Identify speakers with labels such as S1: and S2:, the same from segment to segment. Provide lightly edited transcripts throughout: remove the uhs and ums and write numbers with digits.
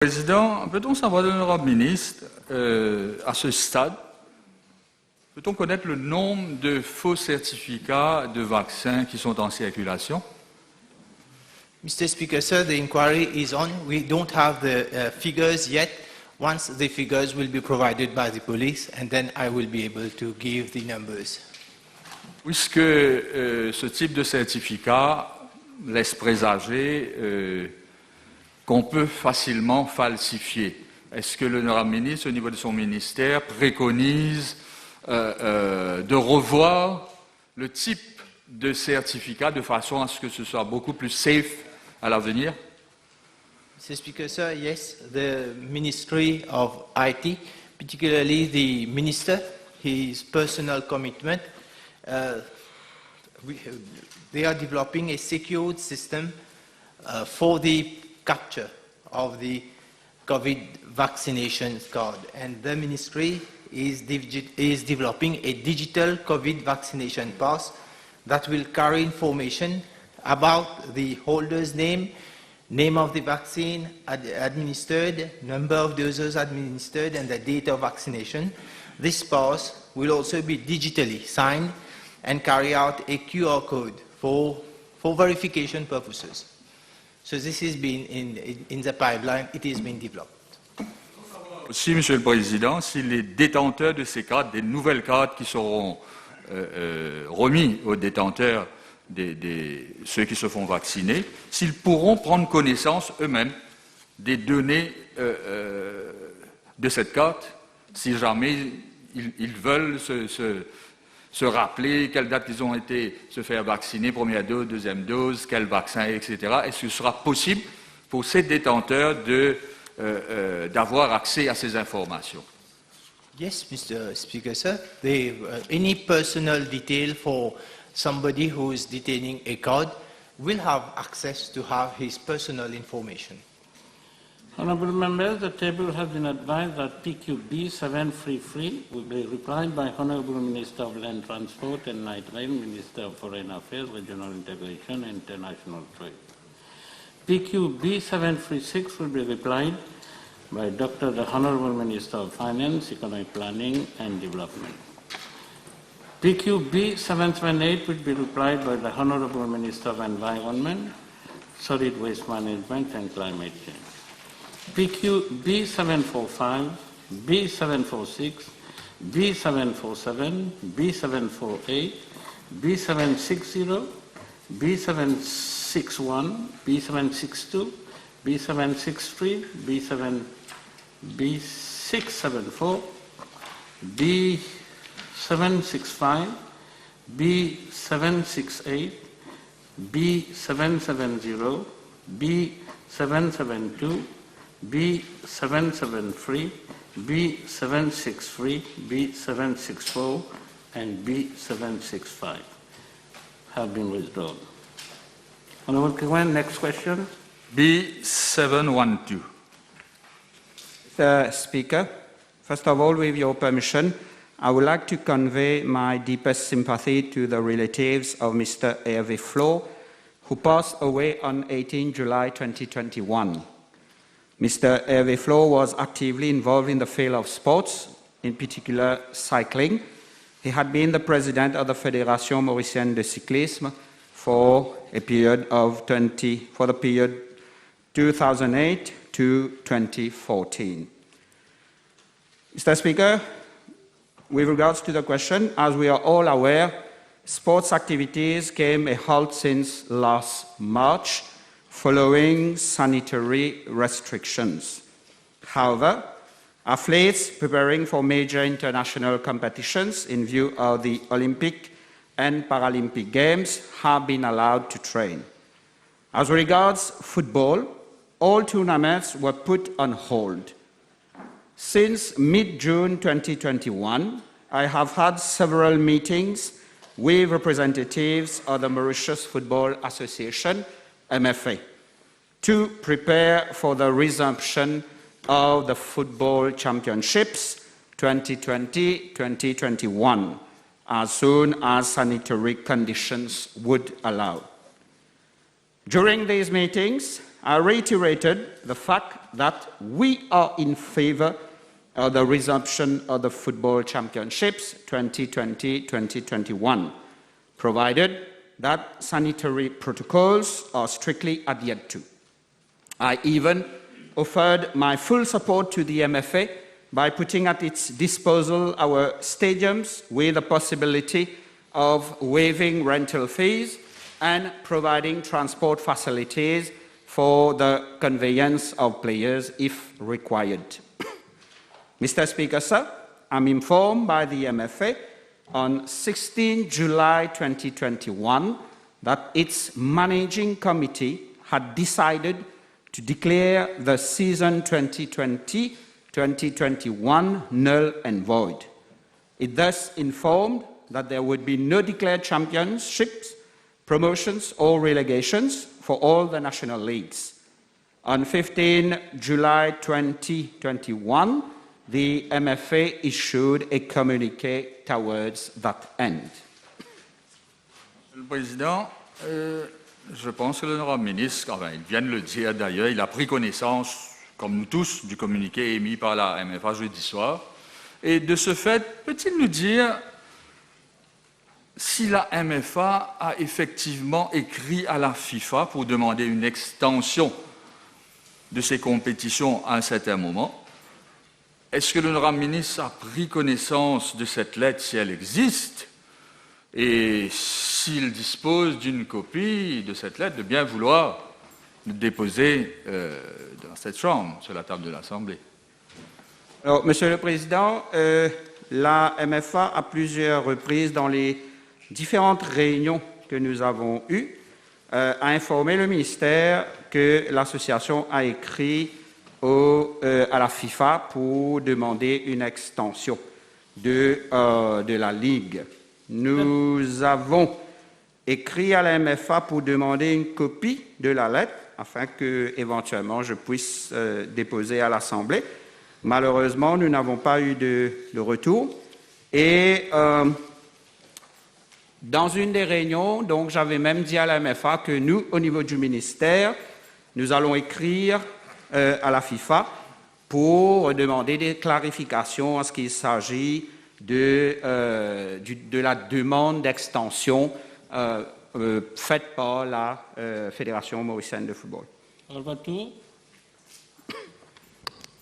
S1: Président, peut-on savoir, l'honorable ministre, à ce stade, peut-on connaître le nombre de faux certificats de vaccins qui sont en circulation?
S2: Mr. Speaker, sir, the inquiry is on. We don't have the figures yet. Once the figures will be provided by the police, and then I will be able to give the numbers.
S1: Puisque ce type de certificat laisse présager qu'on peut facilement falsifier, est-ce que l'honorable ministre, au niveau de son ministère, préconise de revoir le type de certificat de façon à ce que ce soit beaucoup plus safe à l'avenir?
S2: Mr. Speaker, sir, yes, the Ministry of IT, particularly the Minister, his personal commitment, they are developing a secured system for the capture of the COVID vaccination card. And the Ministry is developing a digital COVID vaccination pass that will carry information about the holder's name, name of the vaccine administered, number of doses administered, and the date of vaccination. This pass will also be digitally signed and carry out a QR code for verification purposes. So this has been in the pipeline, it is being developed.
S1: Aussi, Monsieur le Président, si les détenteurs de ces cartes, des nouvelles cartes qui seront remis aux détenteurs ceux qui se font vacciner, s'ils pourront prendre connaissance eux-mêmes des données de cette carte, si jamais ils veulent se rappeler quelle date ils ont été se faire vacciner, première dose, deuxième dose, quel vaccin, etc. Est-ce que ce sera possible pour ces détenteurs d'avoir accès à ces informations?
S2: Yes, Mr. Speaker, sir. Any personal detail for somebody who is detaining a card will have access to have his personal information.
S3: Honourable members, the table has been advised that PQB 733 will be replied by Honourable Minister of Land Transport and Night Rail, Minister of Foreign Affairs, Regional Integration and International Trade. PQB 736 will be replied by the Honourable Minister of Finance, Economic Planning and Development. PQB 778 will be replied by the Honourable Minister of Environment, Solid Waste Management and Climate Change. PQB 745, B746, B747, B748, B760, B761, B762, B763, B674, B765, B768, B770, B772, B773, B763, B764, and B765 have been withdrawn. Honourable Kwan, next question.
S1: B712.
S4: Mr. Speaker, first of all, with your permission, I would like to convey my deepest sympathy to the relatives of Mr. Hervé Flo, who passed away on 18 July 2021. Mr. Hervé Flo was actively involved in the field of sports, in particular cycling. He had been the president of the Fédération Mauricienne de Cyclisme for the period 2008 to 2014. Mr. Speaker, with regards to the question, as we are all aware, sports activities came a halt since last March following sanitary restrictions. However, athletes preparing for major international competitions in view of the Olympic and Paralympic Games have been allowed to train. As regards football, all tournaments were put on hold. Since mid-June 2021, I have had several meetings with representatives of the Mauritius Football Association, MFA, to prepare for the resumption of the Football Championships 2020-2021 as soon as sanitary conditions would allow. During these meetings, I reiterated the fact that we are in favor of the resumption of the Football Championships 2020-2021, provided that sanitary protocols are strictly adhered to. I even offered my full support to the MFA by putting at its disposal our stadiums with the possibility of waiving rental fees and providing transport facilities for the conveyance of players if required. Mr. Speaker, sir, I'm informed by the MFA on 16 July 2021 that its managing committee had decided to declare the season 2020-2021 null and void. It thus informed that there would be no declared championships, promotions or relegations for all the national leagues. On 15 July 2021, the MFA issued a communiqué towards that end.
S1: Monsieur le Président, je pense que l'honorable ministre, enfin, il vient de le dire d'ailleurs, il a pris connaissance, comme nous tous, du communiqué émis par la MFA jeudi soir. Et de ce fait, peut-il nous dire si la MFA a effectivement écrit à la FIFA pour demander une extension de ces compétitions à un certain moment? Est-ce que l'honorable ministre a pris connaissance de cette lettre, si elle existe, et s'il dispose d'une copie de cette lettre, de bien vouloir le déposer dans cette chambre, sur la table de l'Assemblée?
S4: Alors, Monsieur le Président, la MFA, à plusieurs reprises, dans les différentes réunions que nous avons eues, a informé le ministère que l'association a écrit à la FIFA pour demander une extension de la Ligue. Nous avons écrit à la MFA pour demander une copie de la lettre afin que, éventuellement, je puisse déposer à l'Assemblée. Malheureusement, nous n'avons pas eu de retour. Et dans une des réunions, donc, j'avais même dit à la MFA que nous, au niveau du ministère, nous allons écrire à la FIFA pour demander des clarifications en ce qu'il s'agit de la demande d'extension faite par la Fédération mauricienne de football.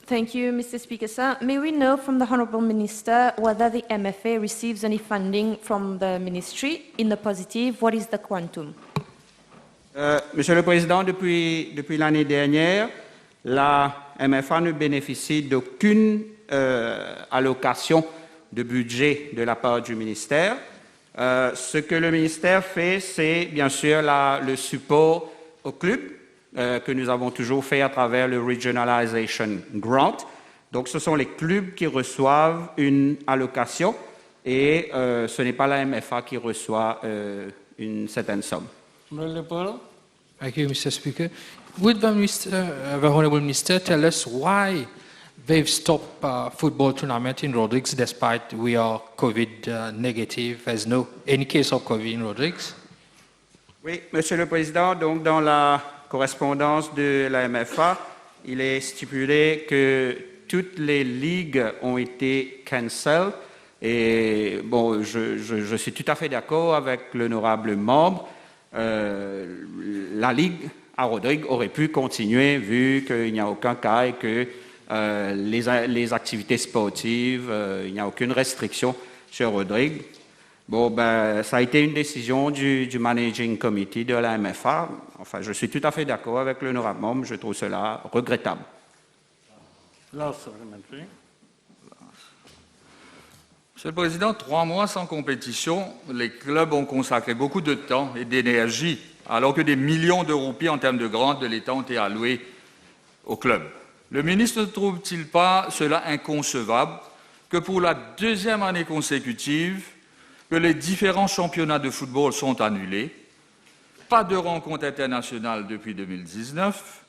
S5: Thank you, Mr. Speaker, sir. May we know from the Honourable Minister whether the MFA receives any funding from the Ministry? In the positive, what is the quantum?
S4: Monsieur le Président, depuis l'année dernière, la MFA ne bénéficie d'aucune allocation de budget de la part du ministère. Ce que le ministère fait, c'est bien sûr le support au club que nous avons toujours fait à travers le Regionalization Grant. Donc, ce sont les clubs qui reçoivent une allocation et ce n'est pas la MFA qui reçoit une certaine somme.
S6: Thank you, Mr. Speaker. Would the Honourable Minister tell us why they've stopped football tournament in Rodrigues despite we are COVID negative? There's no any case of COVID in Rodrigues.
S4: Oui, Monsieur le Président, donc dans la correspondance de la MFA, il est stipulé que toutes les ligues ont été cancelled. Et bon, je suis tout à fait d'accord avec l'honorable membre. La ligue à Rodrigues aurait pu continuer vu qu'il n'y a aucun cas et que les activités sportives, il n'y a aucune restriction sur Rodrigues. Bon, ben, ça a été une décision du Managing Committee de la MFA. Enfin, je suis tout à fait d'accord avec l'honorable membre, je trouve cela regrettable.
S1: Monsieur le Président, 3 mois sans compétition, les clubs ont consacré beaucoup de temps et d'énergie, alors que des millions de roupies en termes de grants de l'État ont été alloués aux clubs. Le ministre ne trouve-t-il pas cela inconcevable que pour la 2e année consécutive, que les différents championnats de football sont annulés, pas de rencontres internationales depuis 2019,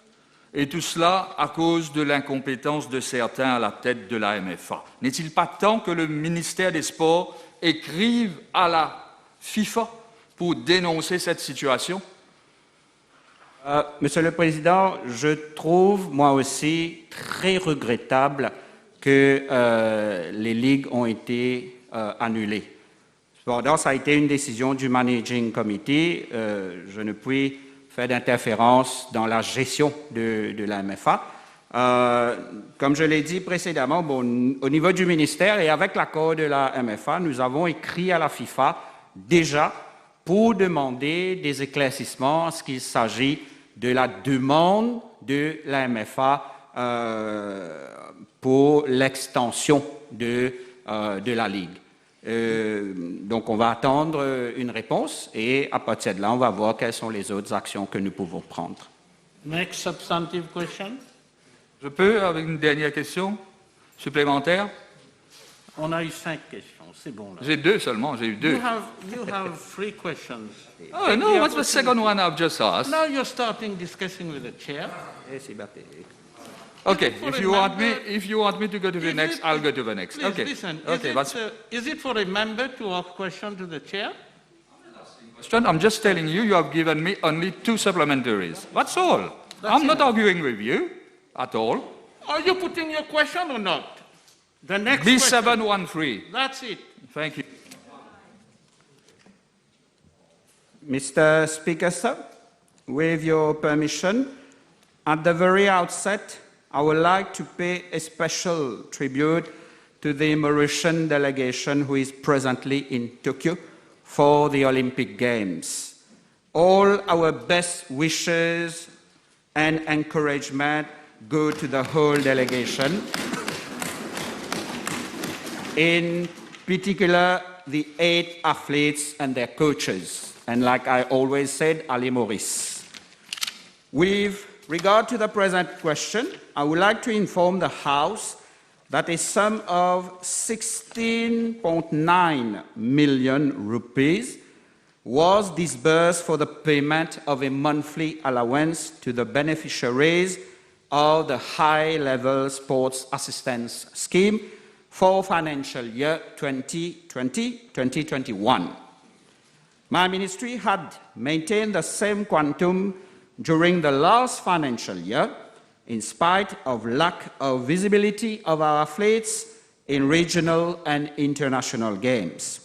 S1: et tout cela à cause de l'incompétence de certains à la tête de la MFA. N'est-il pas temps que le ministère des Sports écrive à la FIFA pour dénoncer cette situation?
S4: Monsieur le Président, je trouve moi aussi très regrettable que les ligues ont été annulées. Cependant, ça a été une décision du Managing Committee. Je ne puis faire d'interférence dans la gestion de la MFA. Comme je l'ai dit précédemment, au niveau du ministère et avec l'accord de la MFA, nous avons écrit à la FIFA déjà pour demander des éclaircissements en ce qu'il s'agit de la demande de la MFA pour l'extension de la Ligue. Donc on va attendre une réponse et à partir de là, on va voir quelles sont les autres actions que nous pouvons prendre.
S3: Next substantive question.
S1: Je peux, avec une dernière question supplémentaire?
S3: On a eu 5 questions, c'est bon là.
S1: J'ai 2 seulement, j'ai eu 2.
S3: You have 3 questions.
S1: Oh, no, what's the second one I've just asked?
S3: Now you're starting discussing with the chair.
S1: Okay, if you want me to go to the next, I'll go to the next.
S3: Please
S1: Okay.
S3: listen.
S1: Okay,
S3: Is it for a member to ask question to the chair?
S1: I'm just telling you, you have given me only 2 supplementaries. That's all. I'm not arguing with you at all.
S3: Are you putting your question or not? The next question.
S1: B713.
S3: That's it.
S1: Thank you.
S4: Mr. Speaker, sir, with your permission, at the very outset, I would like to pay a special tribute to the Mauritian delegation who is presently in Tokyo for the Olympic Games. All our best wishes and encouragement go to the whole delegation, in particular the 8 athletes and their coaches, and like I always said, Ali Maurice. With regard to the present question, I would like to inform the House that a sum of 16.9 million rupees was disbursed for the payment of a monthly allowance to the beneficiaries of the High-Level Sports Assistance Scheme for financial year 2020-2021. My ministry had maintained the same quantum during the last financial year, in spite of lack of visibility of our athletes in regional and international games.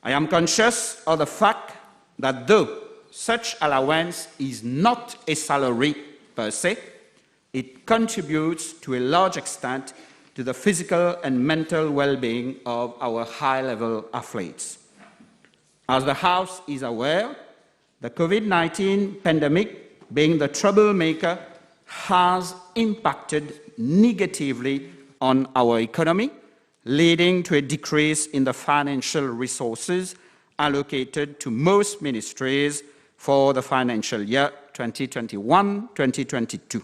S4: I am conscious of the fact that though such allowance is not a salary per se, it contributes to a large extent to the physical and mental well-being of our high-level athletes. As the House is aware, the COVID-19 pandemic, being the troublemaker, has impacted negatively on our economy, leading to a decrease in the financial resources allocated to most ministries for the financial year 2021-2022,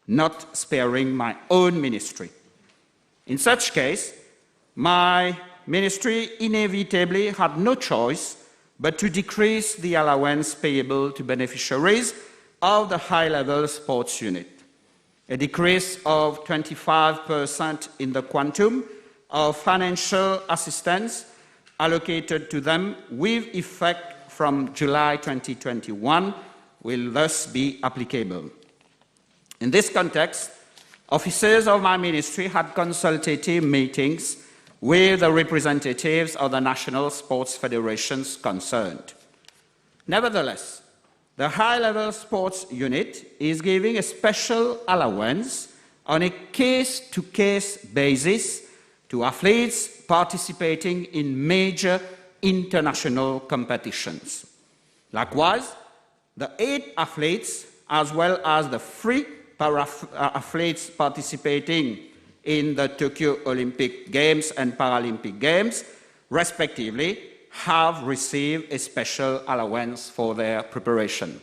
S4: not sparing my own ministry. In such case, my ministry inevitably had no choice but to decrease the allowance payable to beneficiaries of the high-level sports unit, a decrease of 25% in the quantum of financial assistance allocated to them with effect from July 2021 will thus be applicable. In this context, officers of my ministry had consultative meetings with the representatives of the national sports federations concerned. Nevertheless, the high-level sports unit is giving a special allowance on a case-to-case basis to athletes participating in major international competitions. Likewise, the 8 athletes, as well as the 3 para-athletes participating in the Tokyo Olympic Games and Paralympic Games, respectively, have received a special allowance for their preparation.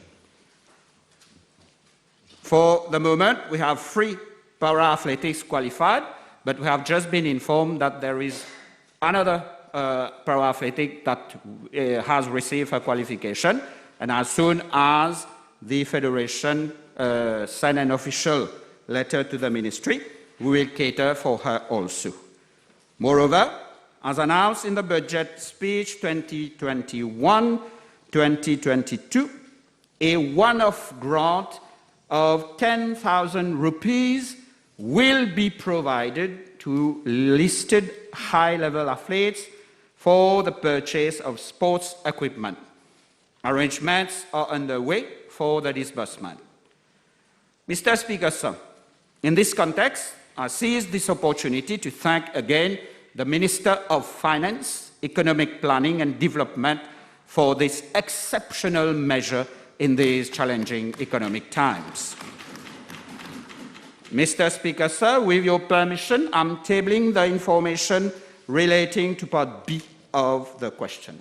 S4: For the moment, we have 3 para-athletics qualified, but we have just been informed that there is another para-athletic that has received her qualification, and as soon as the Federation send an official letter to the ministry, we will cater for her also. Moreover, as announced in the budget speech 2021-2022, a one-off grant of 10,000 rupees will be provided to listed high-level athletes for the purchase of sports equipment. Arrangements are underway for the disbursement. Mr. Speaker, sir, in this context, I seize this opportunity to thank again the Minister of Finance, Economic Planning and Development for this exceptional measure in these challenging economic times. Mr. Speaker, sir, with your permission, I'm tabling the information relating to Part B of the question.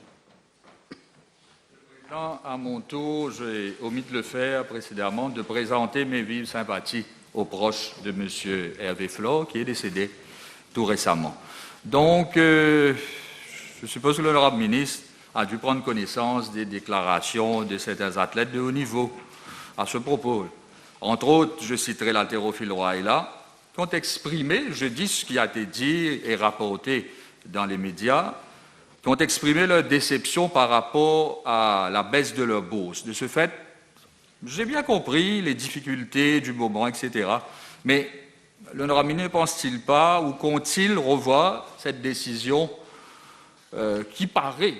S1: À mon tour, j'ai omis de le faire précédemment, de présenter mes vives sympathies aux proches de M. Hervé Flore, qui est décédé tout récemment. Donc, je suppose que l'honorable ministre a dû prendre connaissance des déclarations de certains athlètes de haut niveau à ce propos. Entre autres, je citerai l'haltérophile Royla, qui ont exprimé, je dis ce qui a été dit et rapporté dans les médias, qui ont exprimé leur déception par rapport à la baisse de leur bourse. De ce fait, j'ai bien compris les difficultés du moment, etc. Mais l'honorable ministre ne pense-t-il pas ou compte-t-il revoir cette décision qui paraît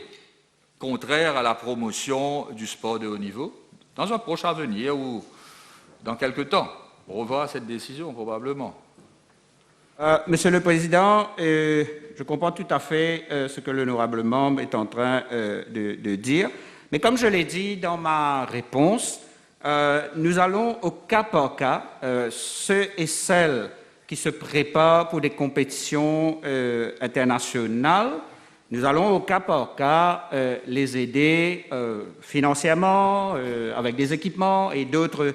S1: contraire à la promotion du sport de haut niveau dans un prochain avenir ou dans quelque temps? Revoir cette décision, probablement.
S4: Monsieur le Président, je comprends tout à fait ce que l'honorable membre est en train de dire, mais comme je l'ai dit dans ma réponse, nous allons au cas par cas, ceux et celles qui se préparent pour des compétitions internationales, nous allons au cas par cas les aider financièrement, avec des équipements et d'autres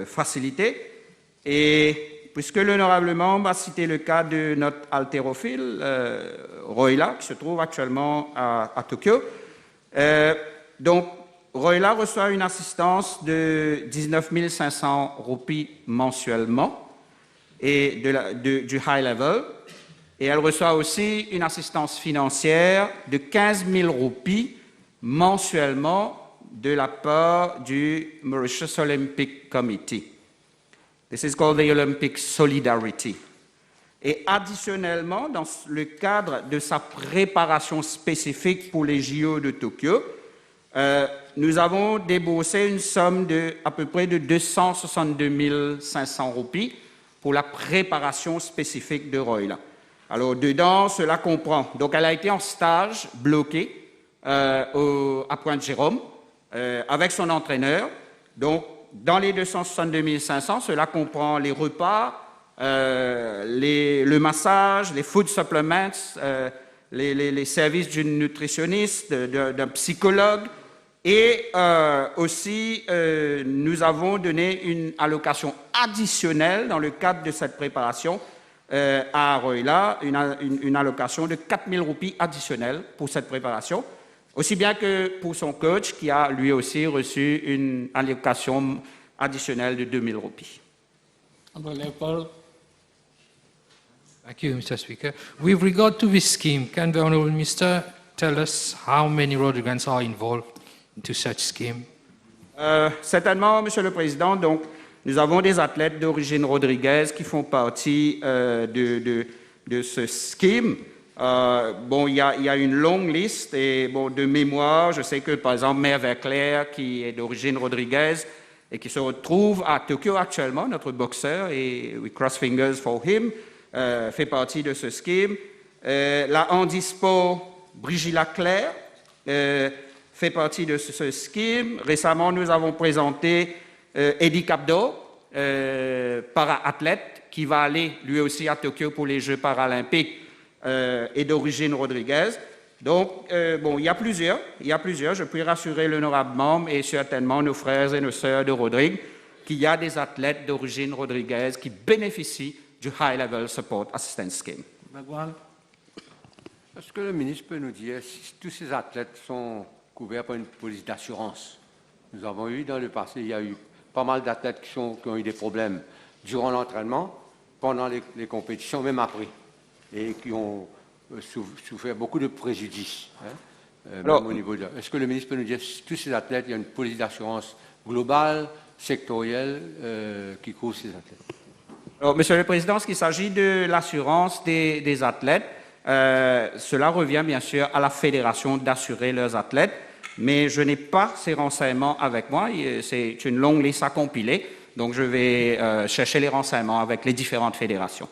S4: facilités. Et puisque l'honorable membre a cité le cas de notre haltérophile, Royla, qui se trouve actuellement à Tokyo. Donc, Royla reçoit une assistance de 19 500 roupies mensuellement et du high level. Et elle reçoit aussi une assistance financière de 15 000 roupies mensuellement de la part du Mauritius Olympic Committee. This is called the Olympic Solidarity. Et additionnellement, dans le cadre de sa préparation spécifique pour les JO de Tokyo, nous avons déboursé une somme de à peu près de 262 500 roupies pour la préparation spécifique de Royla. Alors, dedans, cela comprend. Donc, elle a été en stage bloqué à Pointe-Jérôme avec son entraîneur. Donc, dans les 262 500, cela comprend les repas, le massage, les food supplements, les services d'une nutritionniste, d'un psychologue. Et aussi, nous avons donné une allocation additionnelle dans le cadre de cette préparation à Royla, une allocation de 4 000 roupies additionnelles pour cette préparation, aussi bien que pour son coach qui a lui aussi reçu une allocation additionnelle de 2 000 roupies.
S6: Thank you, Mr. Speaker. With regard to this scheme, can the Honourable Minister tell us how many Rhodrians are involved into such scheme?
S4: Certainement, Monsieur le Président. Donc, nous avons des athlètes d'origine rodriguez qui font partie de ce scheme. Bon, il y a une longue liste et bon, de mémoire, je sais que par exemple Merve Claire, qui est d'origine rodriguez et qui se retrouve à Tokyo actuellement, notre boxeur, et we cross fingers for him, fait partie de ce scheme. La handisport Brigilla Claire fait partie de ce scheme. Récemment, nous avons présenté Eddie Capdo, para-athlète, qui va aller lui aussi à Tokyo pour les Jeux paralympiques et d'origine rodriguez. Donc, bon, il y a plusieurs, je puis rassurer l'honorable membre et certainement nos frères et nos sœurs de Rodrigue qu'il y a des athlètes d'origine rodriguez qui bénéficient du High Level Support Assistance Scheme.
S7: Est-ce que le ministre peut nous dire si tous ces athlètes sont couverts par une police d'assurance? Nous avons eu dans le passé, il y a eu pas mal d'athlètes qui ont eu des problèmes durant l'entraînement, pendant les compétitions, même après, et qui ont souffert beaucoup de préjudices. Hein.
S4: Alors,
S7: même au niveau de... Est-ce que le ministre peut nous dire si tous ces athlètes, il y a une police d'assurance globale, sectorielle, qui couvre ces athlètes?
S4: Alors, Monsieur le Président, ce qui s'agit de l'assurance des athlètes, cela revient bien sûr à la fédération d'assurer leurs athlètes, mais je n'ai pas ces renseignements avec moi. C'est une longue liste à compiler, donc je vais chercher les renseignements avec les différentes fédérations.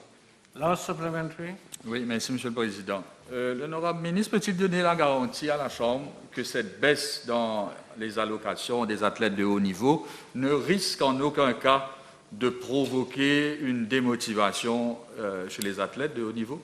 S3: Last supplementary.
S1: Oui, merci, Monsieur le Président. L'honorable ministre peut-il donner la garantie à la Chambre que cette baisse dans les allocations des athlètes de haut niveau ne risque en aucun cas de provoquer une démotivation chez les athlètes de haut niveau?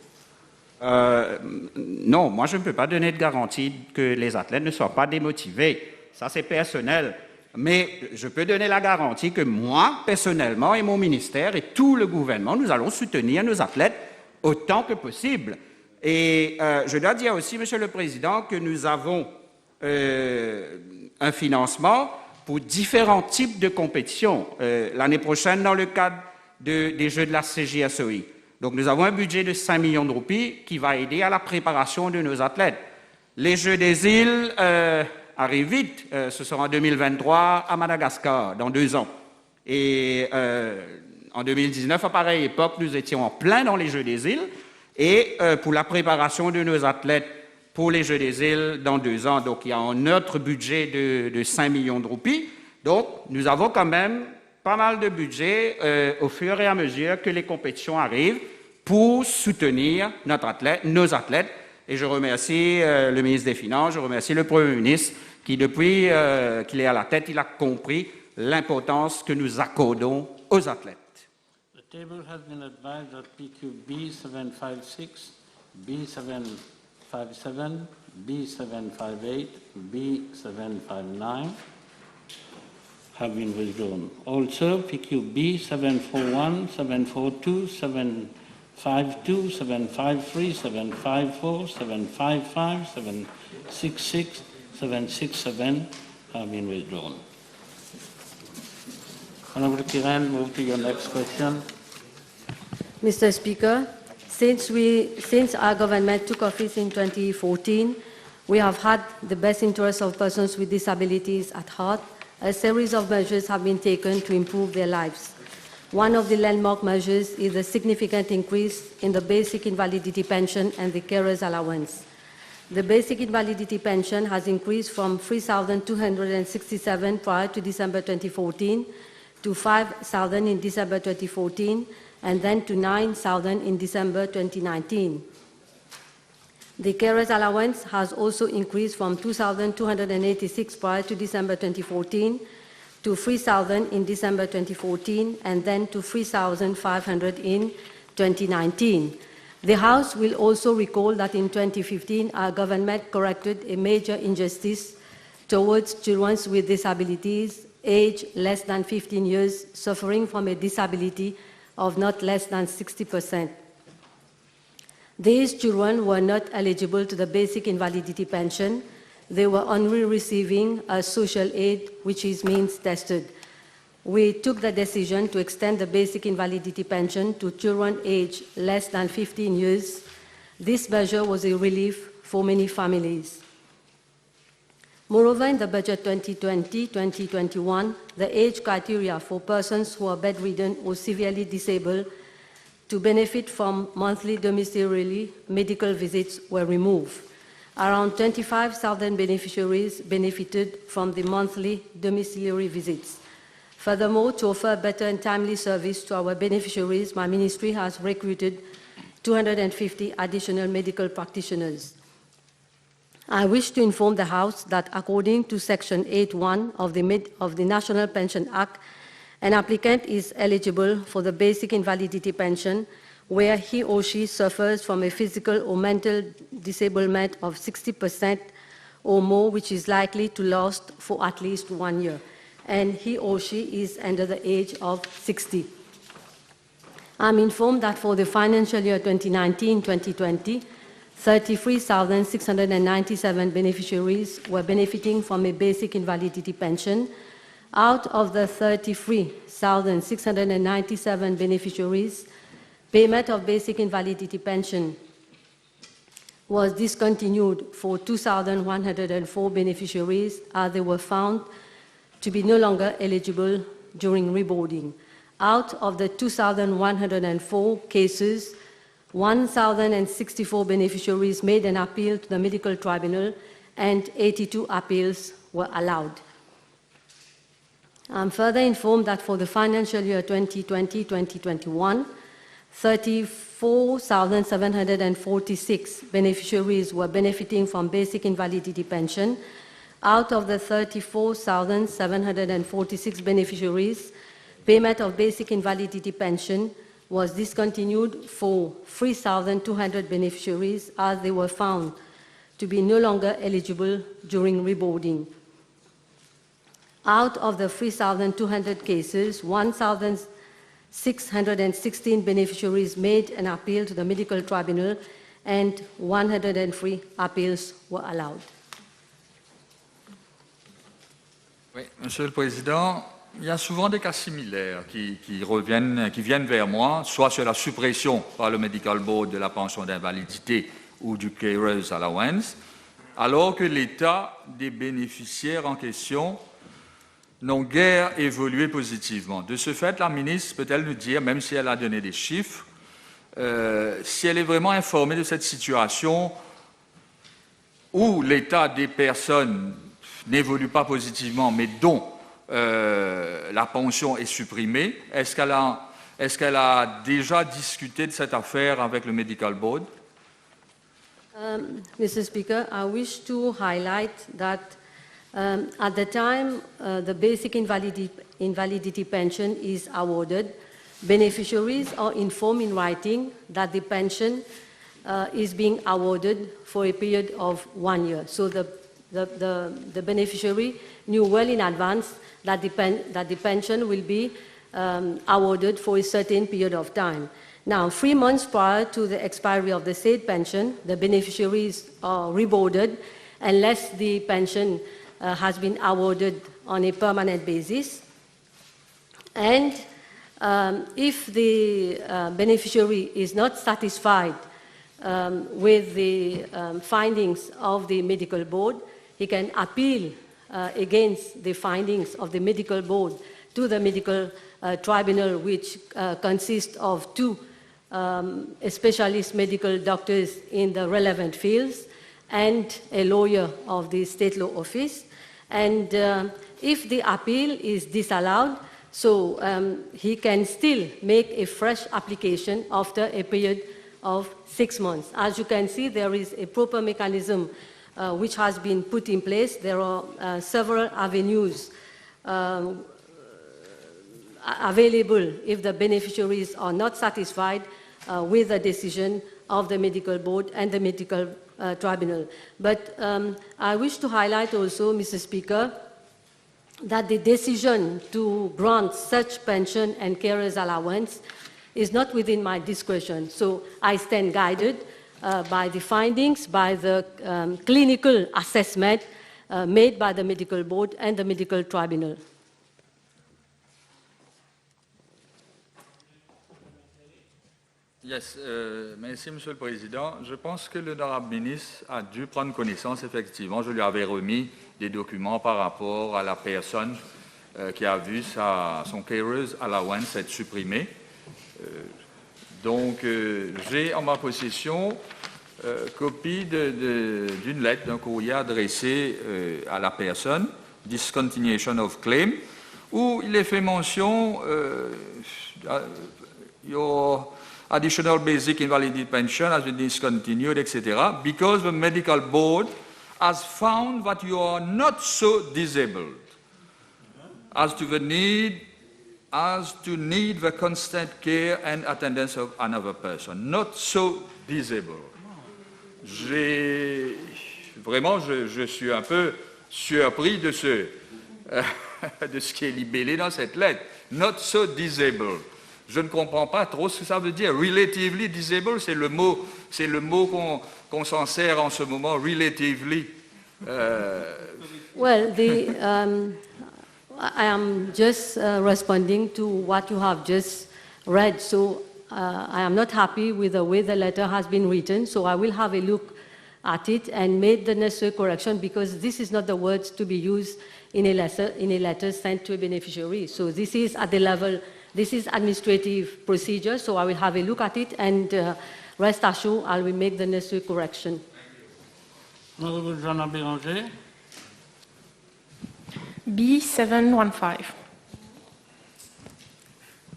S4: Non, moi je ne peux pas donner de garantie que les athlètes ne soient pas démotivés. Ça c'est personnel. Mais je peux donner la garantie que moi, personnellement, et mon ministère et tout le gouvernement, nous allons soutenir nos athlètes autant que possible. Et je dois dire aussi, Monsieur le Président, que nous avons un financement pour différents types de compétitions l'année prochaine dans le cadre des Jeux de la CJSOI. Donc nous avons un budget de 5 millions de roupies qui va aider à la préparation de nos athlètes. Les Jeux des îles arrivent vite, ce sera en 2023 à Madagascar, dans 2 ans. Et en 2019, à pareille époque, nous étions en plein dans les Jeux des îles. Et pour la préparation de nos athlètes pour les Jeux des îles dans 2 ans, donc il y a un autre budget de 5 millions de roupies. Donc nous avons quand même pas mal de budget au fur et à mesure que les compétitions arrivent pour soutenir nos athlètes. Et je remercie le ministre des Finances, je remercie le Premier ministre qui, depuis qu'il est à la tête, il a compris l'importance que nous accordons aux athlètes.
S3: The table has been advised that PQB 756, B757, B758, B759 have been withdrawn. Also, PQB 741, 742, 752, 753, 754, 755, 766, 767 have been withdrawn. Honorable Kiran, move to your next question.
S8: Mr. Speaker, since our government took office in 2014, we have had the best interests of persons with disabilities at heart. A series of measures have been taken to improve their lives. One of the landmark measures is the significant increase in the basic invalidity pension and the carer's allowance. The basic invalidity pension has increased from 3,267 prior to December 2014 to 5,000 in December 2014 and then to 9,000 in December 2019. The carer's allowance has also increased from 2,286 prior to December 2014 to 3,000 in December 2014 and then to 3,500 in 2019. The House will also recall that in 2015, our government corrected a major injustice towards children with disabilities aged less than 15 years suffering from a disability of not less than 60%. These children were not eligible to the basic invalidity pension. They were only receiving a social aid, which is means tested. We took the decision to extend the basic invalidity pension to children aged less than 15 years. This measure was a relief for many families. Moreover, in the budget 2020-2021, the age criteria for persons who are bedridden or severely disabled to benefit from monthly domiciliary medical visits were removed. Around 25,000 beneficiaries benefited from the monthly domiciliary visits. Furthermore, to offer better and timely service to our beneficiaries, my ministry has recruited 250 additional medical practitioners. I wish to inform the House that according to Section 8.1 of the National Pension Act, an applicant is eligible for the basic invalidity pension where he or she suffers from a physical or mental disablement of 60% or more, which is likely to last for at least 1 year, and he or she is under the age of 60. I'm informed that for the financial year 2019-2020, 33,697 beneficiaries were benefiting from a basic invalidity pension. Out of the 33,697 beneficiaries, payment of basic invalidity pension was discontinued for 2,104 beneficiaries as they were found to be no longer eligible during reboarding. Out of the 2,104 cases, 1,064 beneficiaries made an appeal to the medical tribunal and 82 appeals were allowed. I'm further informed that for the financial year 2020-2021, 34,746 beneficiaries were benefiting from basic invalidity pension. Out of the 34,746 beneficiaries, payment of basic invalidity pension was discontinued for 3,200 beneficiaries as they were found to be no longer eligible during reboarding. Out of the 3,200 cases, 1,616 beneficiaries made an appeal to the medical tribunal and 103 appeals were allowed.
S1: Oui, Monsieur le Président, il y a souvent des cas similaires qui viennent vers moi, soit sur la suppression par le Medical Board de la pension d'invalidité ou du Carers Allowance, alors que l'état des bénéficiaires en question n'ont guère évolué positivement. De ce fait, la ministre peut-elle nous dire, même si elle a donné des chiffres, si elle est vraiment informée de cette situation où l'état des personnes n'évolue pas positivement, mais dont la pension est supprimée? Est-ce qu'elle a déjà discuté de cette affaire avec le Medical Board?
S8: Mr. Speaker, I wish to highlight that at the time the basic invalidity pension is awarded, beneficiaries are informed in writing that the pension is being awarded for a period of 1 year. So the beneficiary knew well in advance that the pension will be awarded for a certain period of time. Now, 3 months prior to the expiry of the said pension, the beneficiaries are reboarded unless the pension has been awarded on a permanent basis. And if the beneficiary is not satisfied with the findings of the medical board, he can appeal against the findings of the medical board to the medical tribunal, which consists of 2 specialist medical doctors in the relevant fields and a lawyer of the state law office. And if the appeal is disallowed, so he can still make a fresh application after a period of 6 months. As you can see, there is a proper mechanism which has been put in place. There are several avenues available if the beneficiaries are not satisfied with the decision of the medical board and the medical tribunal. But I wish to highlight also, Mr. Speaker, that the decision to grant such pension and carers allowance is not within my discretion. So I stand guided by the findings, by the clinical assessment made by the medical board and the medical tribunal.
S1: Yes, merci, Monsieur le Président. Je pense que l'honorable ministre a dû prendre connaissance, effectivement. Je lui avais remis des documents par rapport à la personne qui a vu son carers allowance être supprimé. Donc, j'ai en ma possession copie d'une lettre, d'un courrier adressé à la personne, discontinuation of claim, où il est fait mention your additional basic invalidity pension has been discontinued, etc., because the medical board has found that you are not so disabled as to need the constant care and attendance of another person. Not so disabled. Vraiment, je suis un peu surpris de ce qui est libellé dans cette lettre. Not so disabled. Je ne comprends pas trop ce que ça veut dire. Relatively disabled, c'est le mot qu'on s'en sert en ce moment, relatively.
S8: Well, I am just responding to what you have just read. So I am not happy with the way the letter has been written. So I will have a look at it and made the necessary correction, because this is not the words to be used in a letter sent to a beneficiary. So this is at the level, this is administrative procedure, so I will have a look at it, and rest assured I will make the necessary correction.
S3: Honorable Joanna Béranger.
S5: B715.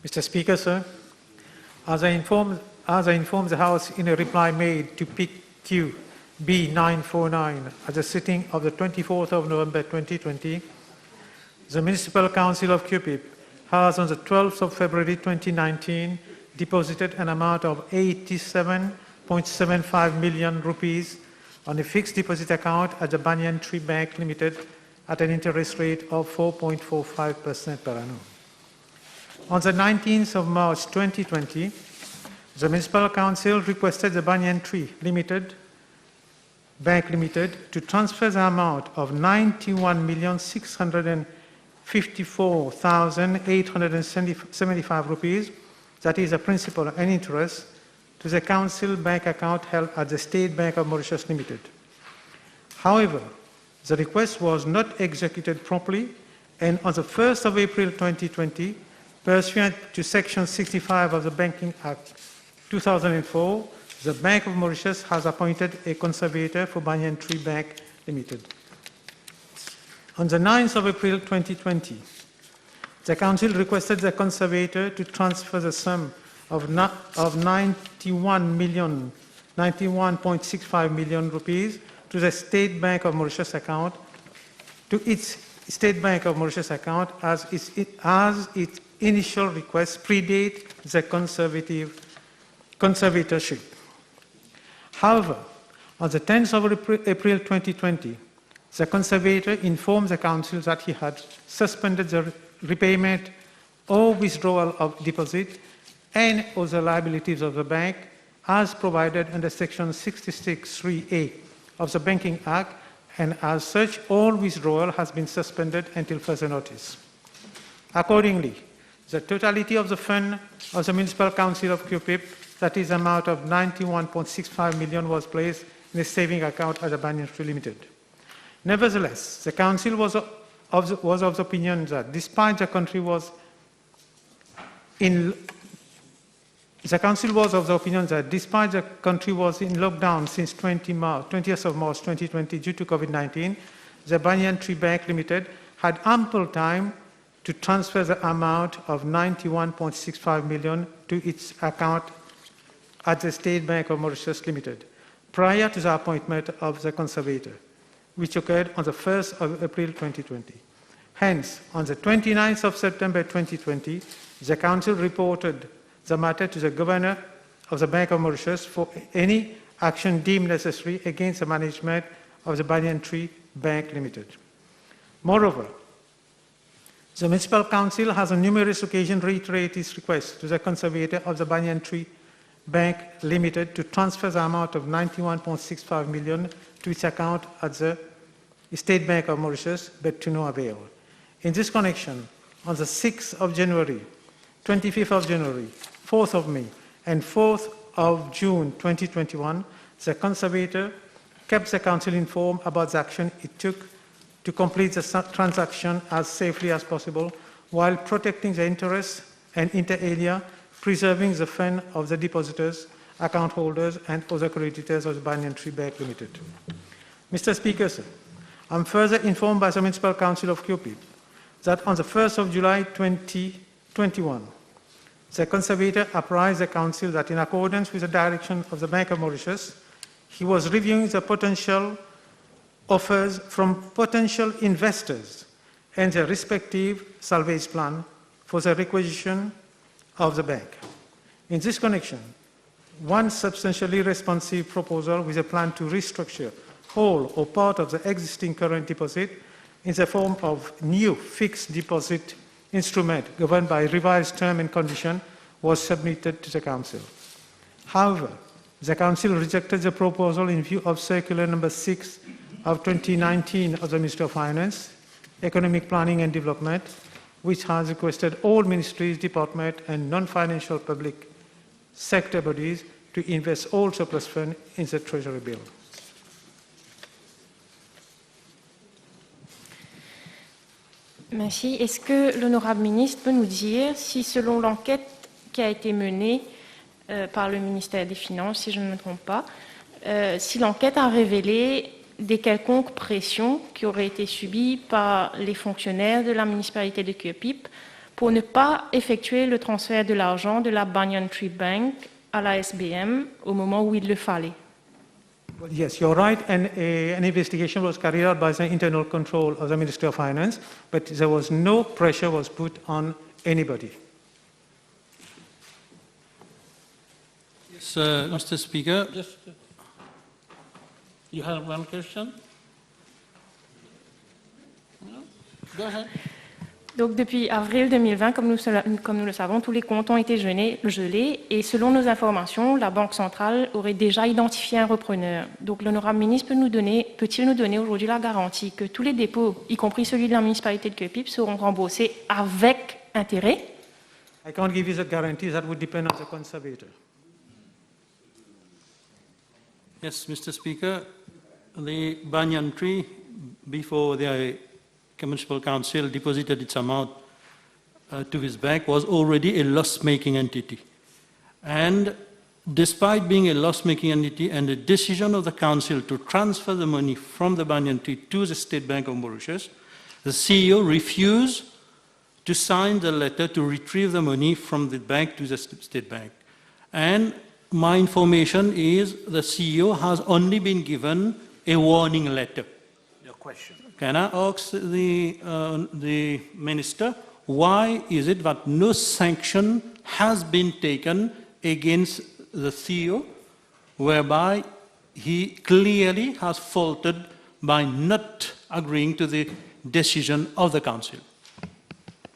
S9: Mr. Speaker, sir, as I informed the House in a reply made to PQ B949 at the sitting of the 24th of November 2020, the Municipal Council of QPIP has on the 12th of February 2019 deposited an amount of 87.75 million rupees on a fixed deposit account at the Banyan Tree Bank Limited at an interest rate of 4.45% per annum. On the 19th of March 2020, the Municipal Council requested the Banyan Tree Bank Limited to transfer the amount of 91,654,875 rupees, that is the principal and interest, to the Council bank account held at the State Bank of Mauritius Limited. However, the request was not executed properly, and on the 1st of April 2020, pursuant to Section 65 of the Banking Act 2004, the Bank of Mauritius has appointed a conservator for Banyan Tree Bank Limited. On the 9th of April 2020, the Council requested the conservator to transfer the sum of 91.65 million rupees to the State Bank of Mauritius account, to its State Bank of Mauritius account, as its initial request predate the conservatorship. However, on the 10th of April 2020, the conservator informed the Council that he had suspended the repayment or withdrawal of deposit and other liabilities of the bank as provided under Section 66(3)(a) of the Banking Act, and as such, all withdrawal has been suspended until further notice. Accordingly, the totality of the fund of the Municipal Council of QPIP, that is, amount of 91.65 million, was placed in a saving account at the Banyan Tree Limited. Nevertheless, the Council was of the opinion that despite the country was in lockdown since 20th of March 2020 due to COVID-19, the Banyan Tree Bank Limited had ample time to transfer the amount of 91.65 million to its account at the State Bank of Mauritius Limited prior to the appointment of the conservator, which occurred on the 1st of April 2020. Hence, on the 29th of September 2020, the Council reported the matter to the Governor of the Bank of Mauritius for any action deemed necessary against the management of the Banyan Tree Bank Limited. Moreover, the Municipal Council has on numerous occasions reiterated its request to the conservator of the Banyan Tree Bank Limited to transfer the amount of 91.65 million to its account at the State Bank of Mauritius, but to no avail. In this connection, on the 6th of January, 25th of January, 4th of May, and 4th of June 2021, the conservator kept the Council informed about the action it took to complete the transaction as safely as possible while protecting the interests and inter alia, preserving the fund of the depositors, account holders, and other creditors of the Banyan Tree Bank Limited. Mr. Speaker, sir, I'm further informed by the Municipal Council of QPIP that on the 1st of July 2021, the conservator apprised the Council that in accordance with the direction of the Bank of Mauritius, he was reviewing the potential offers from potential investors and their respective salvage plan for the requisition of the bank. In this connection, one substantially responsive proposal with a plan to restructure whole or part of the existing current deposit in the form of new fixed deposit instrument governed by revised term and condition was submitted to the Council. However, the Council rejected the proposal in view of Circular number 6 of 2019 of the Ministry of Finance, Economic Planning and Development, which has requested all ministries, departments, and non-financial public sector bodies to invest all surplus funds in the Treasury bill.
S10: Merci. Est-ce que l'honorable ministre peut nous dire si, selon l'enquête qui a été menée par le ministère des Finances, si je ne me trompe pas, si l'enquête a révélé des quelconques pressions qui auraient été subies par les fonctionnaires de la municipalité de Kirpip pour ne pas effectuer le transfert de l'argent de la Banyan Tree Bank à la SBM au moment où il le fallait?
S9: Well, yes, you're right, and an investigation was carried out by the internal control of the Ministry of Finance, but there was no pressure was put on anybody.
S3: Yes, Mr. Speaker. You have one question? No? Go ahead.
S10: Donc, depuis avril 2020, comme nous le savons, tous les comptes ont été gelés et selon nos informations, la Banque centrale aurait déjà identifié un repreneur. Donc, l'honorable ministre peut-il nous donner aujourd'hui la garantie que tous les dépôts, y compris celui de la municipalité de Kirpip, seront remboursés avec intérêt?
S9: I can't give you the guarantee. That would depend on the conservator.
S3: Yes, Mr. Speaker. The Banyan Tree, before the Municipal Council deposited its amount to his bank, was already a loss-making entity. And despite being a loss-making entity and the decision of the Council to transfer the money from the Banyan Tree to the State Bank of Mauritius, the CEO refused to sign the letter to retrieve the money from the bank to the State Bank. And my information is the CEO has only been given a warning letter.
S11: Your question.
S3: Can I ask the Minister, why is it that no sanction has been taken against the CEO, whereby he clearly has faulted by not agreeing to the decision of the Council?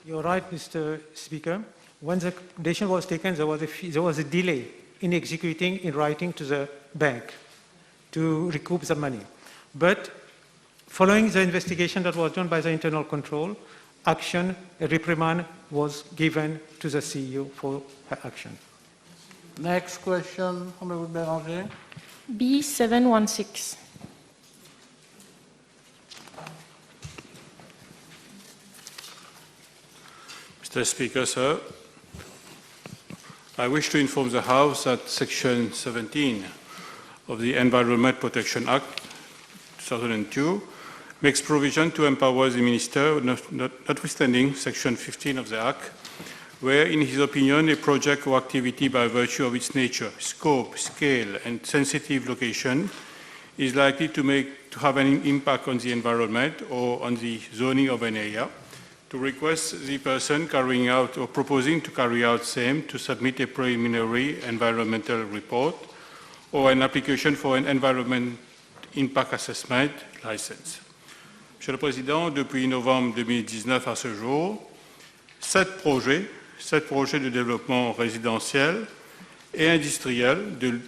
S9: You're right, Mr. Speaker. When the decision was taken, there was a delay in executing in writing to the bank to recoup the money. But following the investigation that was done by the internal control, action, a reprimand was given to the CEO for her action.
S3: Next question, Honorable Béranger.
S10: B716.
S12: Mr. Speaker, sir, I wish to inform the House that Section 17 of the Environment Protection Act 2002 makes provision to empower the Minister, notwithstanding Section 15 of the Act, where, in his opinion, a project or activity by virtue of its nature, scope, scale, and sensitive location is likely to have an impact on the environment or on the zoning of an area, to request the person carrying out or proposing to carry out same to submit a preliminary environmental report or an application for an environment impact assessment license. Monsieur le Président, depuis novembre 2019 à ce jour, 7 projets de développement résidentiel et industriel, de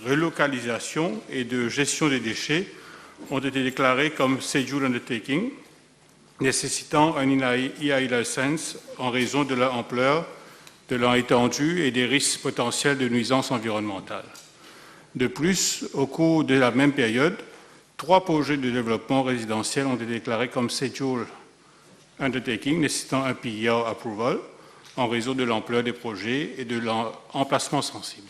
S12: relocalisation et de gestion des déchets ont été déclarés comme scheduled undertaking, nécessitant un EIA license en raison de leur ampleur, de leur étendue et des risques potentiels de nuisances environnementales. De plus, au cours de la même période, 3 projets de développement résidentiel ont été déclarés comme scheduled undertaking, nécessitant un PIA approval en raison de l'ampleur des projets et de leur emplacement sensible.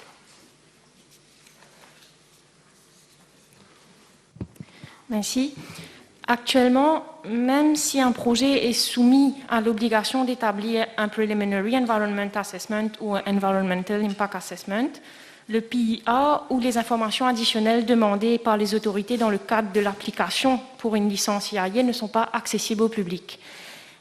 S10: Merci. Actuellement, même si un projet est soumis à l'obligation d'établir un Preliminary Environment Assessment ou un Environmental Impact Assessment, le PIA ou les informations additionnelles demandées par les autorités dans le cadre de l'application pour une licence EIA ne sont pas accessibles au public.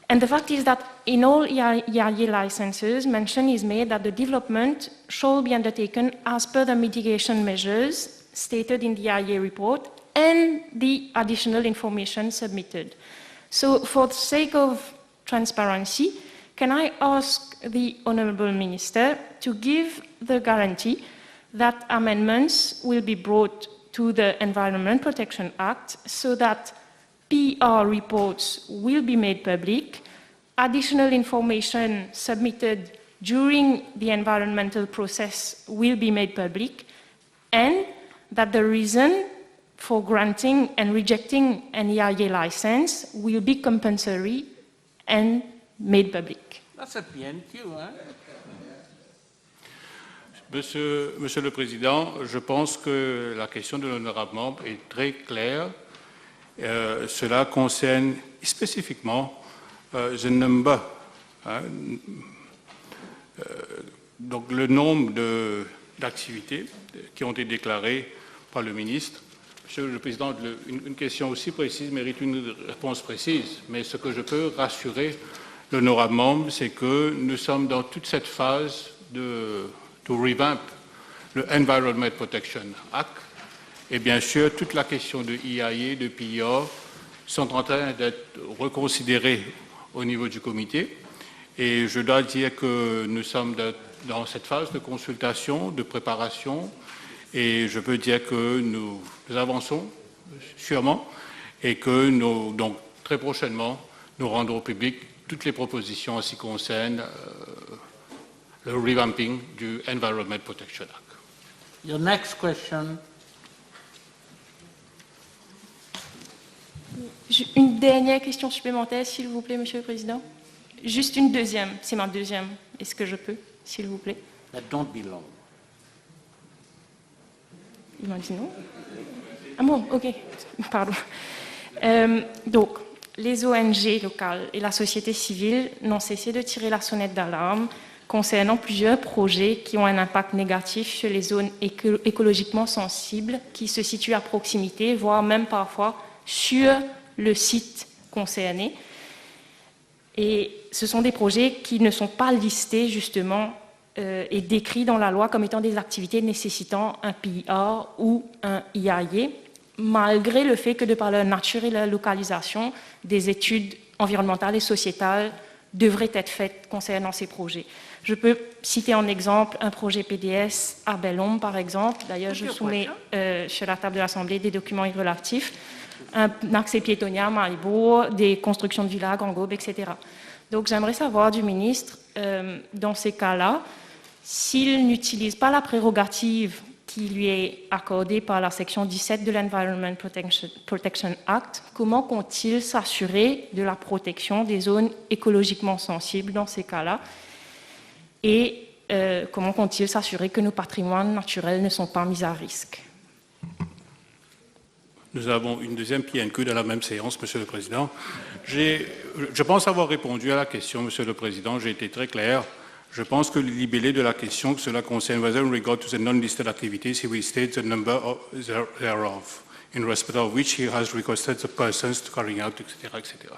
S10: And the fact is that in all EIA licenses, mention is made that the development shall be undertaken as per the mitigation measures stated in the EIA report and the additional information submitted. So for the sake of transparency, can I ask the Honourable Minister to give the guarantee that amendments will be brought to the Environment Protection Act so that PR reports will be made public, additional information submitted during the environmental process will be made public, and that the reason for granting and rejecting an EIA license will be compulsory and made public.
S3: That's a PNQ, hein?
S12: Monsieur le Président, je pense que la question de l'honorable membre est très claire. Cela concerne spécifiquement the number, donc le nombre d'activités qui ont été déclarées par le ministre. Monsieur le Président, une question aussi précise mérite une réponse précise, mais ce que je peux rassurer l'honorable membre, c'est que nous sommes dans toute cette phase de revamp le Environment Protection Act, et bien sûr, toute la question de IAE, de PIA, sont en train d'être reconsidérées au niveau du comité, et je dois dire que nous sommes dans cette phase de consultation, de préparation, et je peux dire que nous avançons sûrement, et que donc très prochainement, nous rendrons public toutes les propositions en ce qui concerne le revamping du Environment Protection Act.
S3: Your next question.
S10: Une dernière question supplémentaire, s'il vous plaît, Monsieur le Président. Juste une deuxième, c'est ma deuxième. Est-ce que je peux, s'il vous plaît?
S3: That don't belong.
S10: Il m'a dit non. Ah bon, ok, pardon. Donc, les ONG locales et la société civile n'ont cessé de tirer la sonnette d'alarme concernant plusieurs projets qui ont un impact négatif sur les zones écologiquement sensibles qui se situent à proximité, voire même parfois sur le site concerné. Et ce sont des projets qui ne sont pas listés justement et décrits dans la loi comme étant des activités nécessitant un PIA ou un IAE, malgré le fait que de par leur nature et leur localisation, des études environnementales et sociétales devraient être faites concernant ces projets. Je peux citer en exemple un projet PDS à Bellombe, par exemple. D'ailleurs, je soumets sur la table de l'Assemblée des documents y relatifs. Un accès piétonnier à Maribourg, des constructions de villas à Gangobe, etc. Donc, j'aimerais savoir du ministre, dans ces cas-là, s'il n'utilise pas la prérogative qui lui est accordée par la section 17 de l'Environment Protection Act, comment compte-t-il s'assurer de la protection des zones écologiquement sensibles dans ces cas-là? Et comment compte-t-il s'assurer que nos patrimoines naturels ne sont pas mis à risque?
S12: Nous avons une deuxième PNQ dans la même séance, Monsieur le Président. Je pense avoir répondu à la question, Monsieur le Président. J'ai été très clair. Je pense que le libellé de la question, que cela concerne whether in regard to the non-listed activities, he will state the number thereof, in respect of which he has requested the persons to carry out, etc., etc.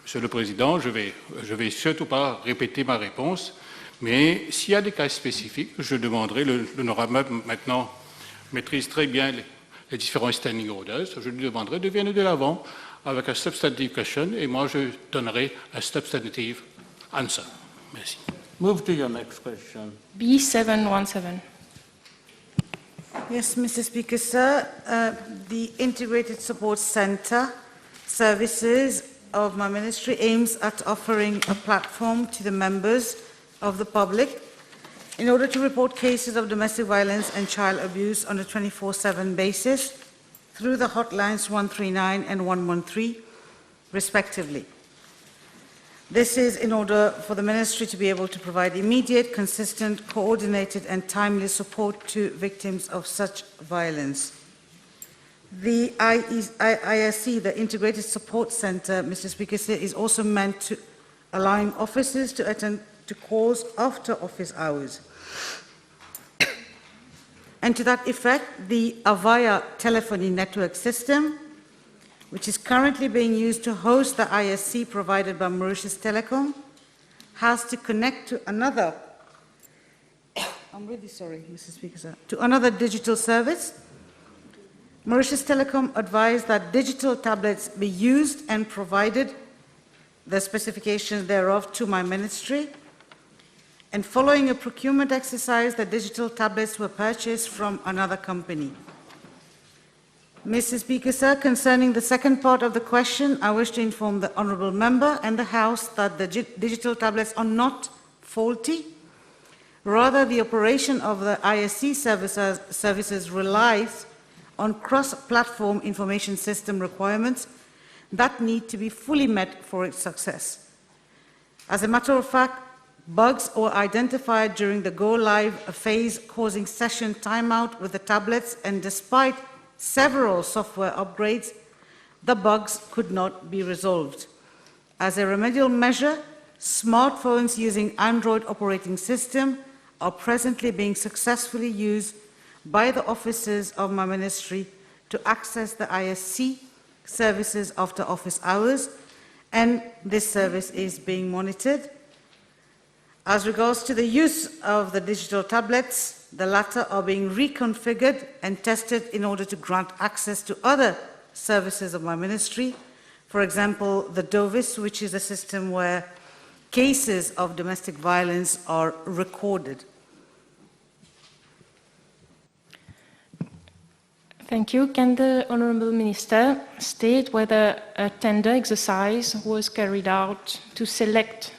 S12: Monsieur le Président, je vais surtout pas répéter ma réponse, mais s'il y a des cas spécifiques, je demanderai, l'honorable maintenant maîtrise très bien les différents standing orders, je lui demanderai de venir de l'avant avec un substantive question et moi je donnerai un substantive answer. Merci.
S3: Move to your next question.
S10: B717.
S11: Yes, Mr. Speaker, sir. The Integrated Support Centre services of my ministry aims at offering a platform to the members of the public in order to report cases of domestic violence and child abuse on a 24/7 basis through the hotlines 139 and 113, respectively. This is in order for the ministry to be able to provide immediate, consistent, coordinated and timely support to victims of such violence. The ISC, the Integrated Support Centre, Mr. Speaker, is also meant to allowing officers to attend to calls after office hours. And to that effect, the Avaya telephony network system, which is currently being used to host the ISC provided by Mauritius Telecom, has to connect to another, I'm really sorry, Mr. Speaker, sir, to another digital service. Mauritius Telecom advised that digital tablets be used and provided the specifications thereof to my ministry. And following a procurement exercise, the digital tablets were purchased from another company. Mr. Speaker, sir, concerning the second part of the question, I wish to inform the honourable member and the House that the digital tablets are not faulty. Rather, the operation of the ISC services relies on cross-platform information system requirements that need to be fully met for its success. As a matter of fact, bugs were identified during the go-live phase, causing session timeout with the tablets, and despite several software upgrades, the bugs could not be resolved. As a remedial measure, smartphones using Android operating system are presently being successfully used by the officers of my ministry to access the ISC services after office hours, and this service is being monitored. As regards to the use of the digital tablets, the latter are being reconfigured and tested in order to grant access to other services of my ministry. For example, the DOVIS, which is a system where cases of domestic violence are recorded.
S10: Thank you. Can the Honourable Minister state whether a tender exercise was carried out to select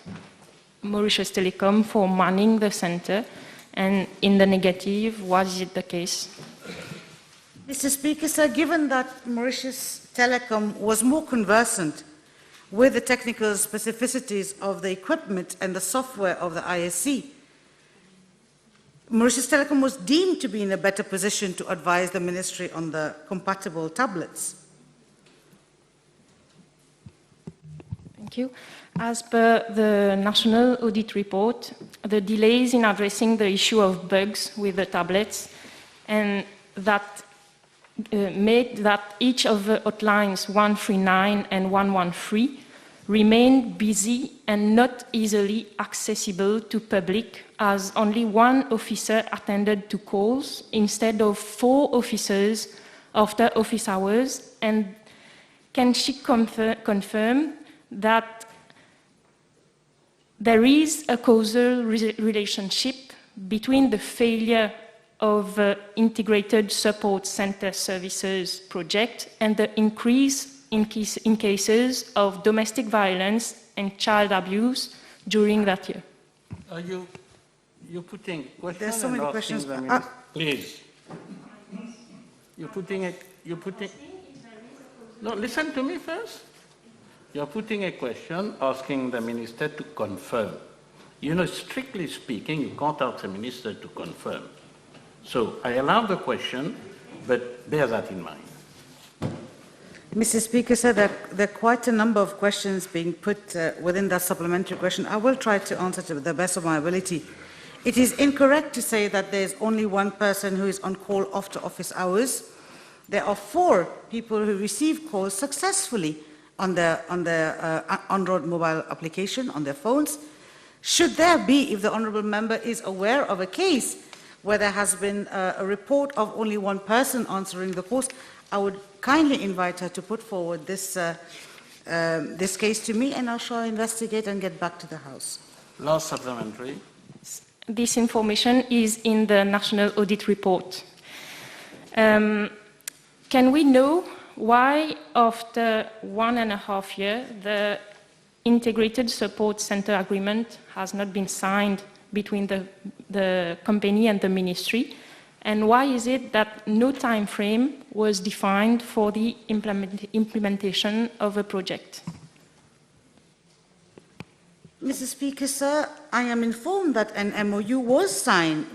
S10: Mauritius Telecom for manning the centre, and in the negative, was it the case?
S11: Mr. Speaker, sir, given that Mauritius Telecom was more conversant with the technical specificities of the equipment and the software of the ISC, Mauritius Telecom was deemed to be in a better position to advise the ministry on the compatible tablets.
S10: Thank you. As per the National Audit Report, the delays in addressing the issue of bugs with the tablets and that made that each of the hotlines 139 and 113 remained busy and not easily accessible to public, as only one officer attended to calls instead of 4 officers after office hours. And can she confirm that there is a causal relationship between the failure of Integrated Support Center Services project and the increase in cases of domestic violence and child abuse during that year?
S3: Are you putting questions?
S11: There's so many questions.
S3: Please. You're putting. No, listen to me first. You're putting a question asking the minister to confirm. You know, strictly speaking, you can't ask the minister to confirm. So I allow the question, but bear that in mind.
S11: Mr. Speaker, sir, there are quite a number of questions being put within that supplementary question. I will try to answer to the best of my ability. It is incorrect to say that there's only one person who is on call after office hours. There are 4 people who receive calls successfully on their Android mobile application, on their phones. Should there be, if the Honourable Member is aware of a case where there has been a report of only one person answering the calls, I would kindly invite her to put forward this case to me, and I shall investigate and get back to the House.
S3: Last supplementary.
S10: This information is in the National Audit Report. Can we know why, after 1.5 years, the Integrated Support Center Agreement has not been signed between the company and the ministry? And why is it that no time frame was defined for the implementation of a project?
S11: Mr. Speaker, sir, I am informed that an MOU was signed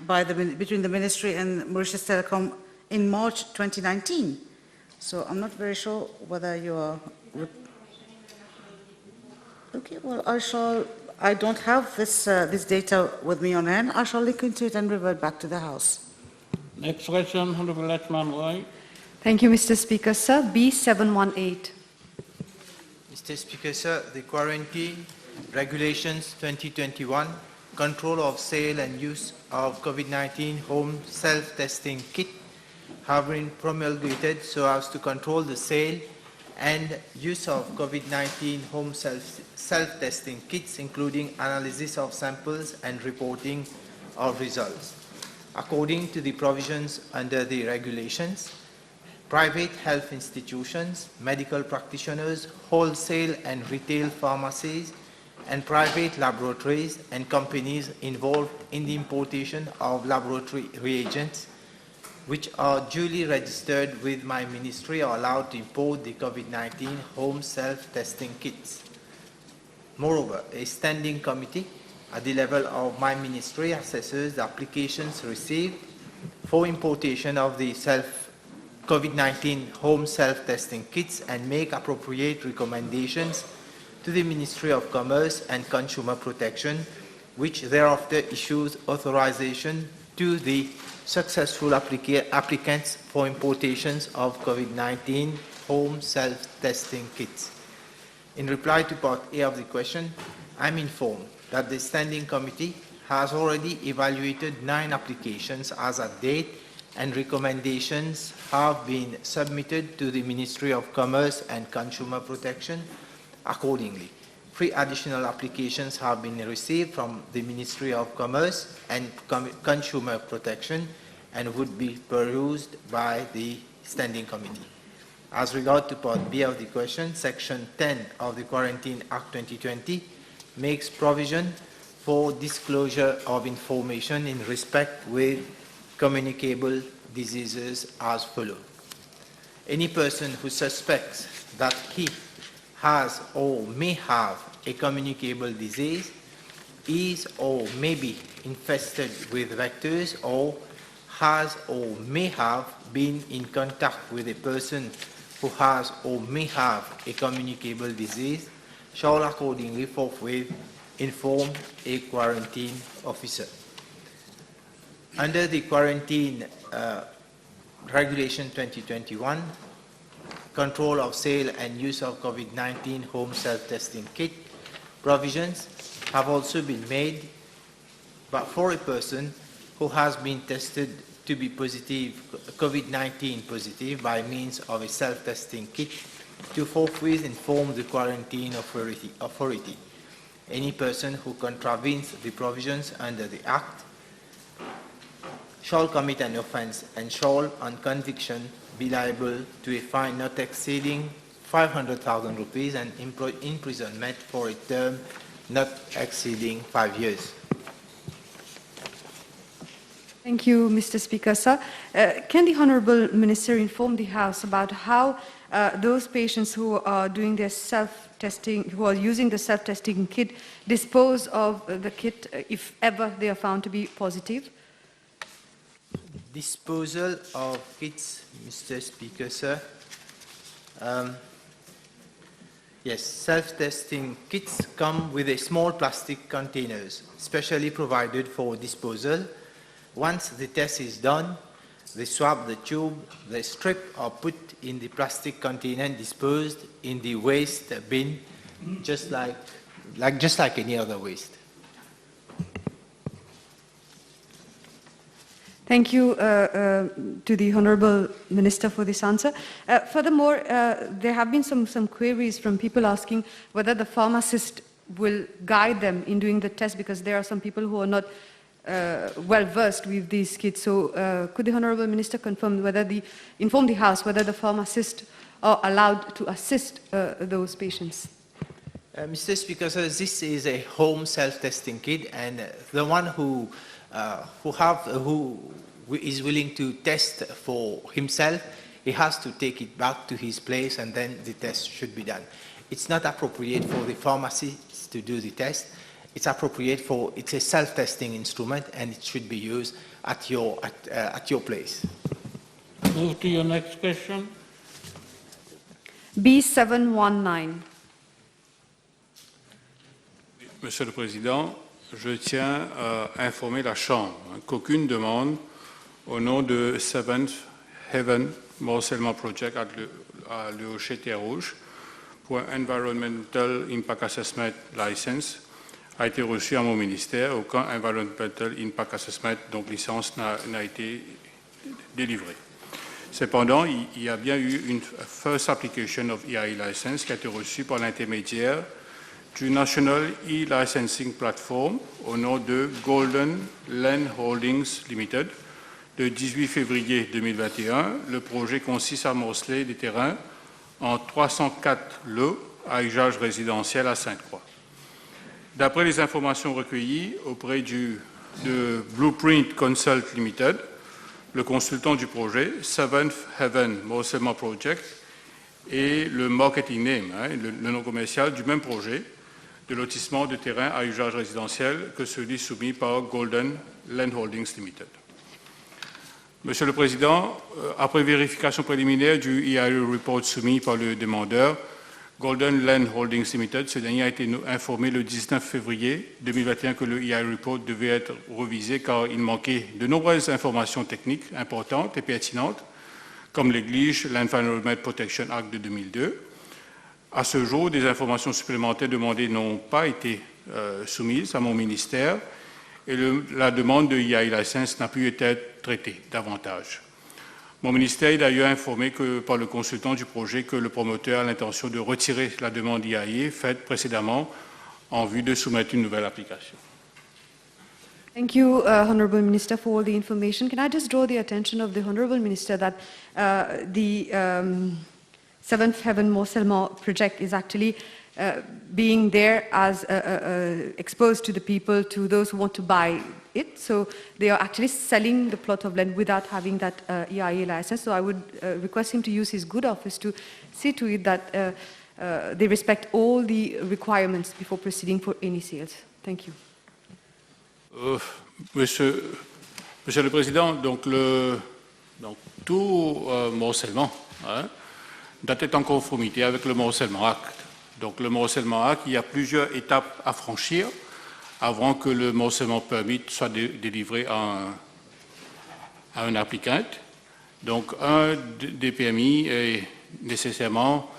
S11: between the Ministry and Mauritius Telecom in March 2019. So I'm not very sure whether you are... Okay, well, I don't have this data with me on hand. I shall look into it and revert back to the House.
S3: Next question, Honourable Letman Roy.
S13: Thank you, Mr. Speaker, sir. B718.
S2: Mr. Speaker, sir, the Quarantine Regulations 2021, control of sale and use of COVID-19 home self-testing kit have been promulgated so as to control the sale and use of COVID-19 home self-testing kits, including analysis of samples and reporting of results. According to the provisions under the regulations, private health institutions, medical practitioners, wholesale and retail pharmacies, and private laboratories and companies involved in the importation of laboratory reagents, which are duly registered with my ministry, are allowed to import the COVID-19 home self-testing kits. Moreover, a standing committee at the level of my ministry assesses the applications received for importation of the COVID-19 home self-testing kits and make appropriate recommendations to the Ministry of Commerce and Consumer Protection, which thereafter issues authorization to the successful applicants for importations of COVID-19 home self-testing kits. In reply to part A of the question, I'm informed that the Standing Committee has already evaluated 9 applications as at date, and recommendations have been submitted to the Ministry of Commerce and Consumer Protection accordingly. 3 additional applications have been received from the Ministry of Commerce and Consumer Protection and would be perused by the Standing Committee. As regard to part B of the question, Section 10 of the Quarantine Act 2020 makes provision for disclosure of information in respect with communicable diseases as follows. Any person who suspects that he has or may have a communicable disease is or may be infested with vectors or has or may have been in contact with a person who has or may have a communicable disease shall accordingly forthwith inform a quarantine officer. Under the Quarantine Regulation 2021, control of sale and use of COVID-19 home self-testing kit, provisions have also been made but for a person who has been tested to be positive, COVID-19 positive by means of a self-testing kit to forthwith inform the quarantine authority. Any person who contravenes the provisions under the Act shall commit an offence and shall, on conviction, be liable to a fine not exceeding 500,000 rupees and imprisonment for a term not exceeding 5 years.
S13: Thank you, Mr. Speaker. Sir, can the Honourable Minister inform the House about how those patients who are doing their self-testing, who are using the self-testing kit, dispose of the kit if ever they are found to be positive?
S2: Disposal of kits, Mr. Speaker, sir. Yes, self-testing kits come with a small plastic containers, specially provided for disposal. Once the test is done, the swab, the tube, the strip are put in the plastic container and disposed in the waste bin, just like any other waste.
S13: Thank you to the Honourable Minister for this answer. Furthermore, there have been some queries from people asking whether the pharmacist will guide them in doing the test, because there are some people who are not well versed with these kits. So could the Honourable Minister inform the House whether the pharmacists are allowed to assist those patients?
S2: Mr. Speaker, sir, this is a home self-testing kit, and the one who is willing to test for himself, he has to take it back to his place and then the test should be done. It's not appropriate for the pharmacist to do the test. It's appropriate for, it's a self-testing instrument and it should be used at your place.
S3: Move to your next question.
S13: B719.
S12: Monsieur le Président, je tiens à informer la Chambre qu'aucune demande au nom de Seventh Heaven Morcellement Project à Le Hocher-Terre-Rouge pour un Environmental Impact Assessment License a été reçue à mon ministère. Aucun Environmental Impact Assessment, donc licence, n'a été délivré. Cependant, il y a bien eu une First Application of EIE License qui a été reçue par l'intermédiaire du National E-Licensing Platform au nom de Golden Land Holdings Limited. Le 18 février 2021, le projet consiste à morceler des terrains en 304 lots à usage résidentiel à Sainte-Croix. D'après les informations recueillies auprès de Blueprint Consult Limited, le consultant du projet, Seventh Heaven Morcellement Project, et le marketing name, le nom commercial du même projet, de lotissement de terrain à usage résidentiel que celui soumis par Golden Land Holdings Limited. Monsieur le Président, après vérification préliminaire du EIA report soumis par le demandeur, Golden Land Holdings Limited, ce dernier a été informé le 19 février 2021 que le EIA report devait être revisé car il manquait de nombreuses informations techniques importantes et pertinentes, comme l'exige l'Environment Protection Act de 2002. À ce jour, des informations supplémentaires demandées n'ont pas été soumises à mon ministère et la demande de EIA license n'a pu être traitée davantage. Mon ministère est d'ailleurs informé par le consultant du projet que le promoteur a l'intention de retirer la demande IAE faite précédemment en vue de soumettre une nouvelle application.
S13: Thank you, Honourable Minister, for all the information. Can I just draw the attention of the Honourable Minister that the Seventh Heaven Morselma project is actually being there as exposed to the people, to those who want to buy it. So they are actually selling the plot of land without having that EIA license. So I would request him to use his good office to see to it that they respect all the requirements before proceeding for any sales. Thank you.
S12: Monsieur le Président, donc tout morcellement doit être en conformité avec le Morcellement Act. Donc le Morcellement Act, il y a plusieurs étapes à franchir avant que le morcellement permit soit délivré à un applicant. Donc un des PMI est nécessairement,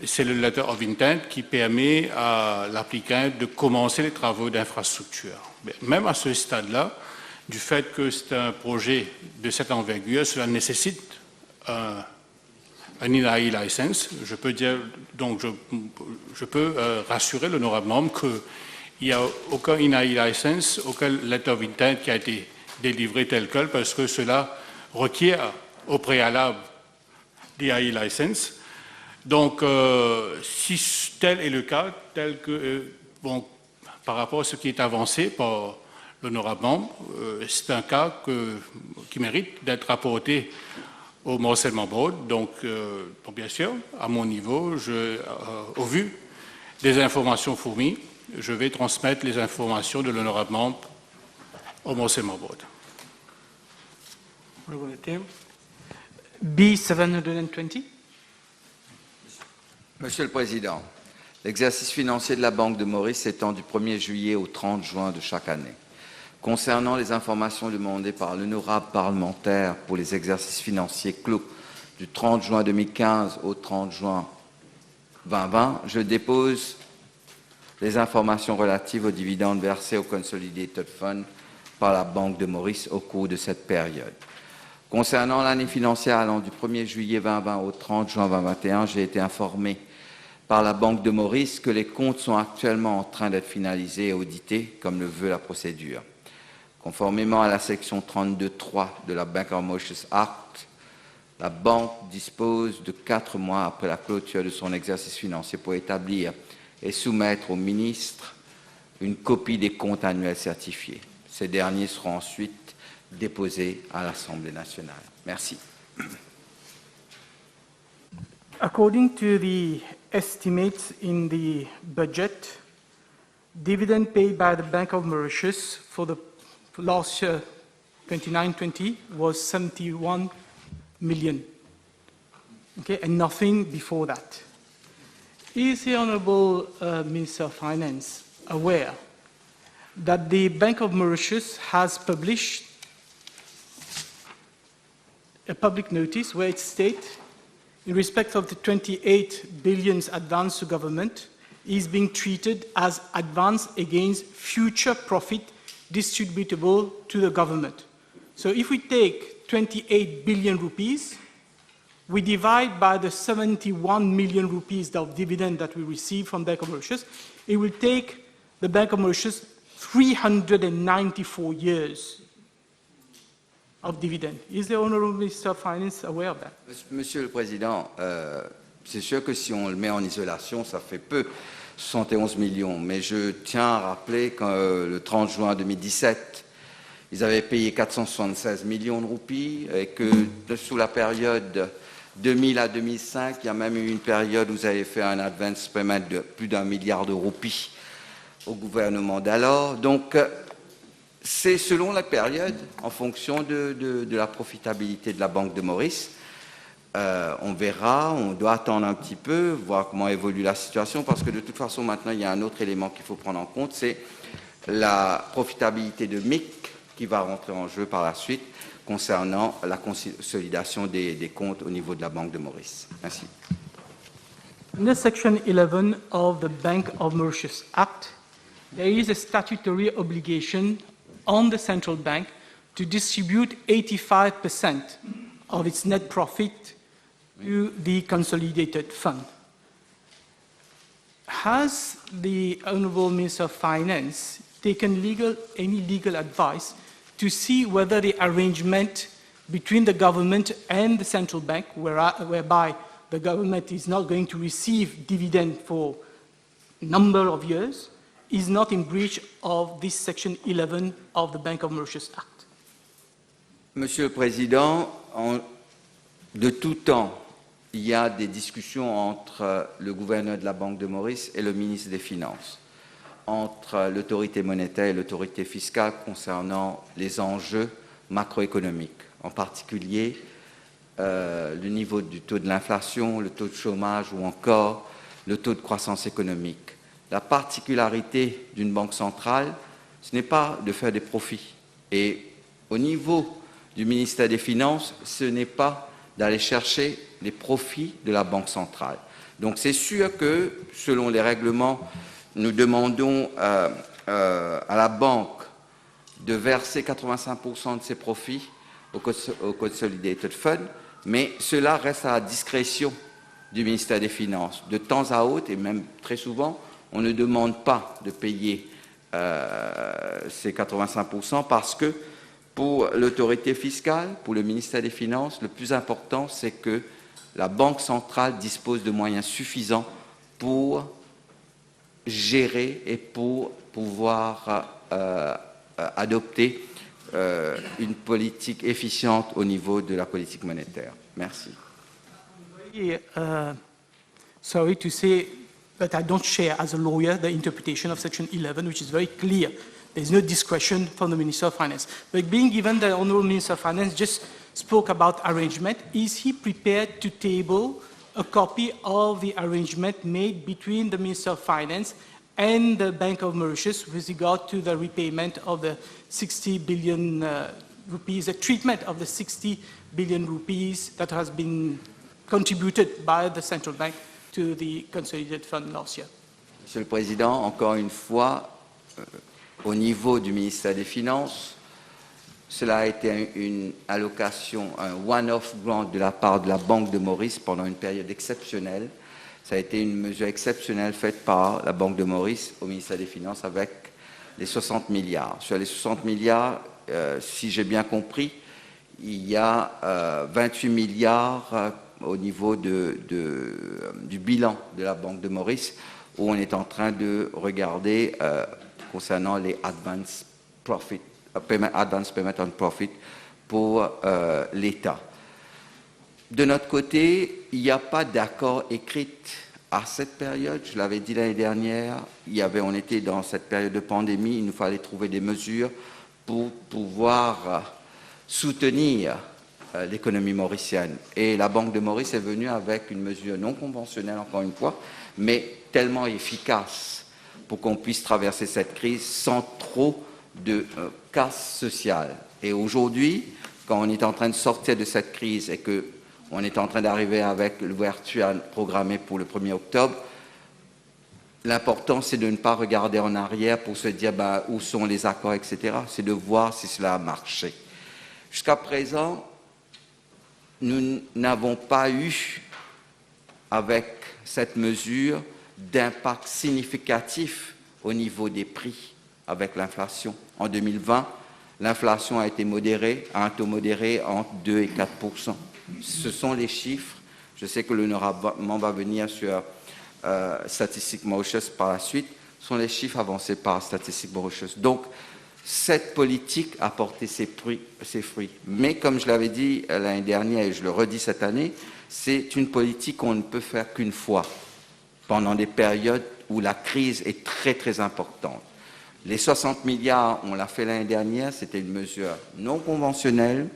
S12: c'est le letter of intent qui permet à l'applicant de commencer les travaux d'infrastructure. Même à ce stade-là, du fait que c'est un projet de cette envergure, cela nécessite un INAI license. Je peux dire, donc je peux rassurer l'honorable membre qu'il n'y a aucun INAI license, aucun letter of intent qui a été délivré tel quel, parce que cela requiert au préalable d'INAI license. Donc, si tel est le cas, tel que, par rapport à ce qui est avancé par l'honorable membre, c'est un cas qui mérite d'être rapporté au Morcellement Board. Donc, bien sûr, à mon niveau, au vu des informations fournies, je vais transmettre les informations de l'honorable membre au Morcellement Board.
S9: B720.
S14: Monsieur le Président, l'exercice financier de la Banque de Maurice s'étend du 1er juillet au 30 juin de chaque année. Concernant les informations demandées par l'honorable parlementaire pour les exercices financiers clos du 30 juin 2015 au 30 juin 2020, je dépose les informations relatives aux dividendes versés au Consolidated Fund par la Banque de Maurice au cours de cette période. Concernant l'année financière allant du 1er juillet 2020 au 30 juin 2021, j'ai été informé par la Banque de Maurice que les comptes sont actuellement en train d'être finalisés et audités, comme le veut la procédure. Conformément à la section 32.3 de la Bank of Mauritius Act, la Banque dispose de 4 mois après la clôture de son exercice financier pour établir et soumettre au ministre une copie des comptes annuels certifiés. Ces derniers seront ensuite déposés à l'Assemblée nationale. Merci.
S9: According to the estimates in the budget, dividend paid by the Bank of Mauritius for the last year, 29-20, was 71 million, okay, and nothing before that. Is the Honourable Minister of Finance aware that the Bank of Mauritius has published a public notice where it states, in respect of the 28 billion advance to government, is being treated as advance against future profit distributable to the government. So if we take 28 billion rupees, we divide by the 71 million rupees of dividend that we receive from Bank of Mauritius, it will take the Bank of Mauritius 394 years of dividend. Is the Honourable Minister of Finance aware of that?
S14: Monsieur le Président, c'est sûr que si on le met en isolation, ça fait peu, 71 millions. Mais je tiens à rappeler que le 30 juin 2017, ils avaient payé 476 millions de roupies et que sous la période 2000 à 2005, il y a même eu une période où vous avez fait un advance payment de plus d'1 milliard de roupies au gouvernement d'alors. Donc, c'est selon la période, en fonction de la profitabilité de la Banque de Maurice. On verra, on doit attendre un petit peu, voir comment évolue la situation, parce que de toute façon, maintenant, il y a un autre élément qu'il faut prendre en compte, c'est la profitabilité de MIC qui va rentrer en jeu par la suite concernant la consolidation des comptes au niveau de la Banque de Maurice. Merci.
S15: Under Section 11 of the Bank of Mauritius Act, there is a statutory obligation on the central bank to distribute 85% of its net profit to the consolidated fund. Has the Honourable Minister of Finance taken any legal advice to see whether the arrangement between the government and the central bank, whereby the government is not going to receive dividend for a number of years, is not in breach of this Section 11 of the Bank of Mauritius Act?
S14: Monsieur le Président, de tout temps, il y a des discussions entre le gouverneur de la Banque de Maurice et le ministre des Finances, entre l'autorité monétaire et l'autorité fiscale concernant les enjeux macroéconomiques, en particulier le niveau du taux de l'inflation, le taux de chômage ou encore le taux de croissance économique. La particularité d'une banque centrale, ce n'est pas de faire des profits. Et au niveau du ministère des Finances, ce n'est pas d'aller chercher les profits de la Banque centrale. Donc c'est sûr que, selon les règlements, nous demandons à la banque de verser 85% de ses profits au Consolidated Fund, mais cela reste à la discrétion du ministère des Finances. De temps à autre, et même très souvent, on ne demande pas de payer ces 85% parce que pour l'autorité fiscale, pour le ministère des Finances, le plus important, c'est que la Banque centrale dispose de moyens suffisants pour gérer et pour pouvoir adopter une politique efficiente au niveau de la politique monétaire. Merci.
S15: Sorry to say that I don't share, as a lawyer, the interpretation of Section 11, which is very clear. There's no discretion from the Minister of Finance. But being given the Honourable Minister of Finance just spoke about arrangement, is he prepared to table a copy of the arrangement made between the Minister of Finance and the Bank of Mauritius with regard to the repayment of the 60 billion rupees, the treatment of the 60 billion rupees that has been contributed by the central bank to the consolidated fund last year?
S14: Monsieur le Président, encore une fois, au niveau du ministère des Finances, cela a été une allocation, un one-off grant de la part de la Banque de Maurice pendant une période exceptionnelle. Ça a été une mesure exceptionnelle faite par la Banque de Maurice au ministère des Finances avec les 60 milliards. Sur les 60 milliards, si j'ai bien compris, il y a 28 milliards au niveau du bilan de la Banque de Maurice où on est en train de regarder concernant les advance payment on profit pour l'État. De notre côté, il n'y a pas d'accord écrit à cette période. Je l'avais dit l'année dernière, on était dans cette période de pandémie, il nous fallait trouver des mesures pour pouvoir soutenir l'économie mauricienne. Et la Banque de Maurice est venue avec une mesure non conventionnelle, encore une fois, mais tellement efficace pour qu'on puisse traverser cette crise sans trop de casse sociale. Et aujourd'hui, quand on est en train de sortir de cette crise et qu'on est en train d'arriver avec l'ouverture programmée pour le 1er octobre, l'important, c'est de ne pas regarder en arrière pour se dire où sont les accords, etc. C'est de voir si cela a marché. Jusqu'à présent, nous n'avons pas eu, avec cette mesure, d'impact significatif au niveau des prix avec l'inflation. En 2020, l'inflation a été modérée, à un taux modéré entre 2 et 4%. Ce sont les chiffres. Je sais que l'honorable va venir sur Statistique Mauritius par la suite. Ce sont les chiffres avancés par Statistique Mauritius. Donc, cette politique a porté ses fruits. Mais comme je l'avais dit l'année dernière et je le redis cette année, c'est une politique qu'on ne peut faire qu'une fois pendant des périodes où la crise est très très importante. Les 60 milliards, on l'a fait l'année dernière, c'était une mesure non conventionnelle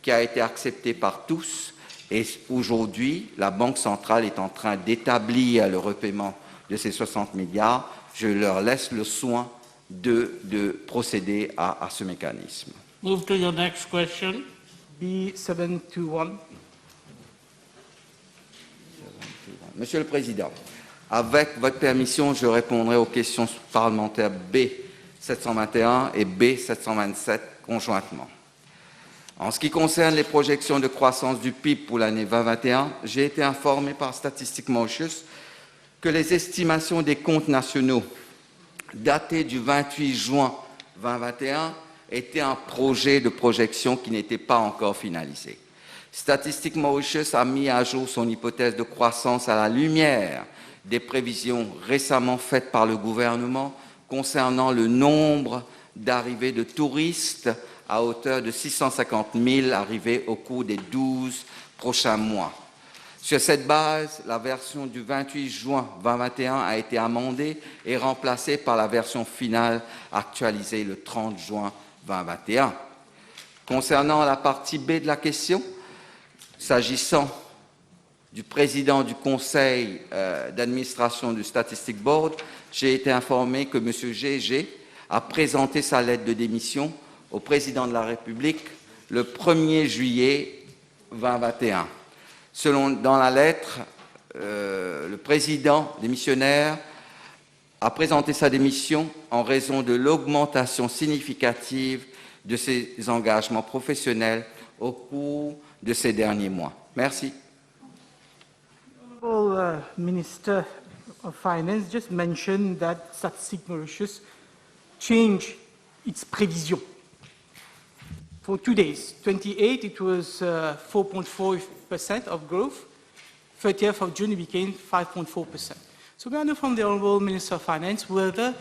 S14: qui a été acceptée par tous. Et aujourd'hui, la Banque centrale est en train d'établir le repaiement de ces 60 milliards. Je leur laisse le soin de procéder à ce mécanisme.
S3: Move to your next question.
S15: B721.
S14: Monsieur le Président, avec votre permission, je répondrai aux questions parlementaires B721 et B727 conjointement. En ce qui concerne les projections de croissance du PIB pour l'année 2021, j'ai été informé par Statistiques Mauritius que les estimations des comptes nationaux datées du 28 juin 2021 étaient un projet de projection qui n'était pas encore finalisé. Statistiques Mauritius a mis à jour son hypothèse de croissance à la lumière des prévisions récemment faites par le gouvernement concernant le nombre d'arrivées de touristes à hauteur de 650 000 arrivées au cours des 12 prochains mois. Sur cette base, la version du 28 juin 2021 a été amendée et remplacée par la version finale actualisée le 30 juin 2021. Concernant la partie B de la question, s'agissant du président du conseil d'administration du Statistic Board, j'ai été informé que M. GG a présenté sa lettre de démission au président de la République le 1er juillet 2021. Dans la lettre, le président démissionnaire a présenté sa démission en raison de l'augmentation significative de ses engagements professionnels au cours de ces derniers mois. Merci.
S15: Honorable Minister of Finance just mentioned that Statistics Mauritius changed its prevision. For 2 days, 28 it was 4.4% of growth, 30th of June it became 5.4%. So may I know from the Honorable Minister of Finance whether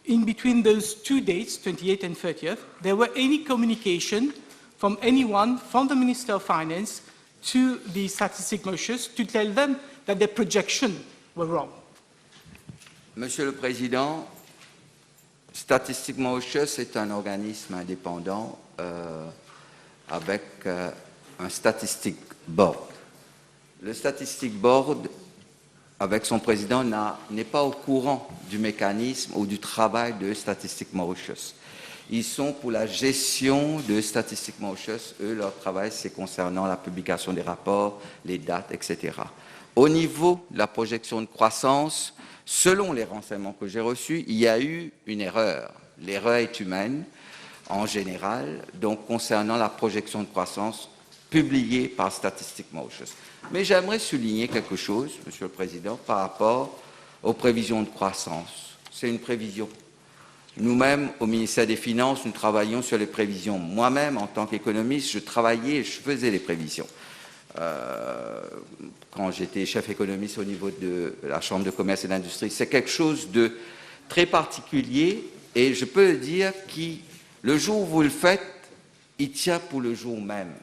S15: in between those 2 dates, 28 and 30th, there were any communication from anyone from the Minister of Finance to the Statistics Mauritius to tell them that their projections were wrong.
S14: Monsieur le Président, Statistics Mauritius est un organisme indépendant avec un Statistic Board. Le Statistic Board, avec son président, n'est pas au courant du mécanisme ou du travail de Statistics Mauritius. Ils sont pour la gestion de Statistics Mauritius. Eux, leur travail, c'est concernant la publication des rapports, les dates, etc. Au niveau de la projection de croissance, selon les renseignements que j'ai reçus, il y a eu une erreur. L'erreur est humaine, en général, donc concernant la projection de croissance publiée par Statistics Mauritius. Mais j'aimerais souligner quelque chose, Monsieur le Président, par rapport aux prévisions de croissance. C'est une prévision. Nous-mêmes, au ministère des Finances, nous travaillons sur les prévisions. Moi-même, en tant qu'économiste, je travaillais et je faisais les prévisions. Quand j'étais chef économiste au niveau de la Chambre de commerce et d'industrie, c'est quelque chose de très particulier et je peux dire que le jour où vous le faites, il tient pour le jour même.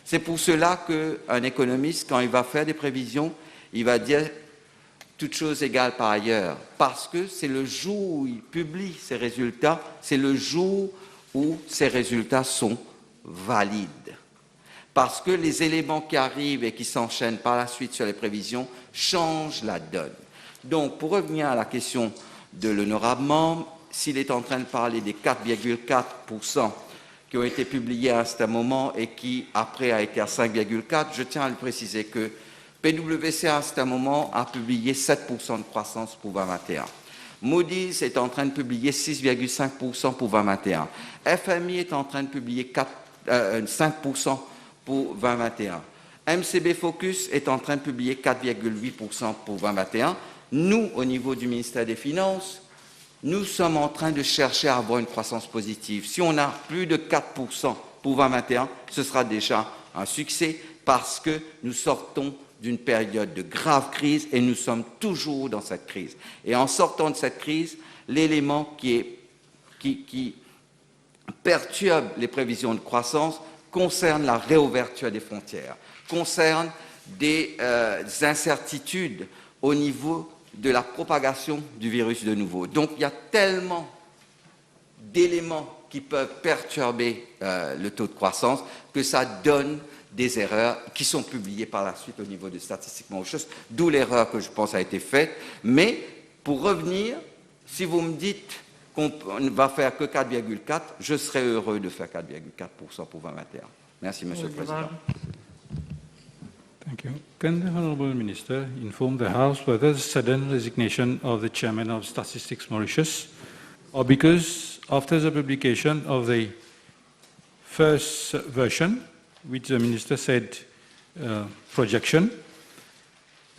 S14: C'est pour cela qu'un économiste, quand il va faire des prévisions, il va dire toute chose égale par ailleurs, parce que c'est le jour où il publie ses résultats, c'est le jour où ces résultats sont valides. Parce que les éléments qui arrivent et qui s'enchaînent par la suite sur les prévisions changent la donne. Donc, pour revenir à la question de l'honorable membre, s'il est en train de parler des 4,4% qui ont été publiés à un certain moment et qui, après, a été à 5,4%, je tiens à le préciser que PwC, à un certain moment, a publié 7% de croissance pour 2021. Moody's est en train de publier 6,5% pour 2021. FMI est en train de publier 5% pour 2021. MCB Focus est en train de publier 4,8% pour 2021. Nous, au niveau du ministère des Finances, nous sommes en train de chercher à avoir une croissance positive. Si on a plus de 4% pour 2021, ce sera déjà un succès parce que nous sortons d'une période de grave crise et nous sommes toujours dans cette crise. Et en sortant de cette crise, l'élément qui perturbe les prévisions de croissance concerne la réouverture des frontières, concerne des incertitudes au niveau de la propagation du virus de nouveau. Donc il y a tellement d'éléments qui peuvent perturber le taux de croissance que ça donne des erreurs qui sont publiées par la suite au niveau de statistiques Mauritius, d'où l'erreur que je pense a été faite. Mais pour revenir, si vous me dites qu'on ne va faire que 4,4, je serais heureux de faire 4,4% pour 2021. Merci, Monsieur le Président.
S12: Thank you. Can the Honourable Minister inform the House whether the sudden resignation of the Chairman of Statistics Mauritius, or because after the publication of the first version, which the Minister said projection,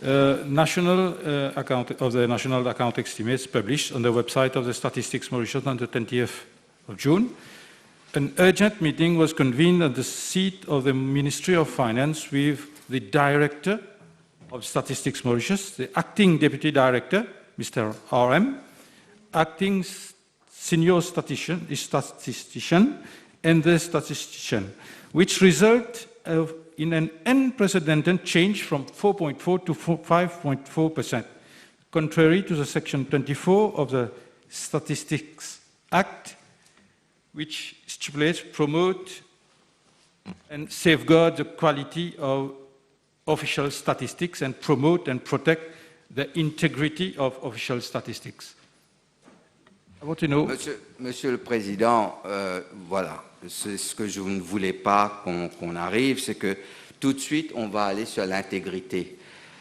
S12: national account of the national account estimates published on the website of the Statistics Mauritius on the 20th of June, an urgent meeting was convened at the seat of the Ministry of Finance with the Director of Statistics Mauritius, the Acting Deputy Director, Mr. RM, Acting Senior Statistician, and the Statistician, which resulted in an unprecedented change from 4.4 to 5.4%, contrary to the Section 24 of the Statistics Act, which stipulates, promote, and safeguard the quality of official statistics and promote and protect the integrity of official statistics. I want to know...
S14: Monsieur le Président, voilà, c'est ce que je ne voulais pas qu'on arrive, c'est que tout de suite, on va aller sur l'intégrité.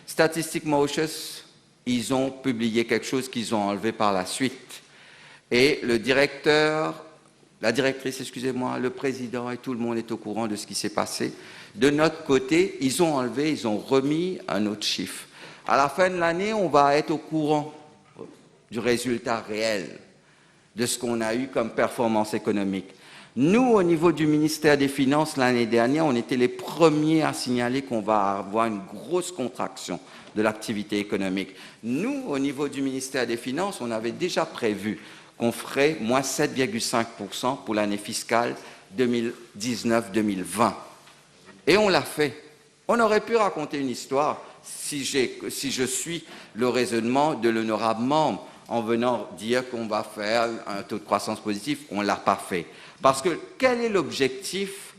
S14: Statistiques Mauritius, ils ont publié quelque chose qu'ils ont enlevé par la suite. Et le directeur, la directrice, excusez-moi, le président et tout le monde est au courant de ce qui s'est passé. De notre côté, ils ont enlevé, ils ont remis un autre chiffre. À la fin de l'année, on va être au courant du résultat réel de ce qu'on a eu comme performance économique. Nous, au niveau du ministère des Finances, l'année dernière, on était les premiers à signaler qu'on va avoir une grosse contraction de l'activité économique. Nous, au niveau du ministère des Finances, on avait déjà prévu qu'on ferait moins 7,5% pour l'année fiscale 2019-2020. Et on l'a fait. On aurait pu raconter une histoire si je suis le raisonnement de l'honorable membre en venant dire qu'on va faire un taux de croissance positif. On ne l'a pas fait. Parce que quel est l'objectif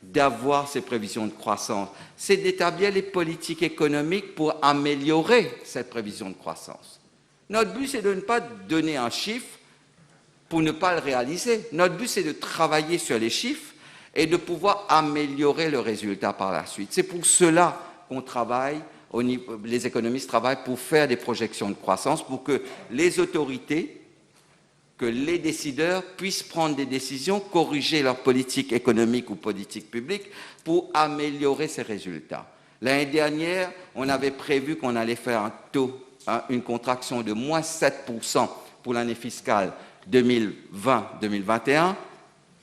S14: d'avoir ces prévisions de croissance? C'est d'établir les politiques économiques pour améliorer cette prévision de croissance. Notre but, c'est de ne pas donner un chiffre pour ne pas le réaliser. Notre but, c'est de travailler sur les chiffres et de pouvoir améliorer le résultat par la suite. C'est pour cela qu'on travaille, les économistes travaillent pour faire des projections de croissance, pour que les autorités, que les décideurs puissent prendre des décisions, corriger leur politique économique ou politique publique pour améliorer ces résultats. L'année dernière, on avait prévu qu'on allait faire un taux, une contraction de moins 7% pour l'année fiscale 2020-2021.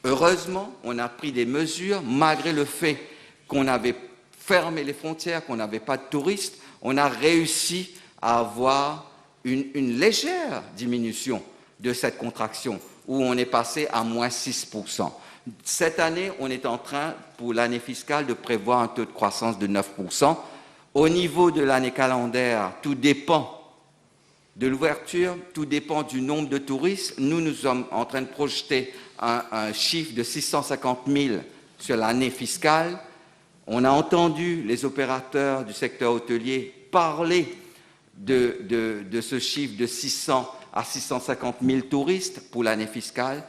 S14: Heureusement, on a pris des mesures, malgré le fait qu'on avait fermé les frontières, qu'on n'avait pas de touristes, on a réussi à avoir une légère diminution de cette contraction, où on est passé à moins 6%. Cette année, on est en train, pour l'année fiscale, de prévoir un taux de croissance de 9%. Au niveau de l'année calendaire, tout dépend de l'ouverture, tout dépend du nombre de touristes. Nous sommes en train de projeter un chiffre de 650 000 sur l'année fiscale. On a entendu les opérateurs du secteur hôtelier parler de ce chiffre de 600 à 650 000 touristes pour l'année fiscale.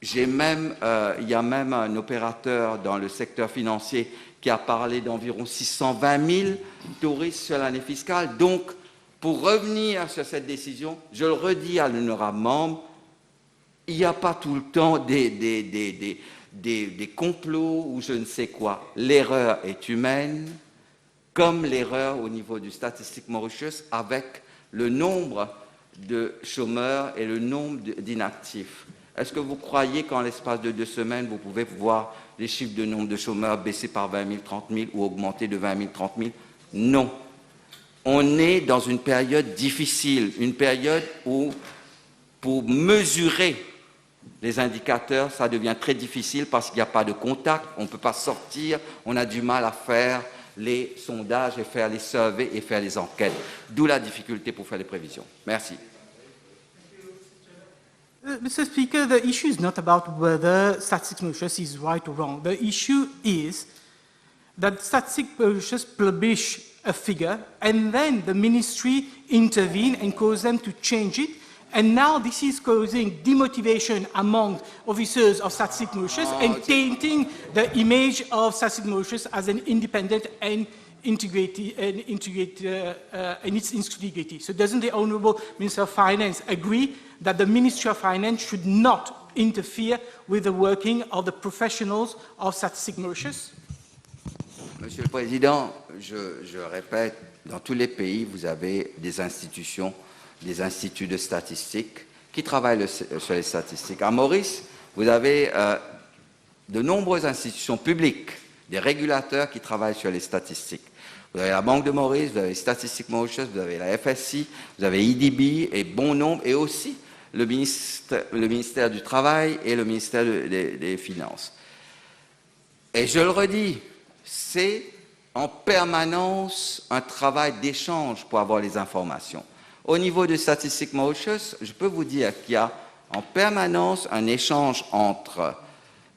S14: Il y a même un opérateur dans le secteur financier qui a parlé d'environ 620 000 touristes sur l'année fiscale. Donc, pour revenir sur cette décision, je le redis à l'honorable membre, il n'y a pas tout le temps des complots ou je ne sais quoi. L'erreur est humaine, comme l'erreur au niveau du Statistique Mauritius avec le nombre de chômeurs et le nombre d'inactifs. Est-ce que vous croyez qu'en l'espace de 2 semaines, vous pouvez voir les chiffres de nombre de chômeurs baisser par 20 000, 30 000 ou augmenter de 20 000, 30 000? Non. On est dans une période difficile, une période où, pour mesurer les indicateurs, ça devient très difficile parce qu'il n'y a pas de contact, on ne peut pas sortir, on a du mal à faire les sondages et faire les surveys et faire les enquêtes. D'où la difficulté pour faire les prévisions. Merci.
S15: Mr. Speaker, the issue is not about whether Statistics Mauritius is right or wrong. The issue is that Statistics Mauritius publish a figure and then the ministry intervene and cause them to change it. And now this is causing demotivation among officers of Statistics Mauritius and tainting the image of Statistics Mauritius as an independent and integrated in its integrity. So doesn't the Honourable Minister of Finance agree that the Ministry of Finance should not interfere with the working of the professionals of Statistics Mauritius?
S14: Monsieur le Président, je répète, dans tous les pays, vous avez des institutions, des instituts de statistiques qui travaillent sur les statistiques. À Maurice, vous avez de nombreuses institutions publiques, des régulateurs qui travaillent sur les statistiques. Vous avez la Banque de Maurice, vous avez Statistiques Mauritius, vous avez la FSI, vous avez IDB et bon nombre, et aussi le ministère du Travail et le ministère des Finances. Et je le redis, c'est en permanence un travail d'échange pour avoir les informations. Au niveau de Statistiques Mauritius, je peux vous dire qu'il y a en permanence un échange entre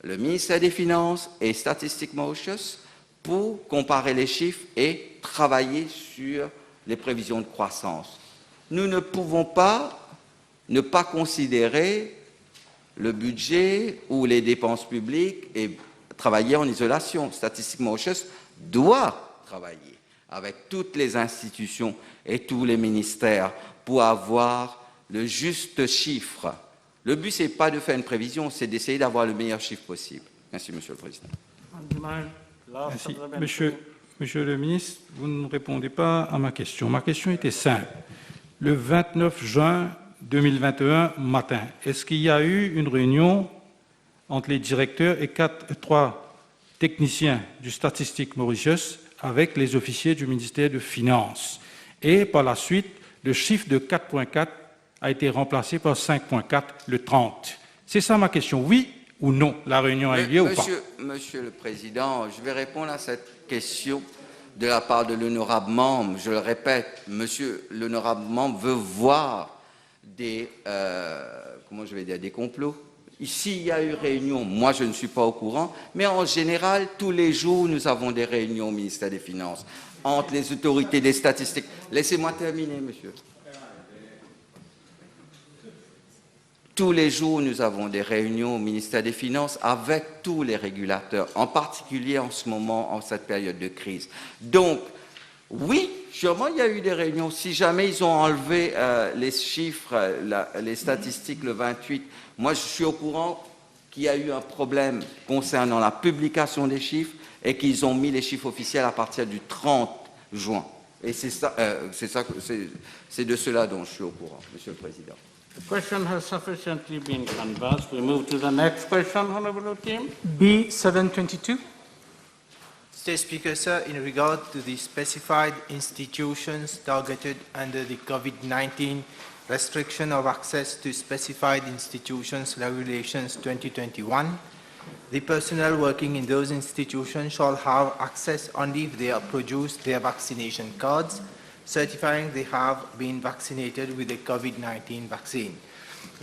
S14: le ministère des Finances et Statistiques Mauritius pour comparer les chiffres et travailler sur les prévisions de croissance. Nous ne pouvons pas ne pas considérer le budget ou les dépenses publiques et travailler en isolation. Statistiques Mauritius doit travailler avec toutes les institutions et tous les ministères pour avoir le juste chiffre. Le but, ce n'est pas de faire une prévision, c'est d'essayer d'avoir le meilleur chiffre possible. Merci, Monsieur le Président.
S12: Merci. Monsieur le ministre, vous ne répondez pas à ma question. Ma question était simple. Le 29 juin 2021 matin, est-ce qu'il y a eu une réunion entre les directeurs et 3 techniciens du Statistique Mauritius avec les officiers du ministère de Finances? Et par la suite, le chiffre de 4,4 a été remplacé par 5,4 le 30. C'est ça ma question, oui ou non? La réunion a eu lieu ou pas?
S14: Monsieur le Président, je vais répondre à cette question de la part de l'honorable membre. Je le répète, monsieur l'honorable membre veut voir des, des complots. Ici, il y a eu réunion, moi je ne suis pas au courant, mais en général, tous les jours, nous avons des réunions au ministère des Finances, entre les autorités des statistiques. Laissez-moi terminer, monsieur. Tous les jours, nous avons des réunions au ministère des Finances avec tous les régulateurs, en particulier en ce moment, en cette période de crise. Donc, oui, sûrement, il y a eu des réunions. Si jamais ils ont enlevé les chiffres, les statistiques le 28, moi, je suis au courant qu'il y a eu un problème concernant la publication des chiffres et qu'ils ont mis les chiffres officiels à partir du 30 juin. Et c'est de cela dont je suis au courant, Monsieur le Président.
S3: The question has sufficiently been canvassed. We move to the next question, Honourable team.
S15: B722.
S2: Mr. Speaker, sir, in regard to the specified institutions targeted under the COVID-19 restriction of access to specified institutions regulations 2021, the personnel working in those institutions shall have access only if they have produced their vaccination cards certifying they have been vaccinated with a COVID-19 vaccine.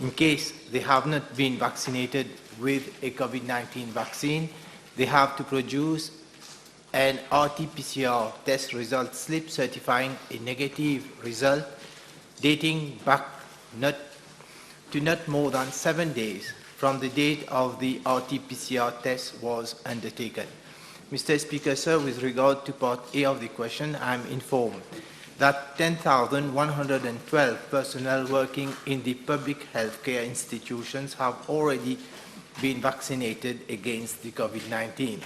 S2: In case they have not been vaccinated with a COVID-19 vaccine, they have to produce an RT-PCR test result slip certifying a negative result dating back not more than 7 days from the date of the RT-PCR test was undertaken. Mr. Speaker, sir, with regard to Part A of the question, I am informed that 10,112 personnel working in the public healthcare institutions have already been vaccinated against the COVID-19.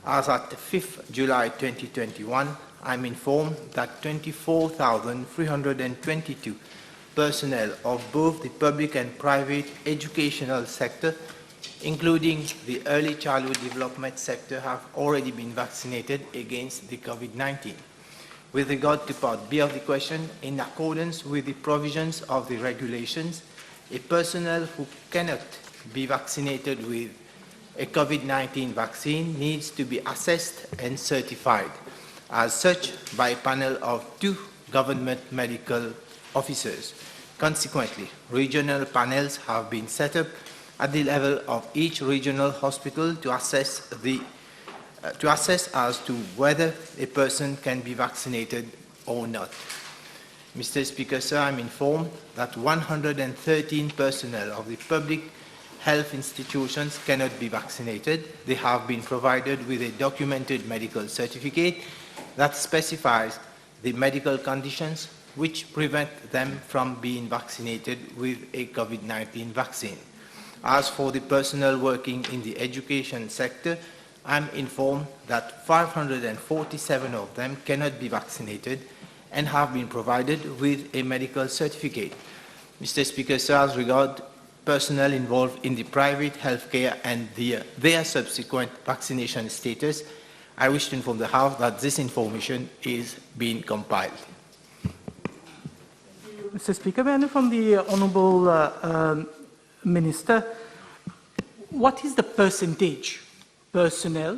S2: As at 5th July 2021, I'm informed that 24,322 personnel of both the public and private educational sector, including the early childhood development sector, have already been vaccinated against the COVID-19. With regard to Part B of the question, in accordance with the provisions of the regulations, a personnel who cannot be vaccinated with a COVID-19 vaccine needs to be assessed and certified. as such by a panel of 2 government medical officers. Consequently, regional panels have been set up at the level of each regional hospital to assess as to whether a person can be vaccinated or not. Mr. Speaker, sir, I'm informed that 113 personnel of the public health institutions cannot be vaccinated. They have been provided with a documented medical certificate that specifies the medical conditions which prevent them from being vaccinated with a COVID-19 vaccine. As for the personnel working in the education sector, I'm informed that 547 of them cannot be vaccinated and have been provided with a medical certificate. Mr. Speaker, sir, as regards personnel involved in the private healthcare and their subsequent vaccination status, I wish to inform the House that this information is being compiled.
S15: Mr. Speaker, may I know from the Honourable Minister, what is the percentage personnel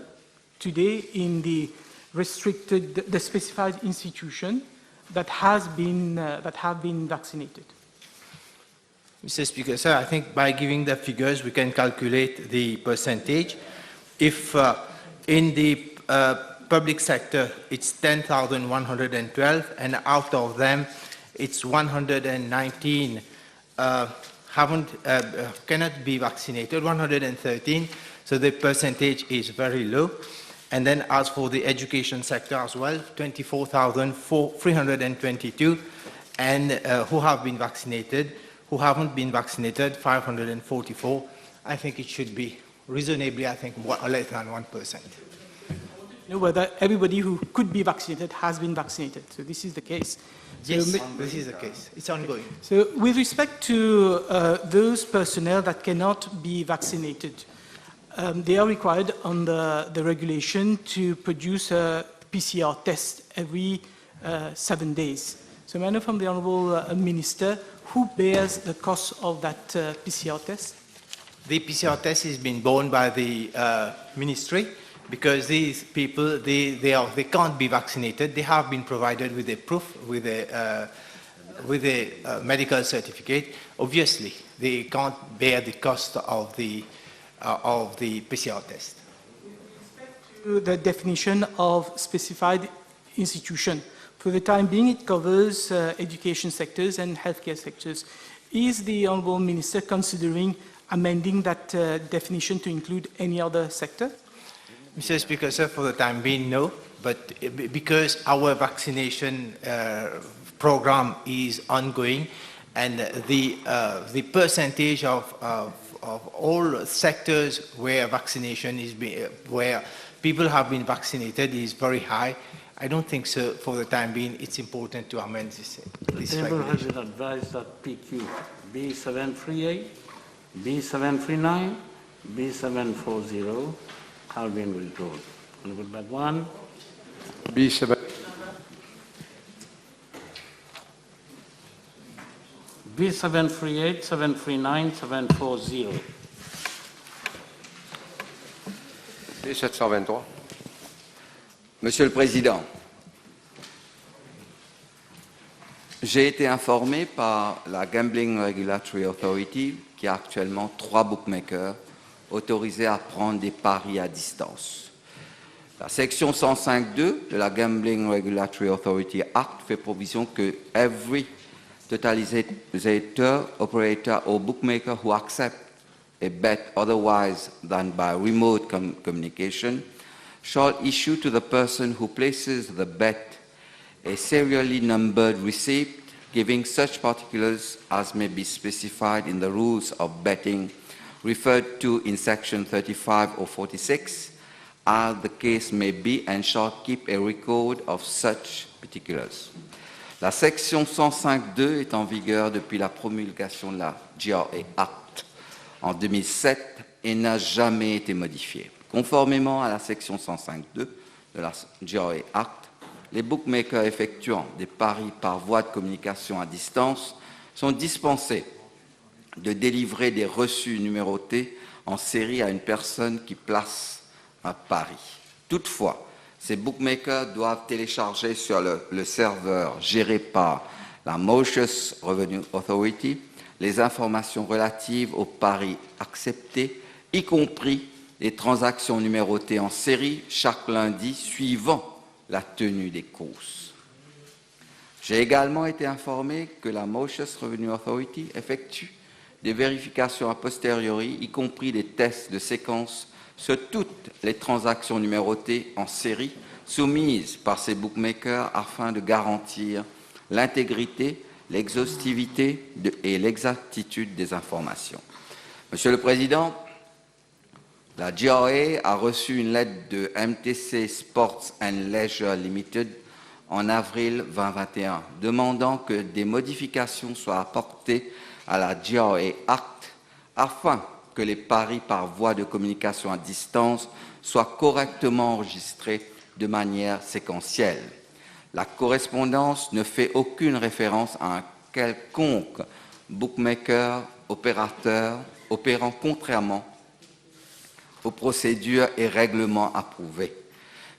S15: today in the restricted, the specified institution that have been vaccinated?
S2: Mr. Speaker, sir, I think by giving the figures, we can calculate the percentage. If in the public sector, it's 10,112, and out of them, it's 119 cannot be vaccinated, 113, so the percentage is very low. And then as for the education sector as well, 24,322, and who have been vaccinated, who haven't been vaccinated, 544. I think it should be reasonably, I think, less than 1%.
S15: You know whether everybody who could be vaccinated has been vaccinated. So this is the case.
S2: Yes, this is the case. It's ongoing.
S15: So with respect to those personnel that cannot be vaccinated, they are required under the regulation to produce a PCR test every 7 days. So may I know from the Honourable Minister, who bears the cost of that PCR test?
S2: The PCR test is being borne by the ministry, because these people, they can't be vaccinated. They have been provided with a proof, with a medical certificate. Obviously, they can't bear the cost of the PCR test.
S15: With respect to the definition of specified institution, for the time being, it covers education sectors and healthcare sectors. Is the Honourable Minister considering amending that definition to include any other sector?
S2: Mr. Speaker, sir, for the time being, no. But because our vaccination program is ongoing, and the percentage of all sectors where vaccination is where people have been vaccinated is very high, I don't think so. For the time being, it's important to amend this
S3: The table has been advised that PQ B738, B739, B740 have been withdrawn. Honourable Bagwan.
S7: B7.
S3: B738, 739, 740.
S7: B723.
S14: Monsieur le Président, j'ai été informé par la Gambling Regulatory Authority qu'il y a actuellement 3 bookmakers autorisés à prendre des paris à distance. La section 105.2 de la Gambling Regulatory Authority Act fait provision que every totalisator, operator or bookmaker who accepts a bet otherwise than by remote communication shall issue to the person who places the bet a serially numbered receipt giving such particulars as may be specified in the rules of betting referred to in section 35 or 46, as the case may be, and shall keep a record of such particulars. La section 105.2 est en vigueur depuis la promulgation de la GRA Act en 2007 et n'a jamais été modifiée. Conformément à la section 105.2 de la GRA Act, les bookmakers effectuant des paris par voie de communication à distance sont dispensés de délivrer des reçus numérotés en série à une personne qui place un pari. Toutefois, Ces bookmakers doivent télécharger sur le serveur géré par la Mauritius Revenue Authority les informations relatives aux paris acceptés, y compris les transactions numérotées en série chaque lundi suivant la tenue des courses. J'ai également été informé que la Mauritius Revenue Authority effectue des vérifications a posteriori, y compris des tests de séquence sur toutes les transactions numérotées en série soumises par ces bookmakers afin de garantir l'intégrité, l'exhaustivité et l'exactitude des informations. Monsieur le Président, la GRA a reçu une lettre de MTC Sports and Leisure Limited en avril 2021, demandant que des modifications soient apportées à la GRA Act afin que les paris par voie de communication à distance soient correctement enregistrés de manière séquentielle. La correspondance ne fait aucune référence à un quelconque bookmaker, opérateur, opérant contrairement aux procédures et règlements approuvés.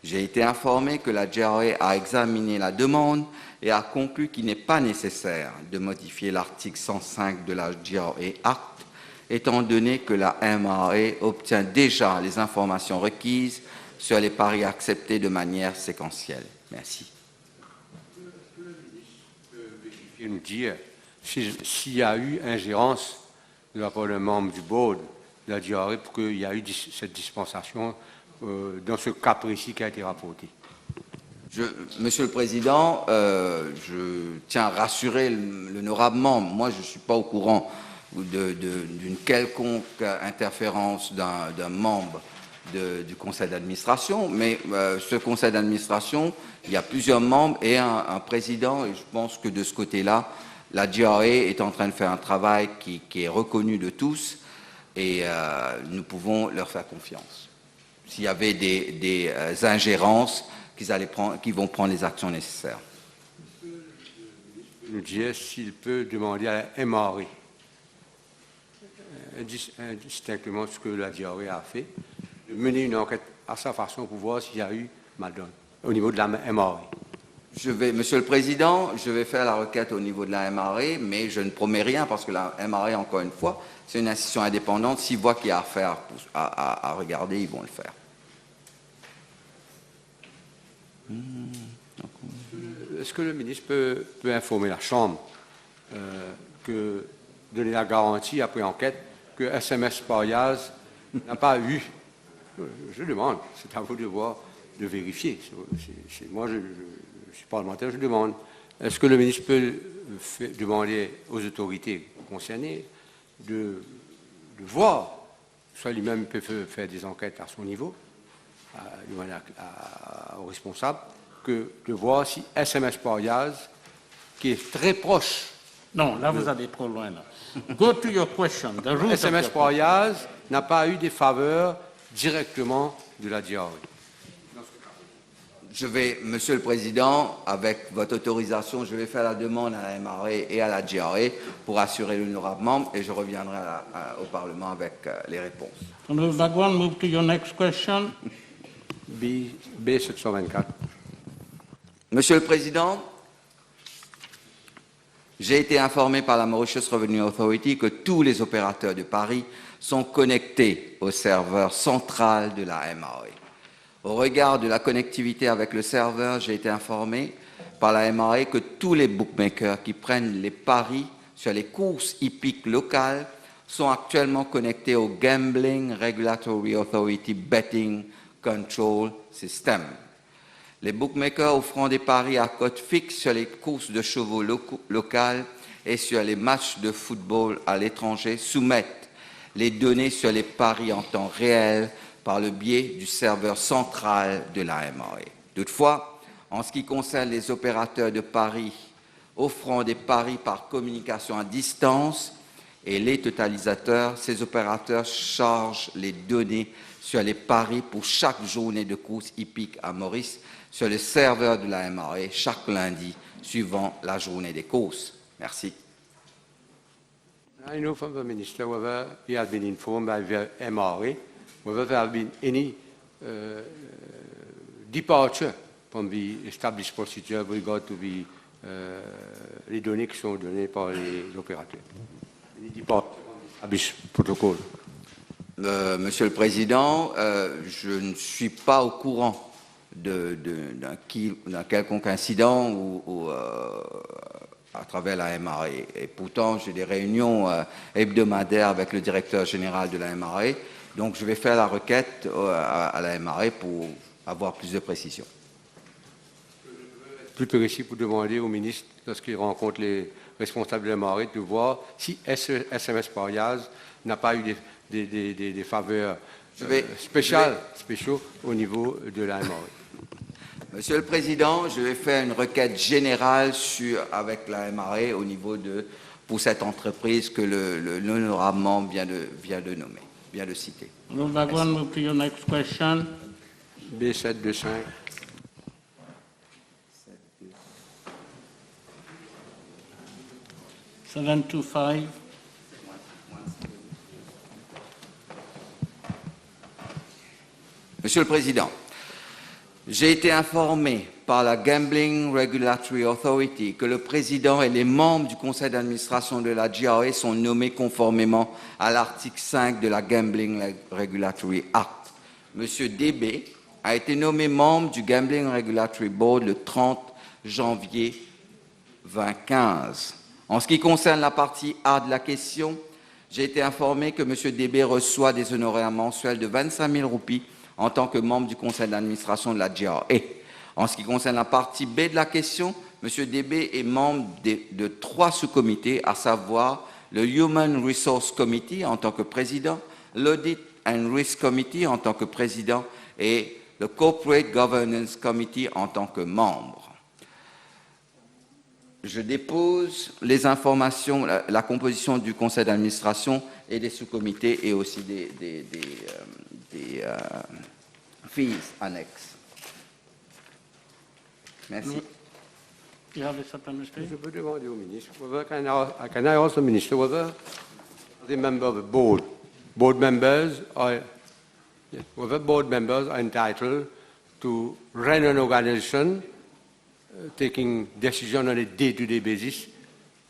S14: J'ai été informé que la GRA a examiné la demande et a conclu qu'il n'est pas nécessaire de modifier l'article 105 de la GRA Act, étant donné que la MRA obtient déjà les informations requises sur les paris acceptés de manière séquentielle. Merci.
S7: Vérifier nous dire s'il y a eu ingérence de la part d'un membre du board de la GRA pour qu'il y a eu cette dispensation dans ce cas précis qui a été rapporté.
S14: Monsieur le Président, je tiens à rassurer l'honorable membre. Moi, je ne suis pas au courant d'une quelconque interférence d'un membre du conseil d'administration, mais ce conseil d'administration, il y a plusieurs membres et un président, et je pense que de ce côté-là, la GRA est en train de faire un travail qui est reconnu de tous et nous pouvons leur faire confiance. S'il y avait des ingérences, qu'ils vont prendre les actions nécessaires.
S7: Je disais s'il peut demander à la MRA, indistinctement ce que la GRA a fait, de mener une enquête à sa façon pour voir s'il y a eu mal-donne au niveau de la MRA.
S14: Monsieur le Président, je vais faire la requête au niveau de la MRA, mais je ne promets rien parce que la MRA, encore une fois, c'est une institution indépendante. S'ils voient qu'il y a affaire à regarder, ils vont le faire.
S7: Est-ce que le ministre peut informer la Chambre donner la garantie après enquête que SMS Pariaz n'a pas eu? Je demande, c'est à vous de voir, de vérifier. Moi, je suis parlementaire, je demande. Est-ce que le ministre peut demander aux autorités concernées de voir, soit lui-même peut faire des enquêtes à son niveau, aux responsables, que de voir si SMS Pariaz, qui est très proche.
S3: Non, là vous allez trop loin. Là. Go to your question.
S7: SMS Pariaz n'a pas eu des faveurs directement de la GRA.
S14: Monsieur le Président, avec votre autorisation, je vais faire la demande à la MRA et à la GRA pour assurer l'honorable membre et je reviendrai au Parlement avec les réponses.
S3: Honorable Bagwan, move to your next question.
S7: B724.
S14: Monsieur le Président, j'ai été informé par la Mauritius Revenue Authority que tous les opérateurs de paris sont connectés au serveur central de la MRA. Au regard de la connectivité avec le serveur, j'ai été informé par la MRA que tous les bookmakers qui prennent les paris sur les courses hippiques locales sont actuellement connectés au Gambling Regulatory Authority Betting Control System. Les bookmakers offrant des paris à cote fixe sur les courses de chevaux locales et sur les matchs de football à l'étranger soumettent les données sur les paris en temps réel par le biais du serveur central de la MRA. Toutefois, en ce qui concerne les opérateurs de paris offrant des paris par communication à distance et les totalisateurs, ces opérateurs chargent les données sur les paris pour chaque journée de course hippique à Maurice sur le serveur de la MRA chaque lundi suivant la journée des courses. Merci.
S7: I know from the minister whether he has been informed by the MRA, whether there have been any departure from the established procedure with regard to the les données qui sont données par les opérateurs. Any departure from the established protocol.
S14: Monsieur le Président, je ne suis pas au courant d'un quelconque incident ou à travers la MRA. Et pourtant, j'ai des réunions hebdomadaires avec le directeur général de la MRA. Donc, je vais faire la requête à la MRA pour avoir plus de précision.
S7: Plus précis pour demander au ministre, lorsqu'il rencontre les responsables de la MRA, de voir si SMS Parias n'a pas eu des faveurs spéciaux au niveau de la MRA.
S14: Monsieur le Président, je vais faire une requête générale avec la MRA au niveau pour cette entreprise que l'honorable membre vient de nommer, vient de citer.
S3: Move to your next question.
S7: B725.
S14: Monsieur le Président, j'ai été informé par la Gambling Regulatory Authority que le président et les membres du conseil d'administration de la GRA sont nommés conformément à l'article 5 de la Gambling Regulatory Act. Monsieur DB a été nommé membre du Gambling Regulatory Board le 30 janvier 2015. En ce qui concerne la partie A de la question, j'ai été informé que M. DB reçoit des honoraires mensuels de 25 000 roupies en tant que membre du conseil d'administration de la GRA. En ce qui concerne la partie B de la question, M. DB est membre de 3 sous-comités, à savoir le Human Resource Committee en tant que président, l'Audit and Risk Committee en tant que président et le Corporate Governance Committee en tant que membre. Je dépose les informations, la composition du conseil d'administration et des sous-comités et aussi des fees annexes. Merci.
S3: You have a supplementary?
S7: Je peux demander au ministre, can I ask the minister whether the member of the board members are entitled to run an organization taking decision on a day-to-day basis,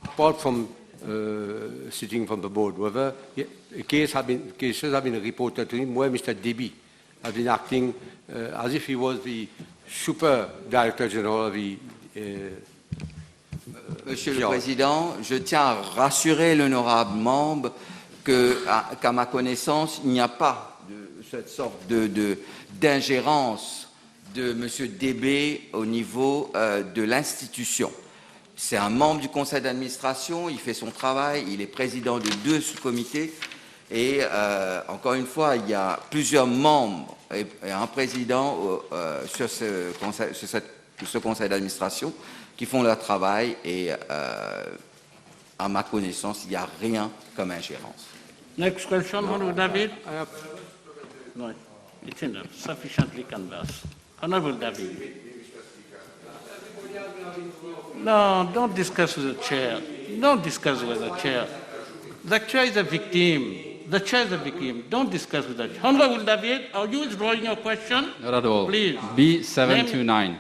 S7: apart from sitting from the board, whether cases have been reported to him where Mr. Debi has been acting as if he was the super director general of the
S14: Monsieur le Président, je tiens à rassurer l'honorable membre qu'à ma connaissance, il n'y a pas de cette sorte d'ingérence de M. DB au niveau de l'institution. C'est un membre du conseil d'administration, il fait son travail, il est président de 2 sous-comités et encore une fois, il y a plusieurs membres et un président sur ce conseil d'administration qui font leur travail et à ma connaissance, il n'y a rien comme ingérence.
S3: Next question, Honorable David. No, it's enough. Sufficiently canvassed. Honorable David. No, don't discuss with the chair. Don't discuss with the chair. The chair is a victim. The chair is a victim. Don't discuss with the chair. Honorable David, are you withdrawing your question?
S16: Not at all.
S3: Please.
S16: B729.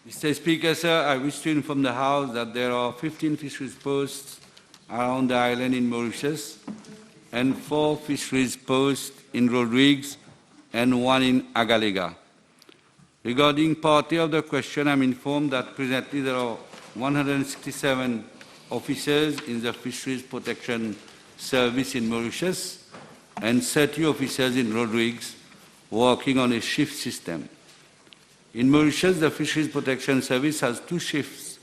S17: Mr. Speaker, sir, I wish to inform the House that there are 15 fisheries posts around the island in Mauritius and 4 fisheries posts in Rodrigues and 1 in Agalega. Regarding part A of the question, I'm informed that presently there are 167 officers in the Fisheries Protection Service in Mauritius and 30 officers in Rodrigues working on a shift system. In Mauritius, the Fisheries Protection Service has 2 shifts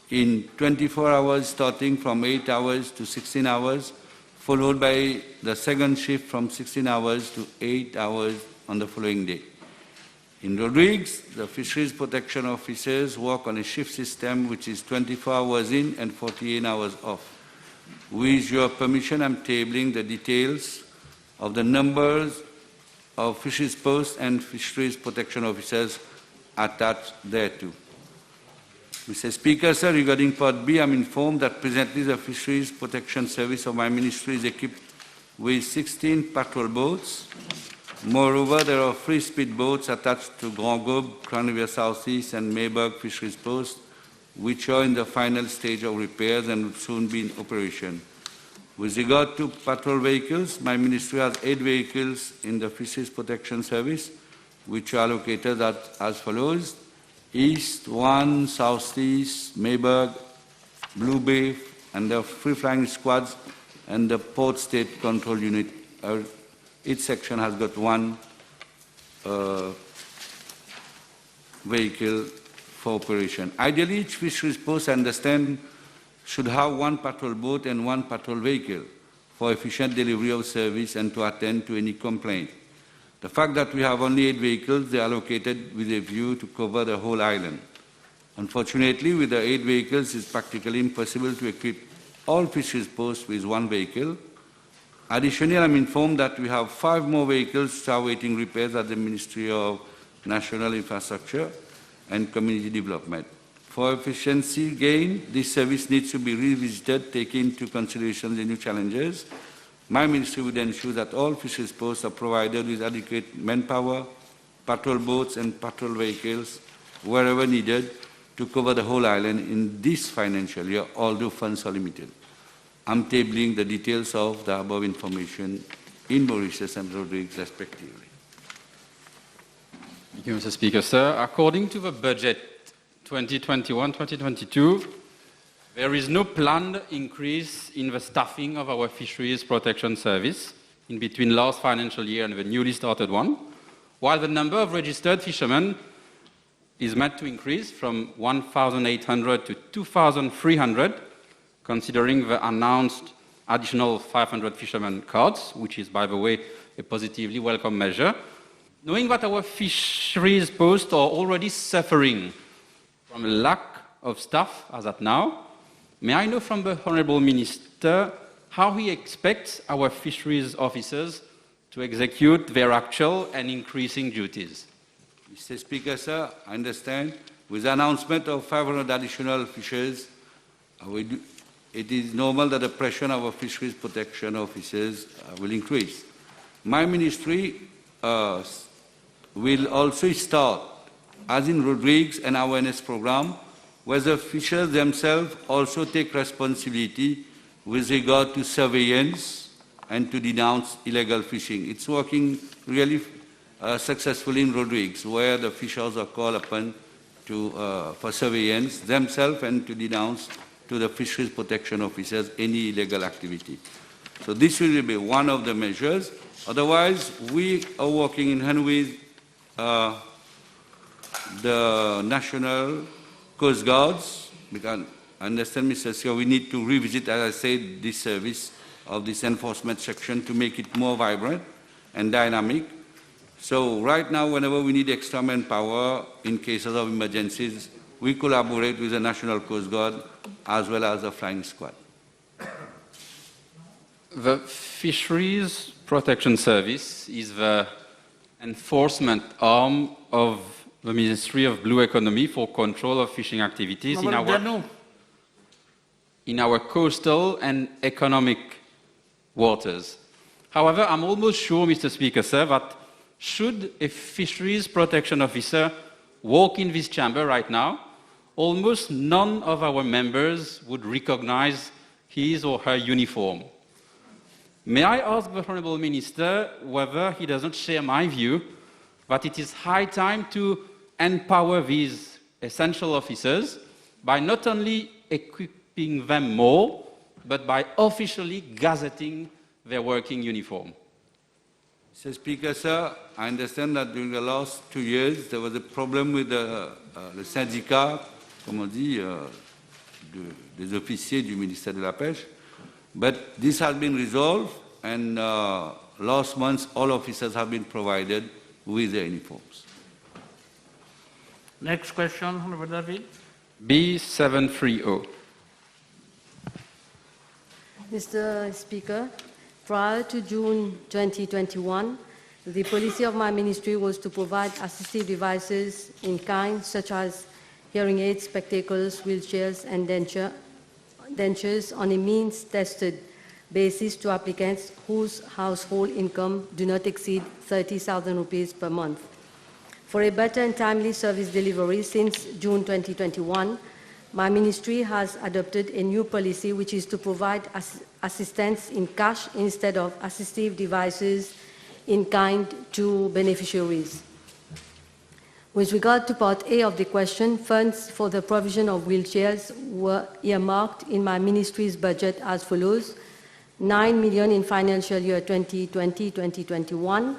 S17: in 24 hours starting from 8 hours to 16 hours, followed by the second shift from 16 hours to 8 hours on the following day. In Rodrigues, the Fisheries Protection officers work on a shift system which is 24 hours in and 48 hours off. With your permission, I'm tabling the details of the numbers of fisheries posts and fisheries protection officers attached thereto. Mr. Speaker, sir, regarding Part B, I'm informed that presently the Fisheries Protection Service of my ministry is equipped with 16 patrol boats, Moreover, there are 3 speedboats attached to Grand Gobe, Crown River Southeast, and Mayberg Fisheries Post, which are in the final stage of repairs and will soon be in operation. With regard to patrol vehicles, my ministry has 8 vehicles in the Fisheries Protection Service, which are located as follows: East, 1, Southeast, Mayberg, Blue Bay, and the free flying squads and the Port State Control Unit. Each section has got 1 vehicle for operation. Ideally, each fisheries post, I understand, should have 1 patrol boat and 1 patrol vehicle for efficient delivery of service and to attend to any complaint. The fact that we have only 8 vehicles, they are located with a view to cover the whole island. Unfortunately, with the 8 vehicles, it's practically impossible to equip all fisheries posts with 1 vehicle. Additionally, I'm informed that we have 5 more vehicles awaiting repairs at the Ministry of National Infrastructure and Community Development. For efficiency gain, this service needs to be revisited, taking into consideration the new challenges. My ministry would ensure that all fisheries posts are provided with adequate manpower, patrol boats and patrol vehicles wherever needed to cover the whole island in this financial year, although funds are limited. I'm tabling the details of the above information in Mauritius and Rodrigues respectively.
S16: Thank you, Mr. Speaker, sir. According to the budget 2021-2022, there is no planned increase in the staffing of our Fisheries Protection Service in between last financial year and the newly started one, while the number of registered fishermen is meant to increase from 1,800 to 2,300, considering the announced additional 500 fishermen cards, which is, by the way, a positively welcome measure. Knowing that our fisheries posts are already suffering from a lack of staff as at now, may I know from the Honourable Minister how he expects our fisheries officers to execute their actual and increasing duties?
S17: Mr. Speaker, sir, I understand. With the announcement of 500 additional fishers, it is normal that the pressure on our fisheries protection officers will increase. My ministry will also start, as in Rodrigues and awareness program, where the fishers themselves also take responsibility with regard to surveillance and to denounce illegal fishing. It's working really successfully in Rodrigues, where the fishers are called upon for surveillance themselves and to denounce to the fisheries protection officers any illegal activity. So this will be one of the measures. Otherwise, we are working in hand with the National Coast Guards, because I understand, Mr. Speaker, we need to revisit, as I said, this service of this enforcement section to make it more vibrant and dynamic. So right now, whenever we need extra manpower in cases of emergencies, we collaborate with the National Coast Guard as well as the Flying Squad.
S16: The Fisheries Protection Service is the enforcement arm of the Ministry of Blue Economy for control of fishing activities in our coastal and economic waters. However, I'm almost sure, Mr. Speaker, sir, that should a fisheries protection officer walk in this chamber right now, almost none of our members would recognize his or her uniform. May I ask the Honourable Minister whether he doesn't share my view that it is high time to empower these essential officers by not only equipping them more, but by officially gazetting their working uniform?
S17: Mr. Speaker, sir, I understand that during the last 2 years, there was a problem with le syndicat, comme on dit, des officiers du ministère de la Pêche. But this has been resolved, and last month, all officers have been provided with their uniforms.
S3: Next question, Honourable David.
S16: B730.
S8: Mr. Speaker, prior to June 2021, the policy of my ministry was to provide assistive devices in kind, such as hearing aids, spectacles, wheelchairs, and dentures on a means tested basis to applicants whose household income do not exceed 30,000 rupees per month. For a better and timely service delivery, since June 2021, my ministry has adopted a new policy which is to provide assistance in cash instead of assistive devices in kind to beneficiaries. With regard to Part A of the question, funds for the provision of wheelchairs were earmarked in my ministry's budget as follows: 9 million in financial year 2020-2021,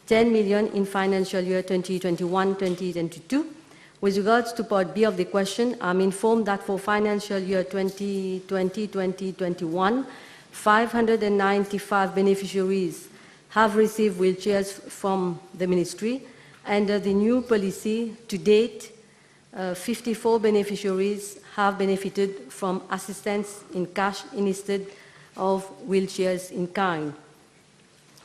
S8: 10 million in financial year 2021-2022. With regards to Part B of the question, I'm informed that for financial year 2020-2021, 595 beneficiaries have received wheelchairs from the ministry. Under the new policy, to date, 54 beneficiaries have benefited from assistance in cash instead of wheelchairs in kind.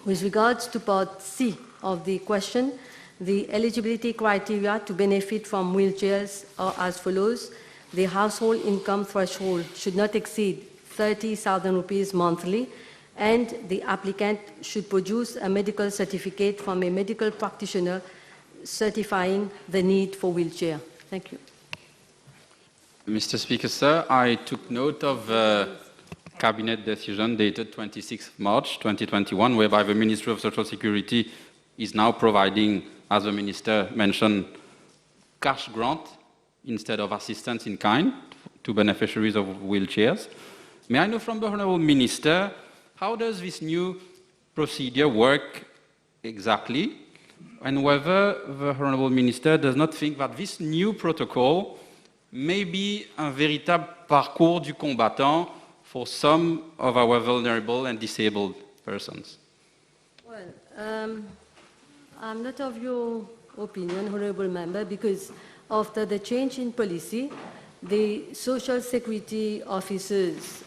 S8: With regards to Part C of the question, the eligibility criteria to benefit from wheelchairs are as follows: the household income threshold should not exceed 30,000 rupees monthly, and the applicant should produce a medical certificate from a medical practitioner certifying the need for wheelchair. Thank you.
S16: Mr. Speaker, sir, I took note of a cabinet decision dated 26 March 2021, whereby the Ministry of Social Security is now providing, as the Minister mentioned, cash grant instead of assistance in kind to beneficiaries of wheelchairs. May I know from the Honourable Minister, how does this new procedure work exactly, and whether the Honourable Minister does not think that this new protocol may be un véritable parcours du combattant for some of our vulnerable and disabled persons?
S8: Well, I'm not of your opinion, Honourable Member, because after the change in policy, the social security officers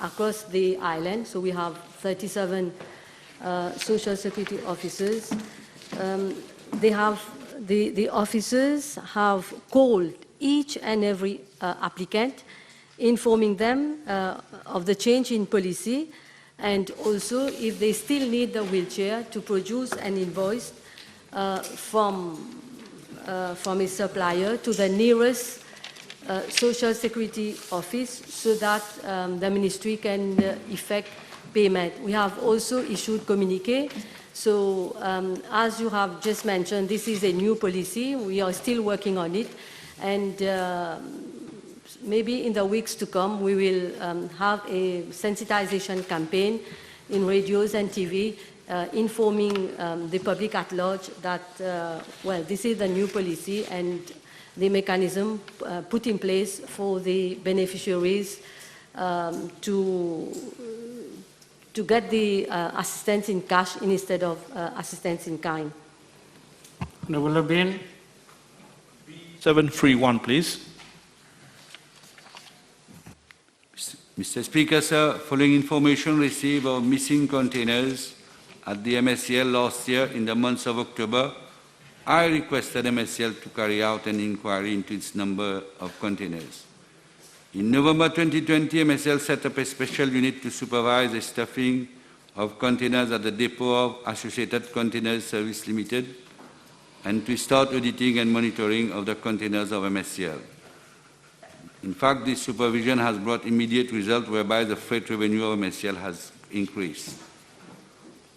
S8: across the island, so we have 37 social security officers, the officers have called each and every applicant, informing them of the change in policy, and also if they still need the wheelchair, to produce an invoice from a supplier to the nearest social security office, so that the ministry can effect payment. We have also issued communique. So as you have just mentioned, this is a new policy. We are still working on it, and maybe in the weeks to come, we will have a sensitization campaign in radios and TV, informing the public at large that, well, this is the new policy and the mechanism put in place for the beneficiaries to get the assistance in cash instead of assistance in kind.
S3: Honourable Bin.
S17: 731, please. Mr. Speaker, sir, following information received of missing containers at the MSCL last year in the month of October, I requested MSCL to carry out an inquiry into its number of containers. In November 2020, MSCL set up a special unit to supervise the stuffing of containers at the depot of Associated Containers Service Limited and to start auditing and monitoring of the containers of MSCL. In fact, this supervision has brought immediate results whereby the freight revenue of MSCL has increased.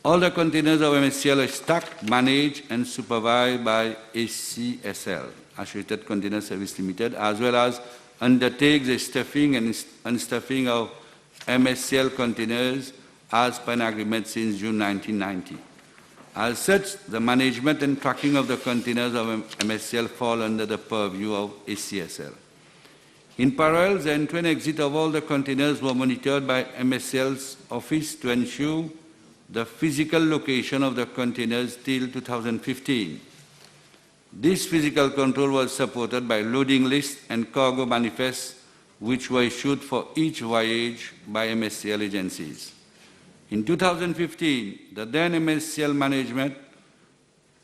S17: All the containers of MSCL are stacked, managed and supervised by ACSL, Associated Containers Service Limited, as well as undertakes the stuffing and unstuffing of MSCL containers as per an agreement since June 1990. As such, the management and tracking of the containers of MSCL fall under the purview of ACSL. In parallel, the entry and exit of all the containers were monitored by MSCL's office to ensure the physical location of the containers till 2015. This physical control was supported by loading lists and cargo manifests which were issued for each voyage by MSCL agencies. In 2015, the then MSCL management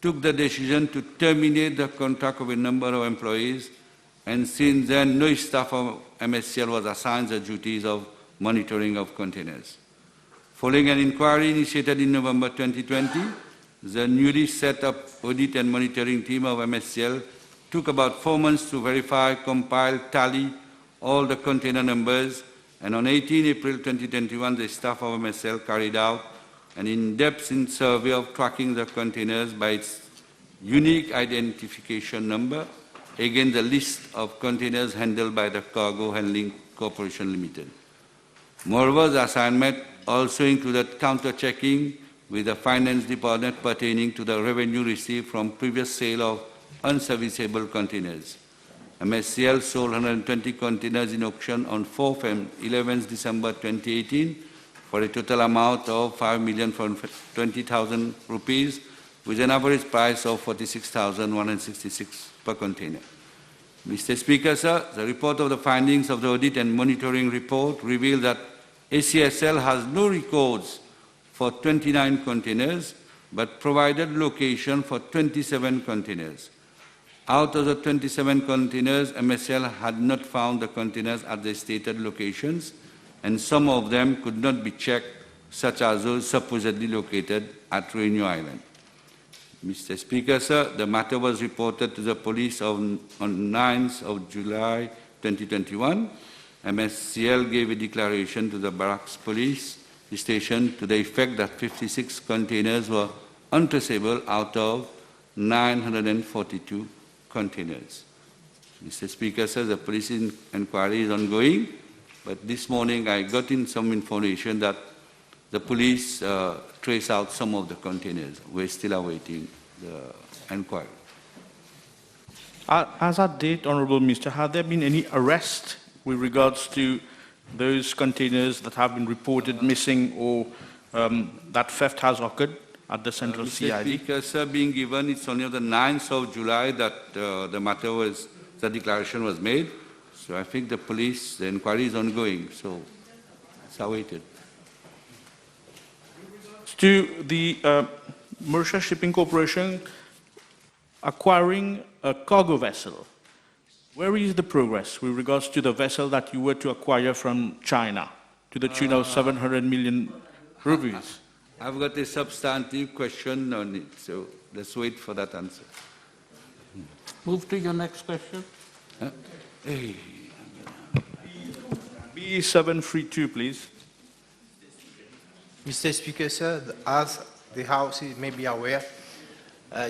S17: took the decision to terminate the contract of a number of employees, and since then no staff of MSCL was assigned the duties of monitoring of containers. Following an inquiry initiated in November 2020, the newly set up audit and monitoring team of MSCL took about 4 months to verify, compile, tally all the container numbers, and on 18 April 2021, the staff of MSCL carried out an in-depth survey of tracking the containers by its unique identification number against the list of containers handled by the Cargo Handling Corporation Limited. Moreover, the assignment also included counter-checking with the Finance Department pertaining to the revenue received from previous sale of unserviceable containers. MSCL sold 120 containers in auction on 4th and 11th December 2018 for a total amount of 5,020,000 rupees with an average price of 46,166 per container. Mr. Speaker, sir, the report of the findings of the audit and monitoring report revealed that ACSL has no records for 29 containers, but provided location for 27 containers. Out of the 27 containers, MSCL had not found the containers at the stated locations, and some of them could not be checked, such as those supposedly located at Reunion Island. Mr. Speaker, sir, the matter was reported to the police on 9th of July 2021. MSCL gave a declaration to the Barracks Police Station to the effect that 56 containers were untraceable out of 942 containers. Mr. Speaker, sir, the police inquiry is ongoing, but this morning I got in some information that the police trace out some of the containers. We're still awaiting the inquiry.
S18: As at date, Honourable Minister, have there been any arrests with regards to those containers that have been reported missing or that theft has occurred at the Central CID?
S17: Mr. Speaker, sir, being given, it's only on the 9th of July that the declaration was made. So I think the inquiry is ongoing, so it's awaited.
S18: To the Mauritius Shipping Corporation acquiring a cargo vessel, where is the progress with regards to the vessel that you were to acquire from China to the tune of 700 million rupees?
S17: I've got a substantive question on it, so let's wait for that answer.
S3: Move to your next question.
S17: Hey.
S18: B732, please.
S2: Mr. Speaker, sir, as the House may be aware,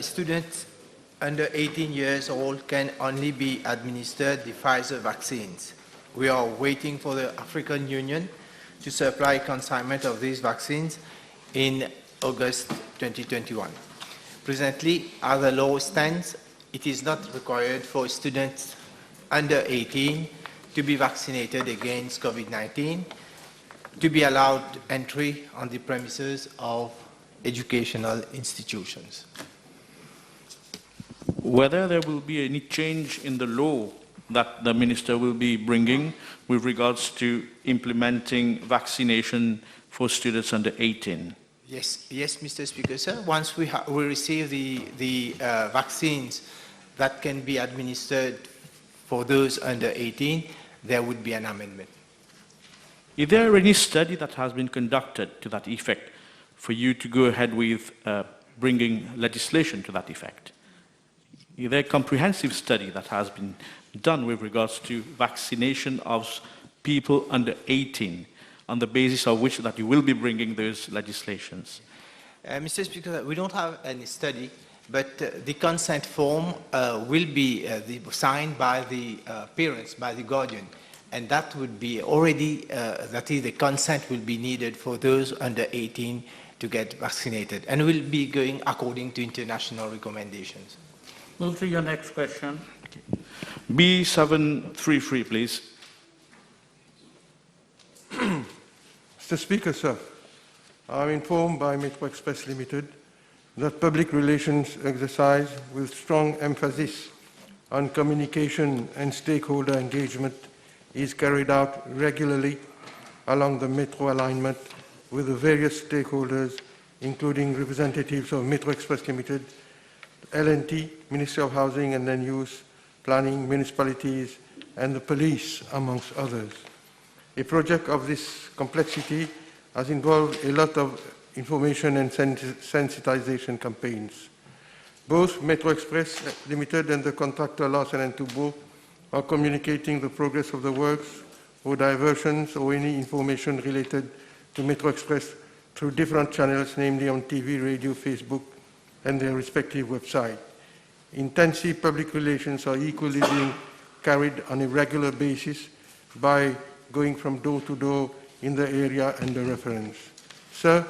S2: students under 18 years old can only be administered the Pfizer vaccines. We are waiting for the African Union to supply consignment of these vaccines in August 2021. Presently, as the law stands, it is not required for students under 18 to be vaccinated against COVID-19 to be allowed entry on the premises of educational institutions.
S18: Whether there will be any change in the law that the Minister will be bringing with regards to implementing vaccination for students under 18?
S2: Yes, Mr. Speaker, sir. Once we receive the vaccines that can be administered for those under 18, there would be an amendment.
S18: Is there any study that has been conducted to that effect for you to go ahead with bringing legislation to that effect? Is there a comprehensive study that has been done with regards to vaccination of people under 18 on the basis of which that you will be bringing those legislations?
S2: Mr. Speaker, we don't have any study, but the consent form will be signed by the parents, by the guardian, and that would be already, that is, the consent will be needed for those under 18 to get vaccinated, and will be going according to international recommendations.
S3: Move to your next question.
S18: B733, please.
S19: Mr. Speaker, sir, I'm informed by Metro Express Limited that public relations exercise with strong emphasis on communication and stakeholder engagement is carried out regularly along the Metro alignment with the various stakeholders, including representatives of Metro Express Limited, L&T, Ministry of Housing and Land Use, Planning, municipalities, and the police, amongst others. A project of this complexity has involved a lot of information and sensitization campaigns. Both Metro Express Limited and the contractor Larsen & Toubro are communicating the progress of the works or diversions or any information related to Metro Express through different channels, namely on TV, radio, Facebook, and their respective website. Intensive public relations are equally being carried on a regular basis by going from door to door in the area under reference. Sir,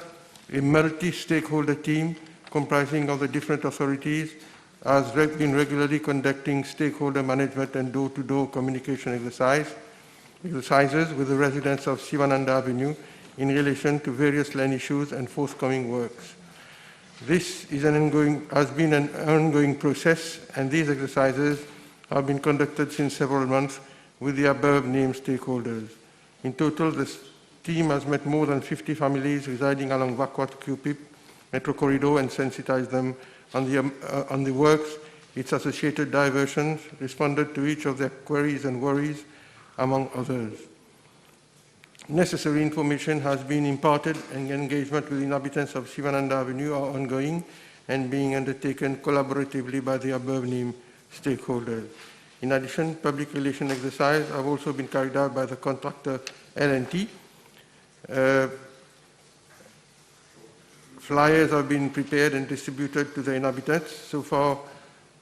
S19: a multi-stakeholder team comprising of the different authorities has been regularly conducting stakeholder management and door-to-door communication exercises with the residents of Sivananda Avenue in relation to various land issues and forthcoming works. This is has been an ongoing process, and these exercises have been conducted since several months with the above-named stakeholders. In total, this team has met more than 50 families residing along Vakwa to QPIP Metro Corridor and sensitized them on the works, its associated diversions, responded to each of their queries and worries, among others. Necessary information has been imparted and engagement with inhabitants of Sivananda Avenue are ongoing and being undertaken collaboratively by the above-named stakeholders. In addition, public relation exercises have also been carried out by the contractor L&T. Flyers have been prepared and distributed to the inhabitants so far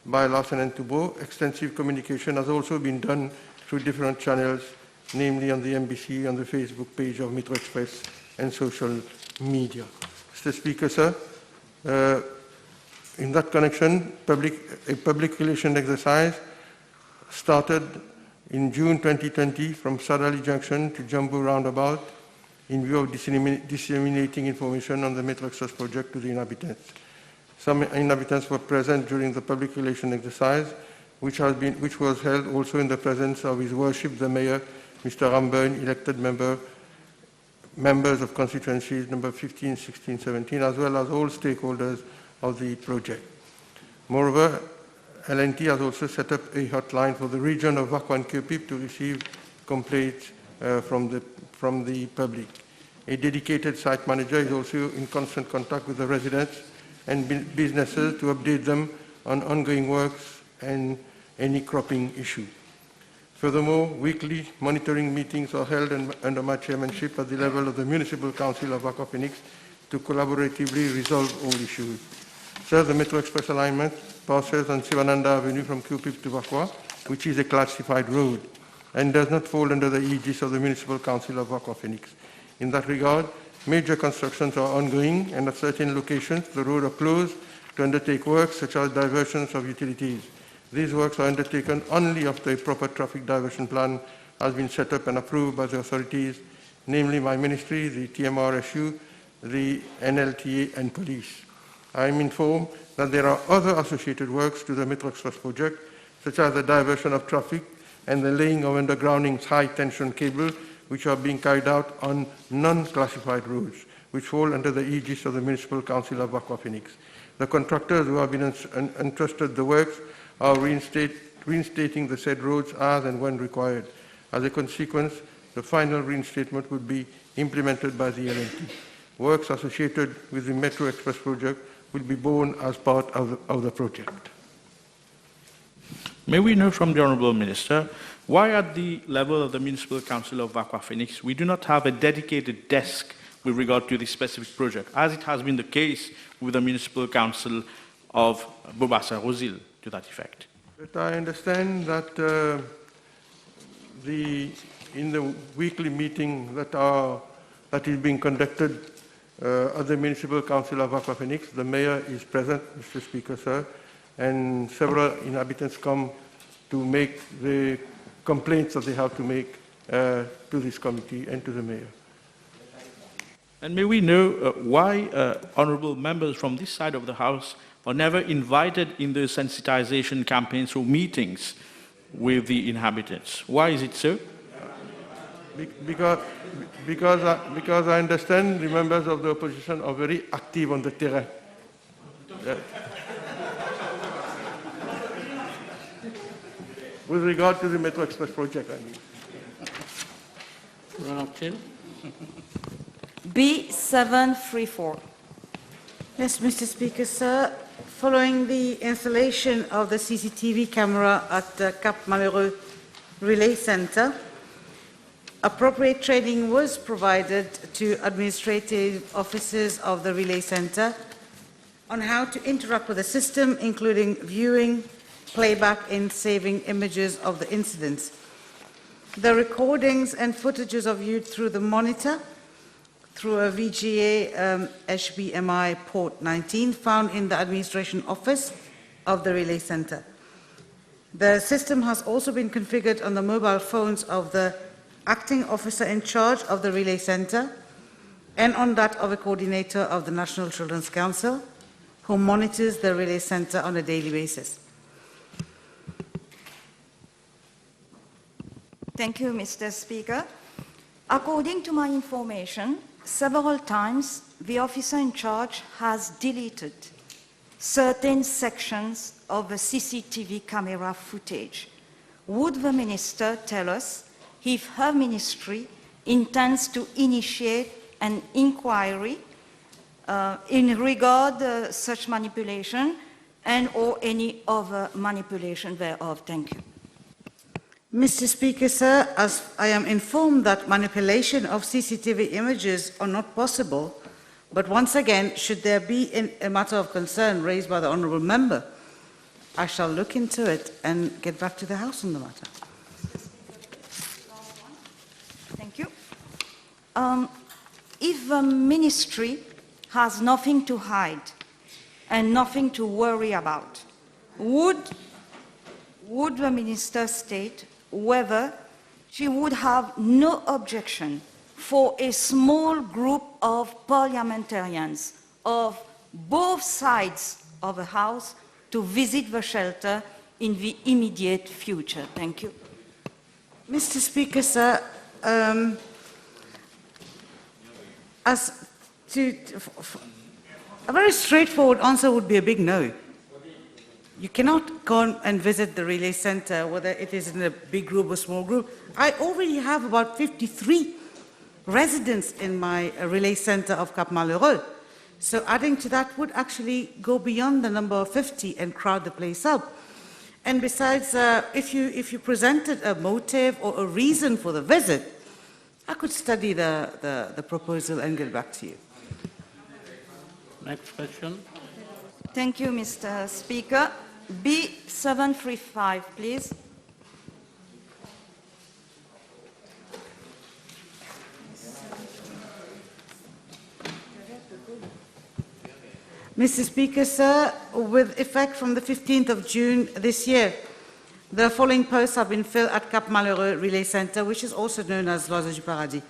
S19: by Larsen & Toubro. Extensive communication has also been done through different channels, namely on the MBC, on the Facebook page of Metro Express, and social media. Mr. Speaker, sir, in that connection, a public relation exercise started in June 2020 from Sadali Junction to Jambu Roundabout in view of disseminating information on the Metro Express project to the inhabitants. Some inhabitants were present during the public relation exercise, which was held also in the presence of His Worship the Mayor, Mr. Ramburn, elected members of constituencies number 15, 16, 17, as well as all stakeholders of the project. Moreover, L&T has also set up a hotline for the region of Vakwa and QPIP to receive complaints from the public. A dedicated site manager is also in constant contact with the residents and businesses to update them on ongoing works and any cropping issue. Furthermore, weekly monitoring meetings are held under my chairmanship at the level of the Municipal Council of Vakwa Phoenix to collaboratively resolve all issues. Sir, the Metro Express alignment passes on Sivananda Avenue from QPIP to Vakwa, which is a classified road and does not fall under the aegis of the Municipal Council of Vakwa Phoenix. In that regard, major constructions are ongoing, and at certain locations, the roads are closed to undertake works such as diversions of utilities. These works are undertaken only after a proper traffic diversion plan has been set up and approved by the authorities, namely my ministry, the TMRSU, the NLTA, and police. I am informed that there are other associated works to the Metro Express project, such as the diversion of traffic and the laying of undergrounding high-tension cable, which are being carried out on non-classified roads, which fall under the aegis of the Municipal Council of Vakwa Phoenix. The contractors who have been entrusted the works are reinstating the said roads as and when required. As a consequence, the final reinstatement would be implemented by the L&T. Works associated with the Metro Express project will be borne as part of the project.
S18: May we know from the Honourable Minister, why at the level of the Municipal Council of Vakwa Phoenix we do not have a dedicated desk with regard to this specific project, as it has been the case with the Municipal Council of Bobassa Rosil to that effect?
S19: But I understand that in the weekly meeting that is being conducted at the Municipal Council of Vakwa Phoenix, the Mayor is present, Mr. Speaker, sir, and several inhabitants come to make the complaints that they have to make to this committee and to the Mayor.
S18: And may we know why honourable members from this side of the House are never invited in the sensitization campaigns or meetings with the inhabitants? Why is it so?
S19: Because I understand the members of the opposition are very active on the terrain. With regard to the Metro Express project, I mean.
S20: B734.
S11: Yes, Mr. Speaker, sir. Following the installation of the CCTV camera at the Cap Malheureux Relay Centre, appropriate training was provided to administrative officers of the Relay Centre on how to interact with the system, including viewing, playback, and saving images of the incidents. The recordings and footages are viewed through the monitor through a VGA HBMI port 19 found in the administration office of the Relay Centre. The system has also been configured on the mobile phones of the acting officer in charge of the Relay Centre and on that of a coordinator of the National Children's Council, who monitors the Relay Centre on a daily basis.
S20: Thank you, Mr. Speaker. According to my information, several times the officer in charge has deleted certain sections of the CCTV camera footage. Would the minister tell us if her ministry intends to initiate an inquiry in regard to such manipulation and or any other manipulation thereof? Thank you.
S11: Mr. Speaker, sir, as I am informed that manipulation of CCTV images are not possible, but once again, should there be a matter of concern raised by the honourable member, I shall look into it and get back to the House on the matter.
S20: Thank you. If the ministry has nothing to hide and nothing to worry about, would the minister state whether she would have no objection for a small group of parliamentarians of both sides of the House to visit the shelter in the immediate future? Thank you.
S11: Mr. Speaker, sir, a very straightforward answer would be a big no. You cannot go and visit the Relay Centre, whether it is in a big group or small group. I already have about 53 residents in my Relay Centre of Cap Malheureux. So adding to that would actually go beyond the number of 50 and crowd the place up. And besides, if you presented a motive or a reason for the visit, I could study the proposal and get back to you.
S3: Next question.
S20: Thank you, Mr. Speaker. B735, please.
S11: Mr. Speaker, sir, with effect from the 15th of June this year, the following posts have been filled at Cap Malheureux Relay Centre, which is also known as L'Oiseau du Paradis.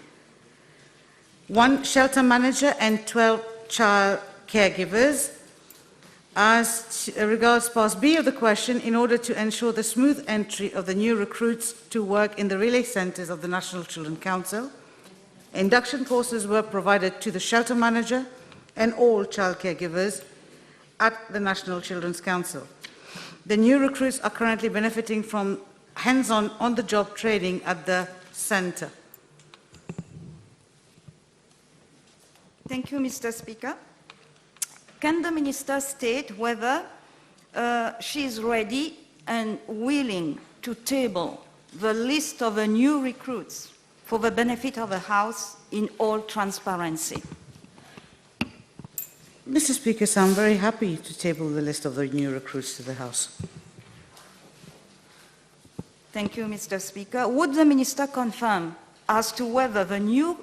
S11: 1 shelter manager and 12 child caregivers. As regards part B of the question, in order to ensure the smooth entry of the new recruits to work in the relay centres of the National Children's Council, induction courses were provided to the shelter manager and all child caregivers at the National Children's Council. The new recruits are currently benefiting from hands-on, on-the-job training at the centre.
S20: Thank you, Mr. Speaker. Can the Minister state whether she is ready and willing to table the list of the new recruits for the benefit of the House in all transparency?
S11: Mr. Speaker, so I'm very happy to table the list of the new recruits to the House.
S20: Thank you, Mr. Speaker. Would the Minister confirm as to whether the new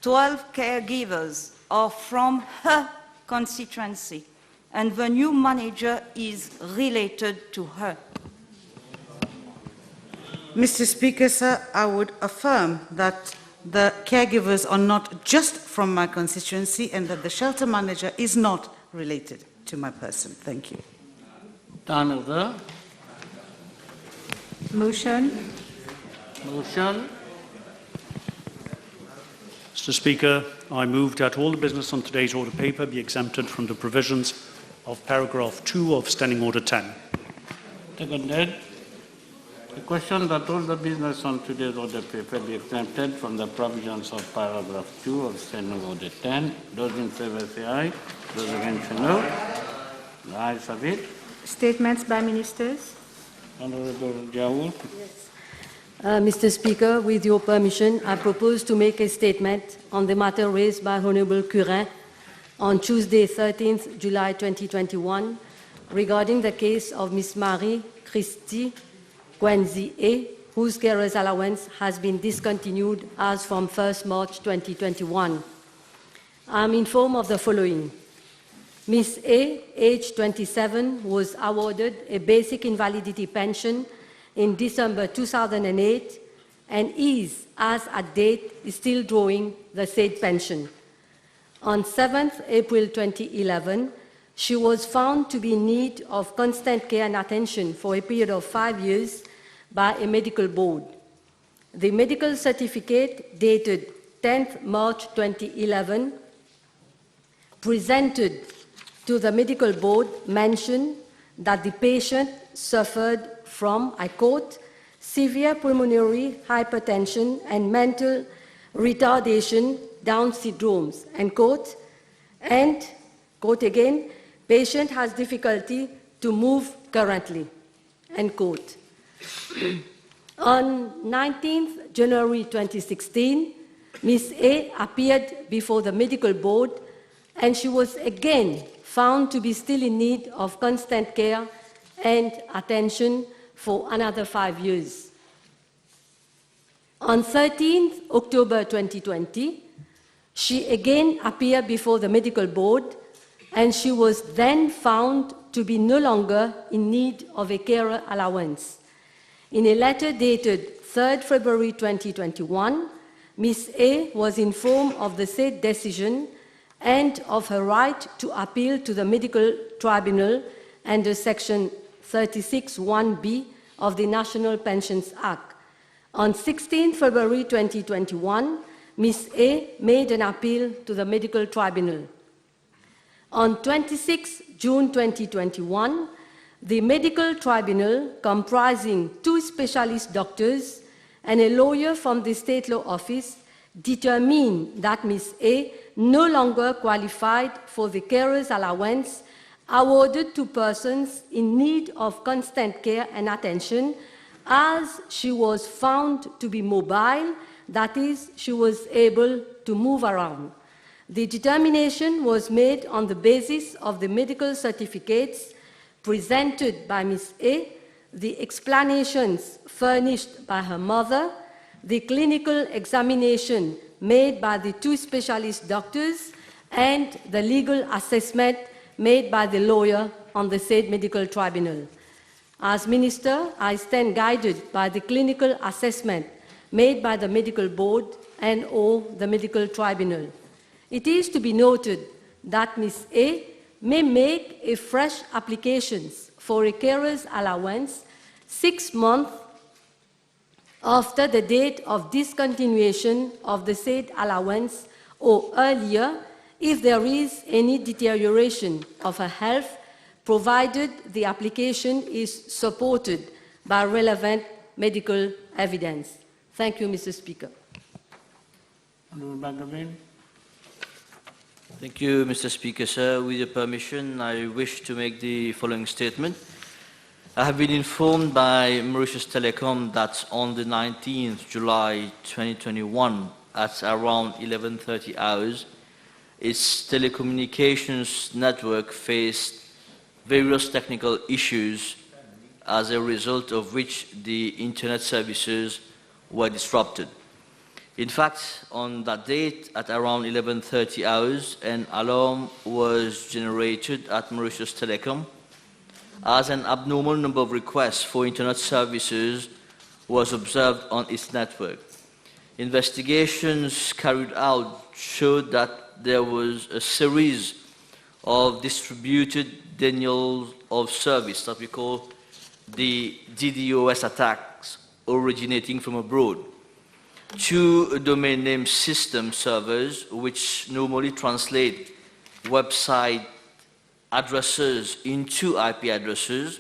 S20: 12 caregivers are from her constituency and the new manager is related to her?
S11: Mr. Speaker, sir, I would affirm that the caregivers are not just from my constituency and that the shelter manager is not related to my person. Thank you.
S3: Time over.
S13: Motion.
S3: Motion.
S21: Mr. Speaker, I move that all the business on today's order paper be exempted from the provisions of paragraph 2 of Standing Order 10.
S3: Seconded. The question that all the business on today's order paper be exempted from the provisions of paragraph 2 of Senate Order 10. Those in favor say aye. Those against say no. The ayes have it.
S13: Statements by ministers.
S3: Honorable Diawood.
S8: Mr. Speaker, with your permission, I propose to make a statement on the matter raised by Honorable Curin on Tuesday, 13th July 2021, regarding the case of Miss Marie Christie Gwenzi A, whose carer's allowance has been discontinued as from 1st March 2021. I am informed of the following. Miss A, age 27, was awarded a basic invalidity pension in December 2008 and is, as at date, still drawing the said pension. On 7th April 2011, she was found to be in need of constant care and attention for a period of 5 years by a medical board. The medical certificate dated 10th March 2011 presented to the medical board mentioned that the patient suffered from, I quote, severe pulmonary hypertension and mental retardation, Down syndromes, end quote, and, quote again, patient has difficulty to move currently, end quote. On 19th January 2016, Ms. A appeared before the medical board and she was again found to be still in need of constant care and attention for another 5 years. On 13th October 2020, she again appeared before the medical board and she was then found to be no longer in need of a carer allowance. In a letter dated 3rd February 2021, Ms. A was informed of the said decision and of her right to appeal to the medical tribunal under Section 36(1)(b) of the National Pensions Act. On 16 February 2021, Ms. A made an appeal to the medical tribunal. On 26 June 2021, the medical tribunal, comprising 2 specialist doctors and a lawyer from the State Law Office, determined that Ms. A no longer qualified for the carer's allowance awarded to persons in need of constant care and attention, as she was found to be mobile, that is, she was able to move around. The determination was made on the basis of the medical certificates presented by Ms. A, the explanations furnished by her mother, the clinical examination made by the 2 specialist doctors, and the legal assessment made by the lawyer on the said medical tribunal. As Minister, I stand guided by the clinical assessment made by the medical board and or the medical tribunal. It is to be noted that Ms. A may make a fresh application for a carer's allowance 6 months after the date of discontinuation of the said allowance or earlier if there is any deterioration of her health, provided the application is supported by relevant medical evidence. Thank you, Mr. Speaker.
S6: Thank you, Mr. Speaker, sir. With your permission, I wish to make the following statement. I have been informed by Mauritius Telecom that on the 19th July 2021, at around 11:30 hours, its telecommunications network faced various technical issues, as a result of which the internet services were disrupted. In fact, on that date, at around 11:30 hours, an alarm was generated at Mauritius Telecom, as an abnormal number of requests for internet services was observed on its network. Investigations carried out showed that there was a series of distributed denials of service that we call the DDoS attacks originating from abroad. 2 domain name system servers, which normally translate website addresses into IP addresses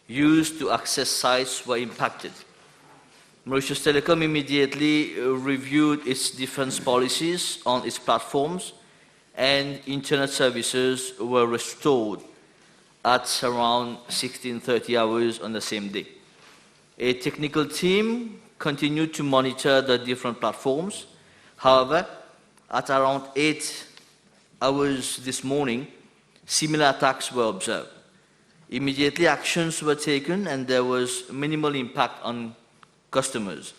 S6: used to access sites, were impacted. Mauritius Telecom immediately reviewed its defense policies on its platforms, and internet services were restored at around 16:30 hours on the same day. A technical team continued to monitor the different platforms. However, at around 8 hours this morning, similar attacks were observed. Immediately actions were taken and there was minimal impact on customers.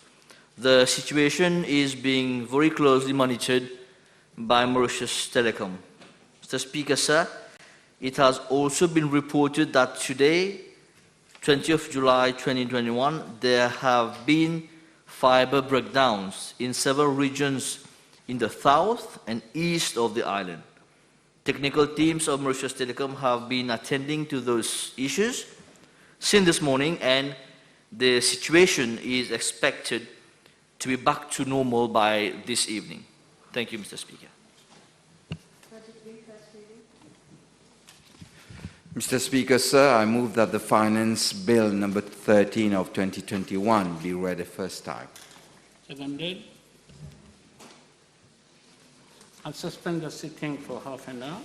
S6: The situation is being very closely monitored by Mauritius Telecom. Mr. Speaker, sir, it has also been reported that today, 20th July 2021, there have been fiber breakdowns in several regions in the south and east of the island. Technical teams of Mauritius Telecom have been attending to those issues since this morning, and the situation is expected to be back to normal by this evening. Thank you, Mr. Speaker.
S14: Mr. Speaker, sir, I move that the Finance Bill number 13 of 2021 be read a first time.
S3: Seconded. I'll suspend the sitting for half an hour.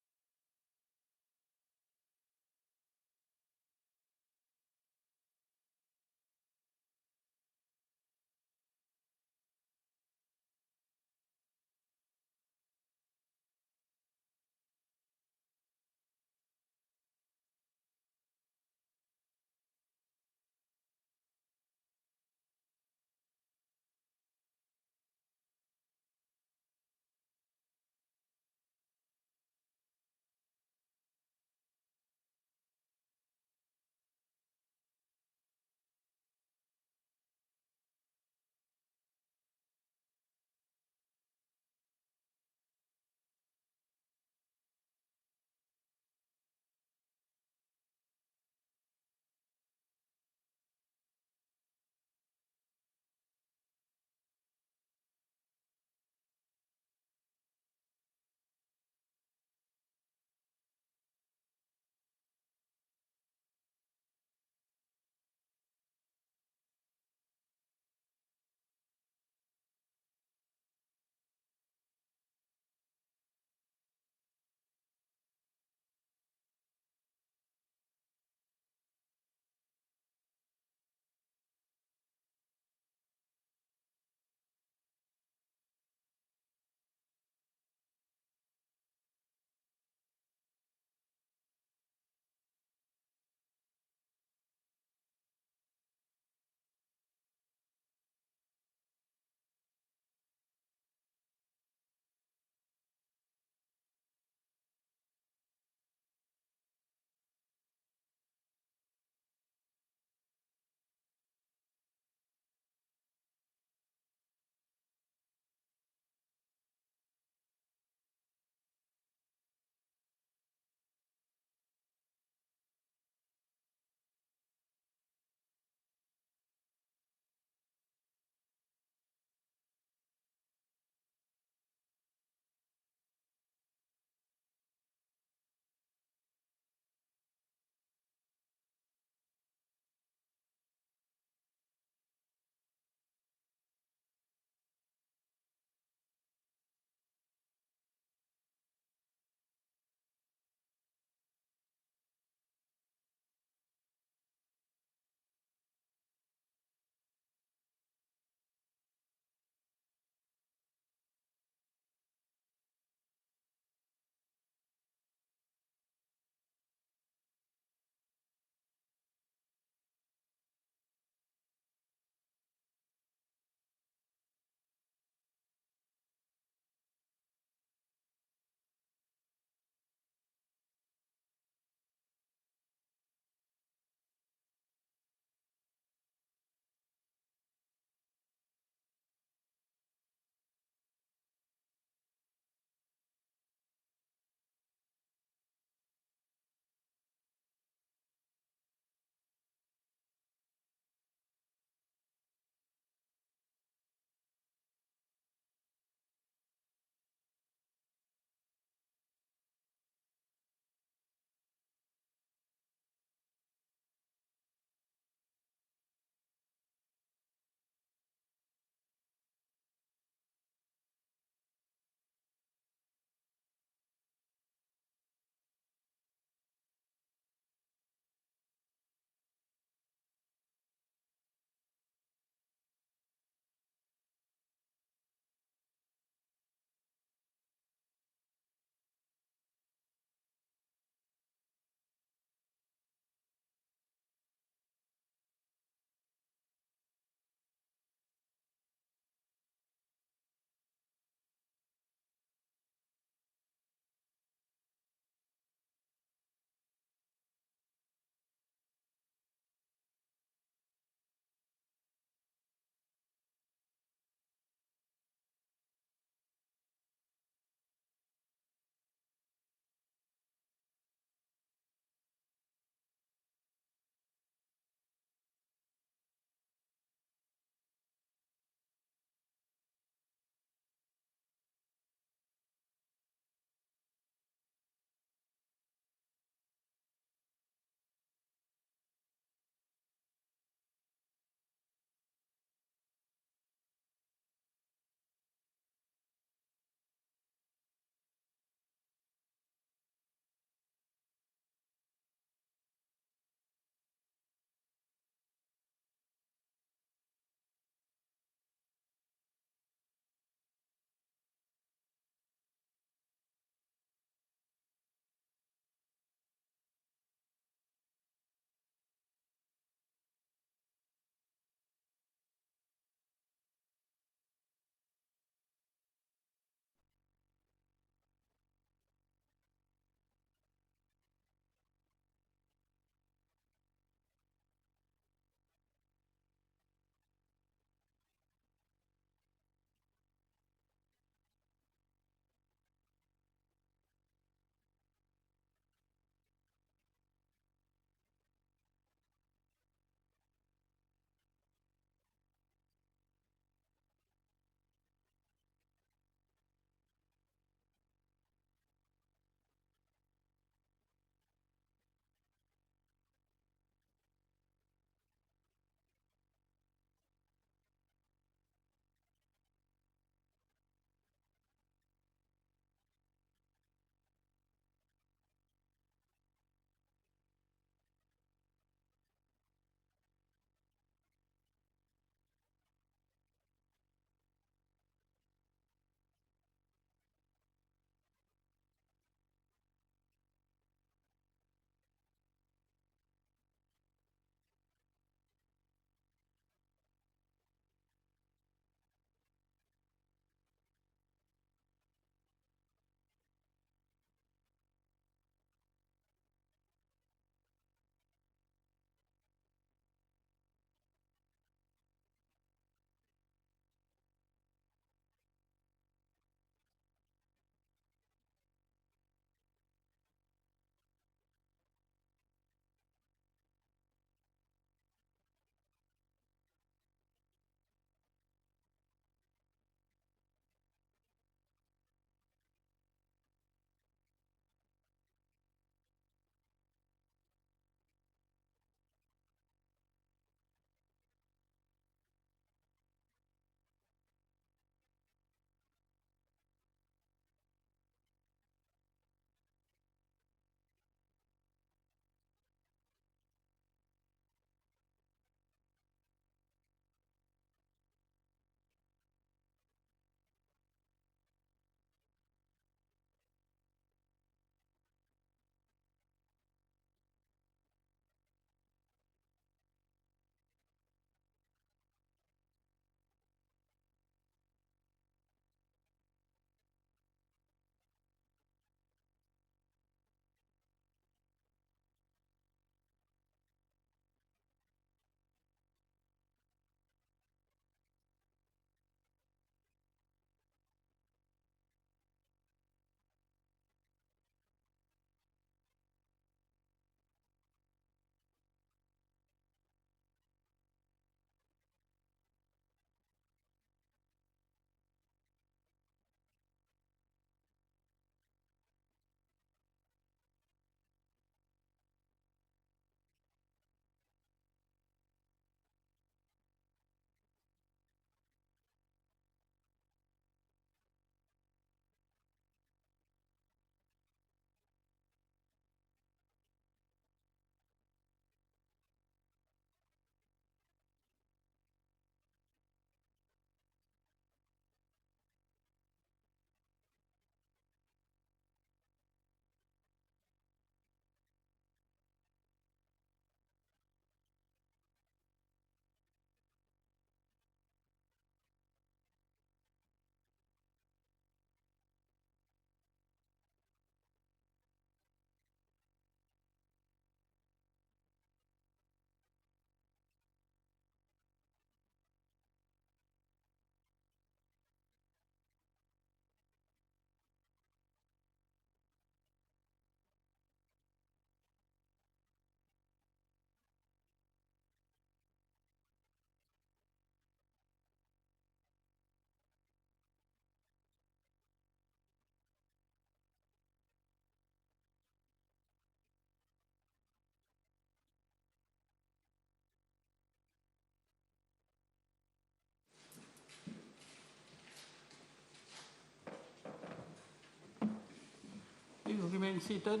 S3: Please remain seated.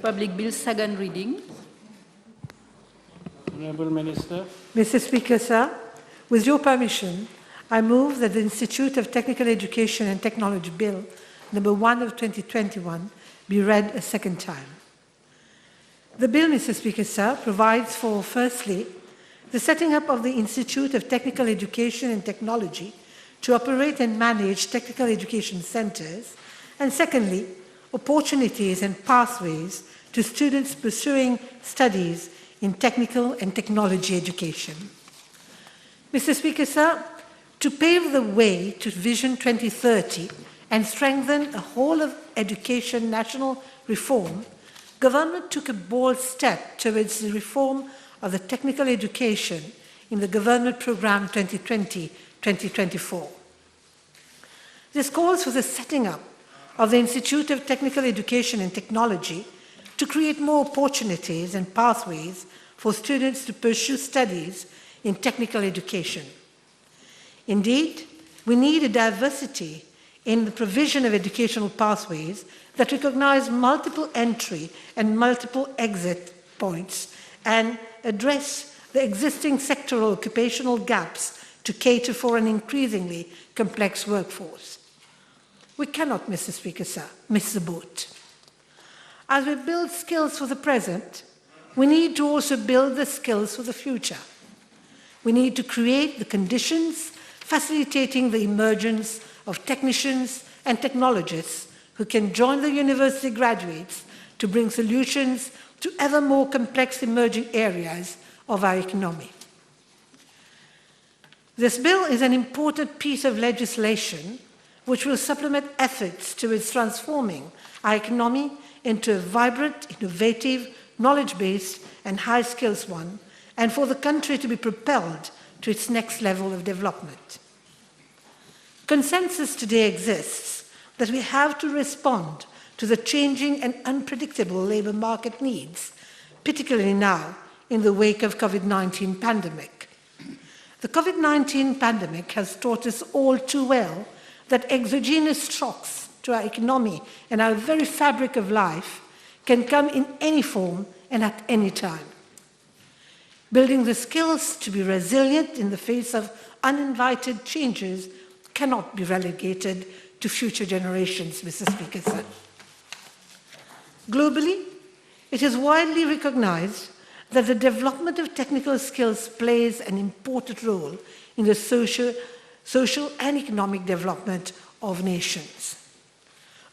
S4: Public Bill, second reading.
S3: Honourable Minister.
S22: Mr. Speaker, sir, with your permission, I move that the Institute of Technical Education and Technology Bill, number 1 of 2021, be read a second time. The bill, Mr. Speaker, sir, provides for, firstly, the setting up of the Institute of Technical Education and Technology to operate and manage technical education centres, and secondly, opportunities and pathways to students pursuing studies in technical and technology education. Mr. Speaker, sir, to pave the way to Vision 2030 and strengthen a whole of education national reform, Government took a bold step towards the reform of the technical education in the Government Programme 2020-2024. This calls for the setting up of the Institute of Technical Education and Technology to create more opportunities and pathways for students to pursue studies in technical education. Indeed, we need a diversity in the provision of educational pathways that recognize multiple entry and multiple exit points and address the existing sectoral occupational gaps to cater for an increasingly complex workforce. We cannot, Mr. Speaker, sir, miss the boat. As we build skills for the present, we need to also build the skills for the future. We need to create the conditions facilitating the emergence of technicians and technologists who can join the university graduates to bring solutions to ever more complex emerging areas of our economy. This bill is an important piece of legislation which will supplement efforts towards transforming our economy into a vibrant, innovative, knowledge-based and high-skills one, and for the country to be propelled to its next level of development. Consensus today exists that we have to respond to the changing and unpredictable labour market needs, particularly now in the wake of COVID-19 pandemic. The COVID-19 pandemic has taught us all too well that exogenous shocks to our economy and our very fabric of life can come in any form and at any time. Building the skills to be resilient in the face of uninvited changes cannot be relegated to future generations, Mr. Speaker, sir. Globally, it is widely recognized that the development of technical skills plays an important role in the social and economic development of nations.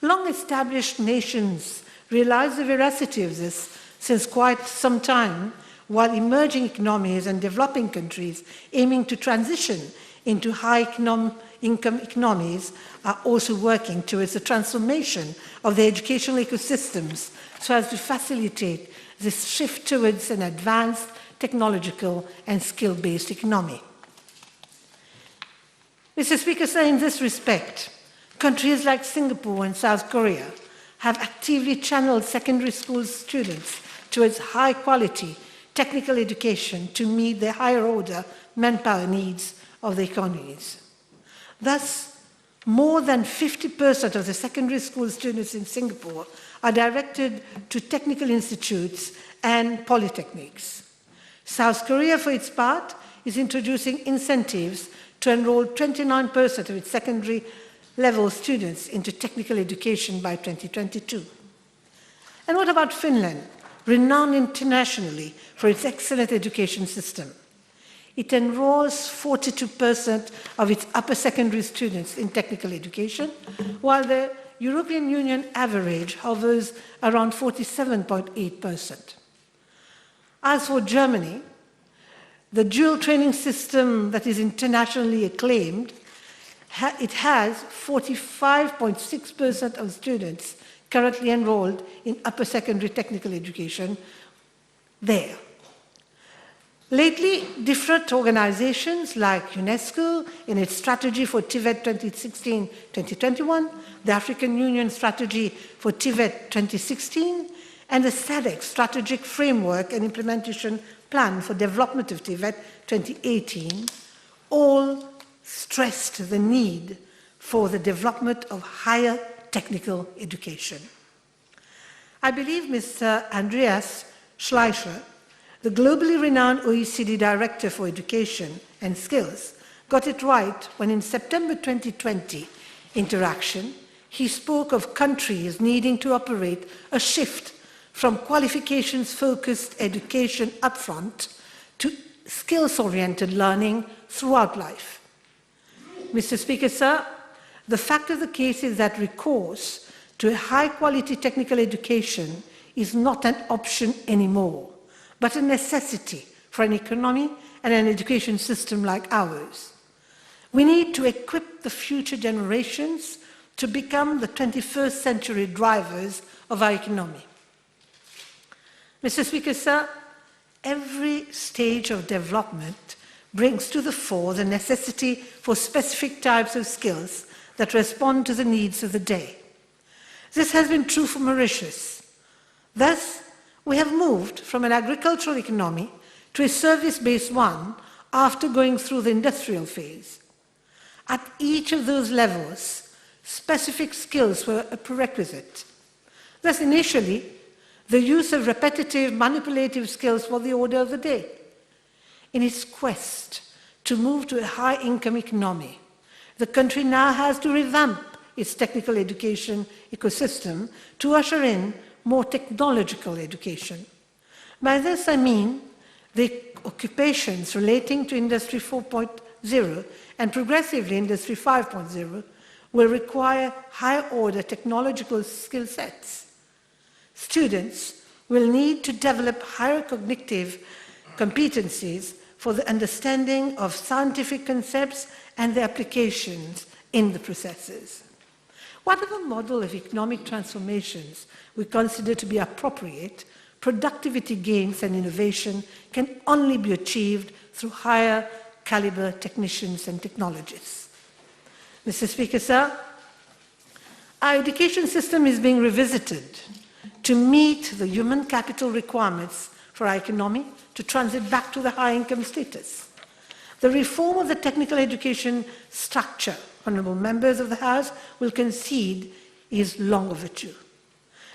S22: Long-established nations realize the veracity of this since quite some time, while emerging economies and developing countries aiming to transition into high-income economies are also working towards the transformation of their educational ecosystems so as to facilitate this shift towards an advanced technological and skill-based economy. Mr. Speaker, sir, in this respect, countries like Singapore and South Korea have actively channeled secondary school students towards high-quality technical education to meet the higher-order manpower needs of the economies. Thus, more than 50% of the secondary school students in Singapore are directed to technical institutes and polytechnics. South Korea, for its part, is introducing incentives to enroll 29% of its secondary level students into technical education by 2022. And what about Finland, renowned internationally for its excellent education system? It enrolls 42% of its upper secondary students in technical education, while the European Union average hovers around 47.8%. As for Germany, the dual training system that is internationally acclaimed, it has 45.6% of students currently enrolled in upper secondary technical education there. Lately, different organizations like UNESCO in its strategy for Tibet 2016-2021, the African Union strategy for Tibet 2016, and the SADC strategic framework and implementation plan for development of Tibet 2018, all stressed the need for the development of higher technical education. I believe Mr. Andreas Schleicher, the globally renowned OECD Director for Education and Skills, got it right when in September 2020 interaction, he spoke of countries needing to operate a shift from qualifications-focused education upfront to skills-oriented learning throughout life. Mr. Speaker, sir, the fact of the case is that recourse to a high-quality technical education is not an option anymore, but a necessity for an economy and an education system like ours. We need to equip the future generations to become the 21st century drivers of our economy. Mr. Speaker, sir, every stage of development brings to the fore the necessity for specific types of skills that respond to the needs of the day. This has been true for Mauritius. Thus, we have moved from an agricultural economy to a service-based one after going through the industrial phase. At each of those levels, specific skills were a prerequisite. Thus, initially, the use of repetitive, manipulative skills was the order of the day. In its quest to move to a high-income economy, the country now has to revamp its technical education ecosystem to usher in more technological education. By this I mean the occupations relating to Industry 4.0 and progressively Industry 5.0 will require higher-order technological skill sets. Students will need to develop higher cognitive competencies for the understanding of scientific concepts and their applications in the processes. Whatever model of economic transformations we consider to be appropriate, productivity gains and innovation can only be achieved through higher caliber technicians and technologists. Mr. Speaker, sir, our education system is being revisited to meet the human capital requirements for our economy to transit back to the high-income status. The reform of the technical education structure, honourable members of the House will concede, is long overdue.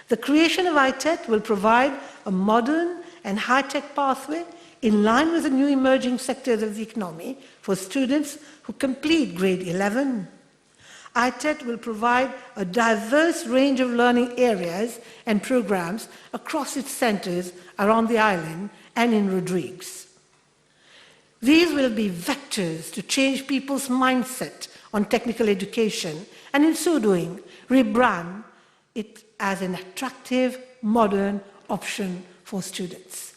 S22: The creation of ITET will provide a modern and high-tech pathway in line with the new emerging sectors of the economy for students who complete grade 11. ITET will provide a diverse range of learning areas and programs across its centres around the island and in Rodrigues. These will be vectors to change people's mindset on technical education and in so doing rebrand it as an attractive, modern option for students.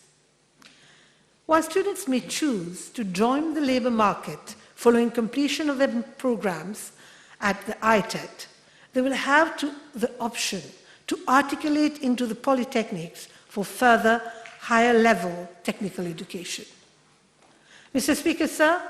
S22: While students may choose to join the labour market following completion of their programs at the ITET, they will have the option to articulate into the polytechnics for further higher level technical education. Mr. Speaker, sir,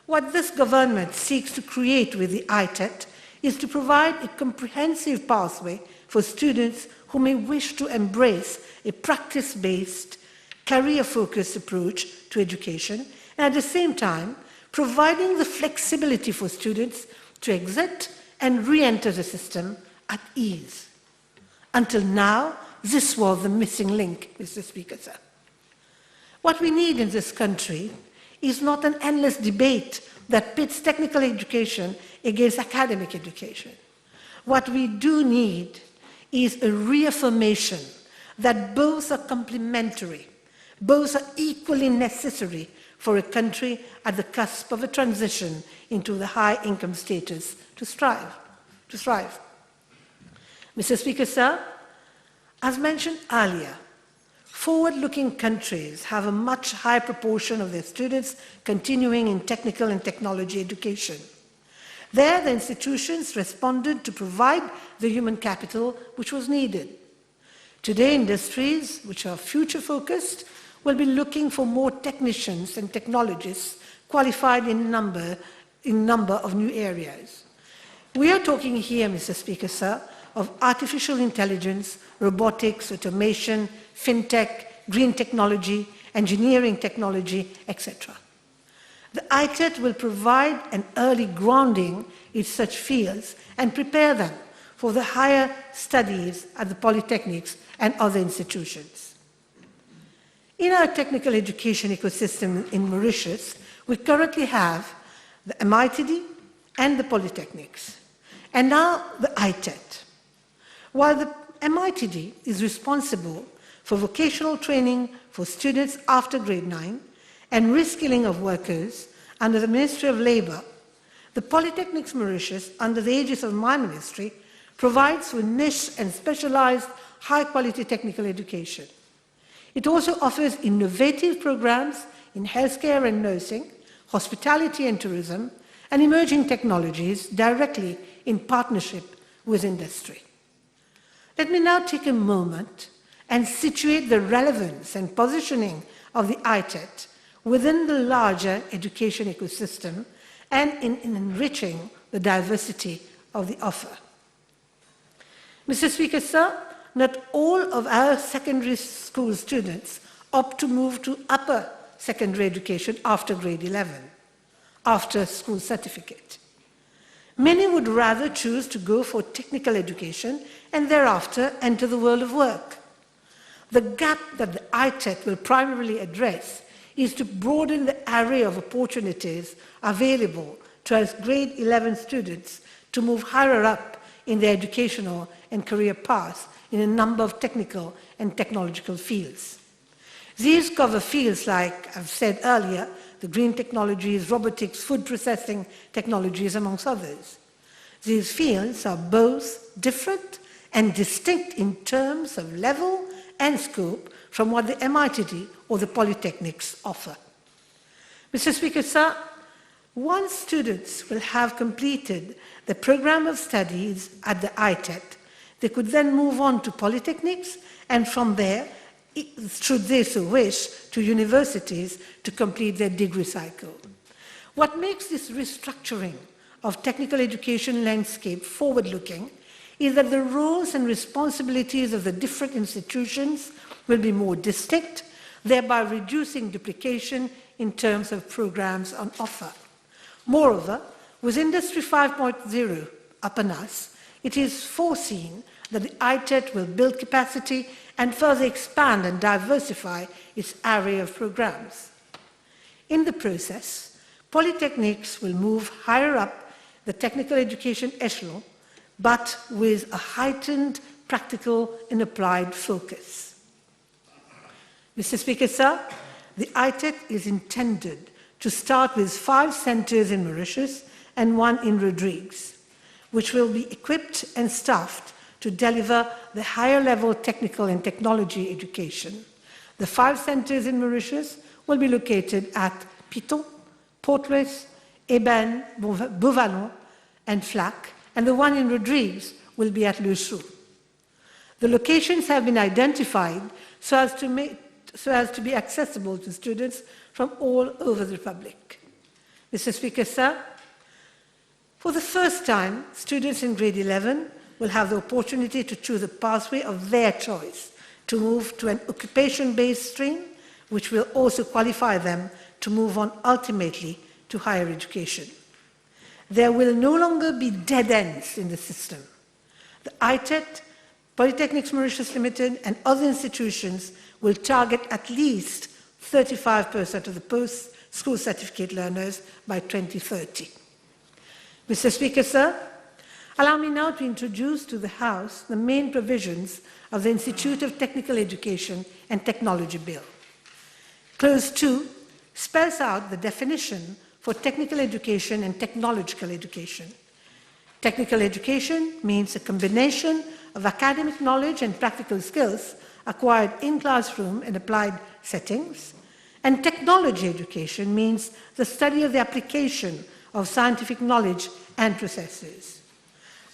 S22: what this government seeks to create with the ITET is to provide a comprehensive pathway for students who may wish to embrace a practice-based, career-focused approach to education, and at the same time, providing the flexibility for students to exit and re-enter the system at ease. Until now, this was the missing link, Mr. Speaker, sir. What we need in this country is not an endless debate that pits technical education against academic education. What we do need is a reaffirmation that both are complementary, both are equally necessary for a country at the cusp of a transition into the high-income status to thrive. Mr. Speaker, sir, as mentioned earlier, forward-looking countries have a much higher proportion of their students continuing in technical and technology education. There, the institutions responded to provide the human capital which was needed. Today, industries which are future-focused will be looking for more technicians and technologists qualified in number of new areas. We are talking here, Mr. Speaker, sir, of artificial intelligence, robotics, automation, fintech, green technology, engineering technology, etc. The ITET will provide an early grounding in such fields and prepare them for the higher studies at the polytechnics and other institutions. In our technical education ecosystem in Mauritius, we currently have the MITD and the polytechnics, and now the ITET. While the MITD is responsible for vocational training for students after grade 9 and reskilling of workers under the Ministry of Labour, the Polytechnics Mauritius, under the aegis of my ministry, provides for niche and specialized high-quality technical education. It also offers innovative programs in healthcare and nursing, hospitality and tourism, and emerging technologies directly in partnership with industry. Let me now take a moment and situate the relevance and positioning of the ITET within the larger education ecosystem and in enriching the diversity of the offer. Mr. Speaker, sir, not all of our secondary school students opt to move to upper secondary education after grade 11, after school certificate. Many would rather choose to go for technical education and thereafter enter the world of work. The gap that the ITET will primarily address is to broaden the array of opportunities available to us grade 11 students to move higher up in their educational and career paths in a number of technical and technological fields. These cover fields like I've said earlier, the green technologies, robotics, food processing technologies, amongst others. These fields are both different and distinct in terms of level and scope from what the MITD or the polytechnics offer. Mr. Speaker, sir, once students will have completed the program of studies at the ITET, they could then move on to polytechnics and from there, should they so wish, to universities to complete their degree cycle. What makes this restructuring of technical education landscape forward-looking is that the roles and responsibilities of the different institutions will be more distinct, thereby reducing duplication in terms of programs on offer. Moreover, with Industry 5.0 upon us, it is foreseen that the ITET will build capacity and further expand and diversify its array of programs. In the process, polytechnics will move higher up the technical education echelon, but with a heightened practical and applied focus. Mr. Speaker, sir, the ITET is intended to start with 5 centres in Mauritius and 1 in Rodrigues, which will be equipped and staffed to deliver the higher level technical and technology education. The 5 centres in Mauritius will be located at Piton, Port-Louis, Eben, Beauvallon, and Flac, and the one in Rodrigues will be at Le Chaux. The locations have been identified so as to be accessible to students from all over the Republic. Mr. Speaker, sir, for the first time, students in grade 11 will have the opportunity to choose a pathway of their choice to move to an occupation-based stream, which will also qualify them to move on ultimately to higher education. There will no longer be dead ends in the system. The ITET, Polytechnics Mauritius Limited, and other institutions will target at least 35% of the post-school certificate learners by 2030. Mr. Speaker, sir, allow me now to introduce to the House the main provisions of the Institute of Technical Education and Technology Bill. Clause 2 spells out the definition for technical education and technological education. Technical education means a combination of academic knowledge and practical skills acquired in classroom and applied settings, and technology education means the study of the application of scientific knowledge and processes.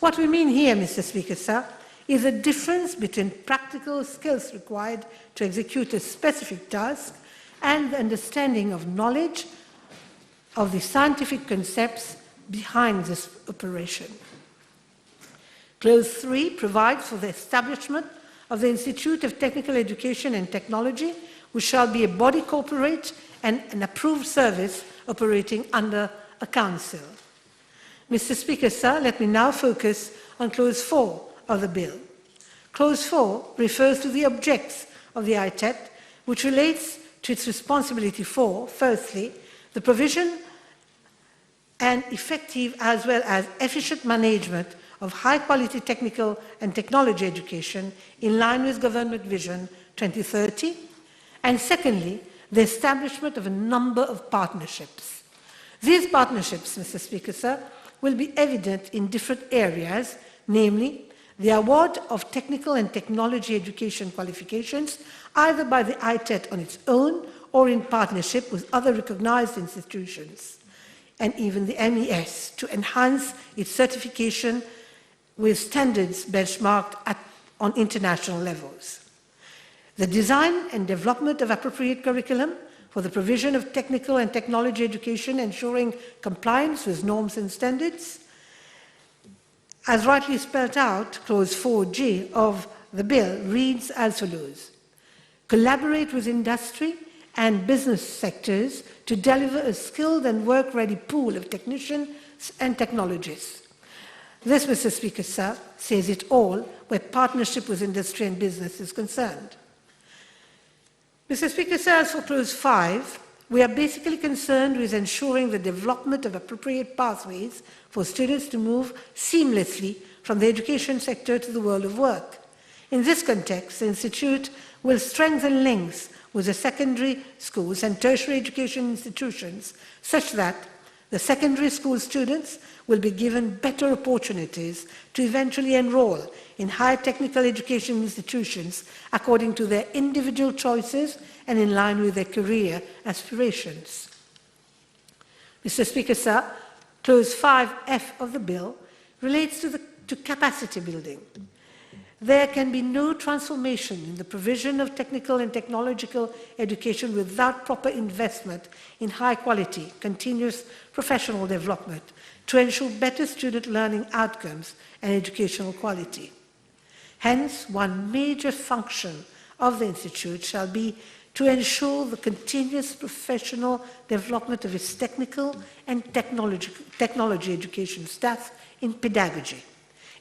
S22: What we mean here, Mr. Speaker, sir, is a difference between practical skills required to execute a specific task and the understanding of knowledge of the scientific concepts behind this operation. Clause 3 provides for the establishment of the Institute of Technical Education and Technology, which shall be a body corporate and an approved service operating under a council. Mr. Speaker, sir, let me now focus on Clause 4 of the bill. Clause 4 refers to the objects of the ITET, which relates to its responsibility for, firstly, the provision and effective as well as efficient management of high-quality technical and technology education in line with Government Vision 2030, and secondly, the establishment of a number of partnerships. These partnerships, Mr. Speaker, sir, will be evident in different areas, namely the award of technical and technology education qualifications, either by the ITET on its own or in partnership with other recognized institutions, and even the MES to enhance its certification with standards benchmarked on international levels. The design and development of appropriate curriculum for the provision of technical and technology education ensuring compliance with norms and standards. As rightly spelled out, Clause 4G of the bill reads as follows: collaborate with industry and business sectors to deliver a skilled and work-ready pool of technicians and technologists. This, Mr. Speaker, sir, says it all where partnership with industry and business is concerned. Mr. Speaker, sir, as for Clause 5, we are basically concerned with ensuring the development of appropriate pathways for students to move seamlessly from the education sector to the world of work. In this context, the Institute will strengthen links with the secondary schools and tertiary education institutions such that the secondary school students will be given better opportunities to eventually enroll in higher technical education institutions according to their individual choices and in line with their career aspirations. Mr. Speaker, sir, Clause 5F of the bill relates to capacity building. There can be no transformation in the provision of technical and technological education without proper investment in high-quality, continuous professional development to ensure better student learning outcomes and educational quality. Hence, one major function of the Institute shall be to ensure the continuous professional development of its technical and technology education staff in pedagogy,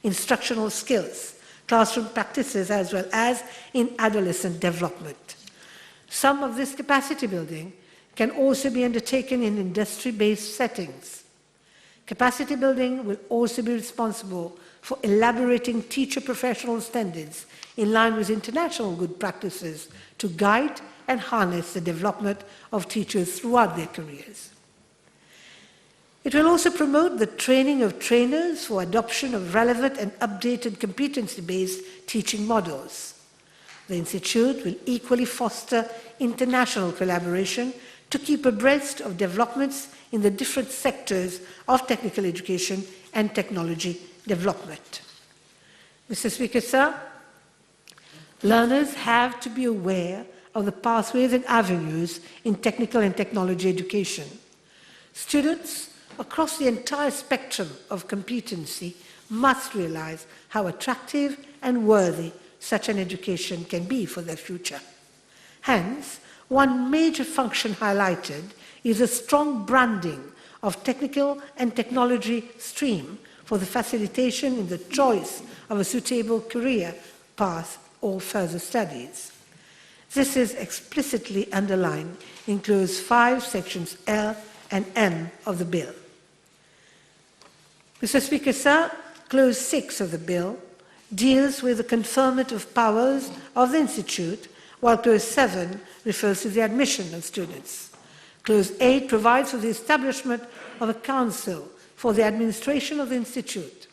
S22: instructional skills, classroom practices, as well as in adolescent development. Some of this capacity building can also be undertaken in industry-based settings. Capacity building will also be responsible for elaborating teacher professional standards in line with international good practices to guide and harness the development of teachers throughout their careers. It will also promote the training of trainers for adoption of relevant and updated competency-based teaching models. The Institute will equally foster international collaboration to keep abreast of developments in the different sectors of technical education and technology development. Mr. Speaker, sir, learners have to be aware of the pathways and avenues in technical and technology education. Students across the entire spectrum of competency must realize how attractive and worthy such an education can be for their future. Hence, one major function highlighted is a strong branding of technical and technology stream for the facilitation in the choice of a suitable career path or further studies. This is explicitly underlined in Clause 5, Sections L and M of the bill. Mr. Speaker, sir, Clause 6 of the bill deals with the conferment of powers of the Institute, while Clause 7 refers to the admission of students. Clause 8 provides for the establishment of a council for the administration of the Institute.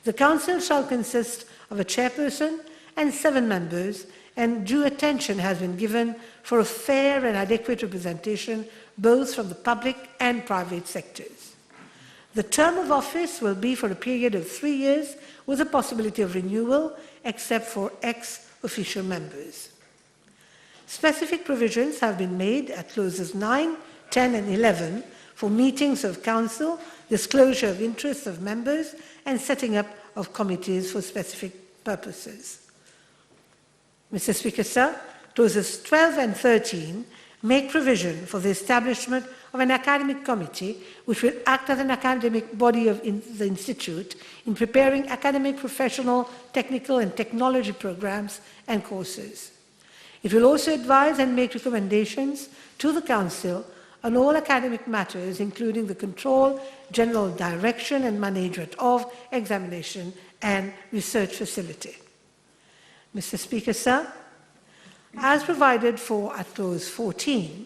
S22: The council shall consist of a chairperson and 7 members, and due attention has been given for a fair and adequate representation both from the public and private sectors. The term of office will be for a period of 3 years with a possibility of renewal except for ex-official members. Specific provisions have been made at Clauses 9, 10 and 11 for meetings of council, disclosure of interests of members, and setting up of committees for specific purposes. Mr. Speaker, sir, Clauses 12 and 13 make provision for the establishment of an academic committee which will act as an academic body of the Institute in preparing academic, professional, technical and technology programs and courses. It will also advise and make recommendations to the Council on all academic matters, including the control, general direction and management of examination and research facility. Mr. Speaker, sir, as provided for at clause 14,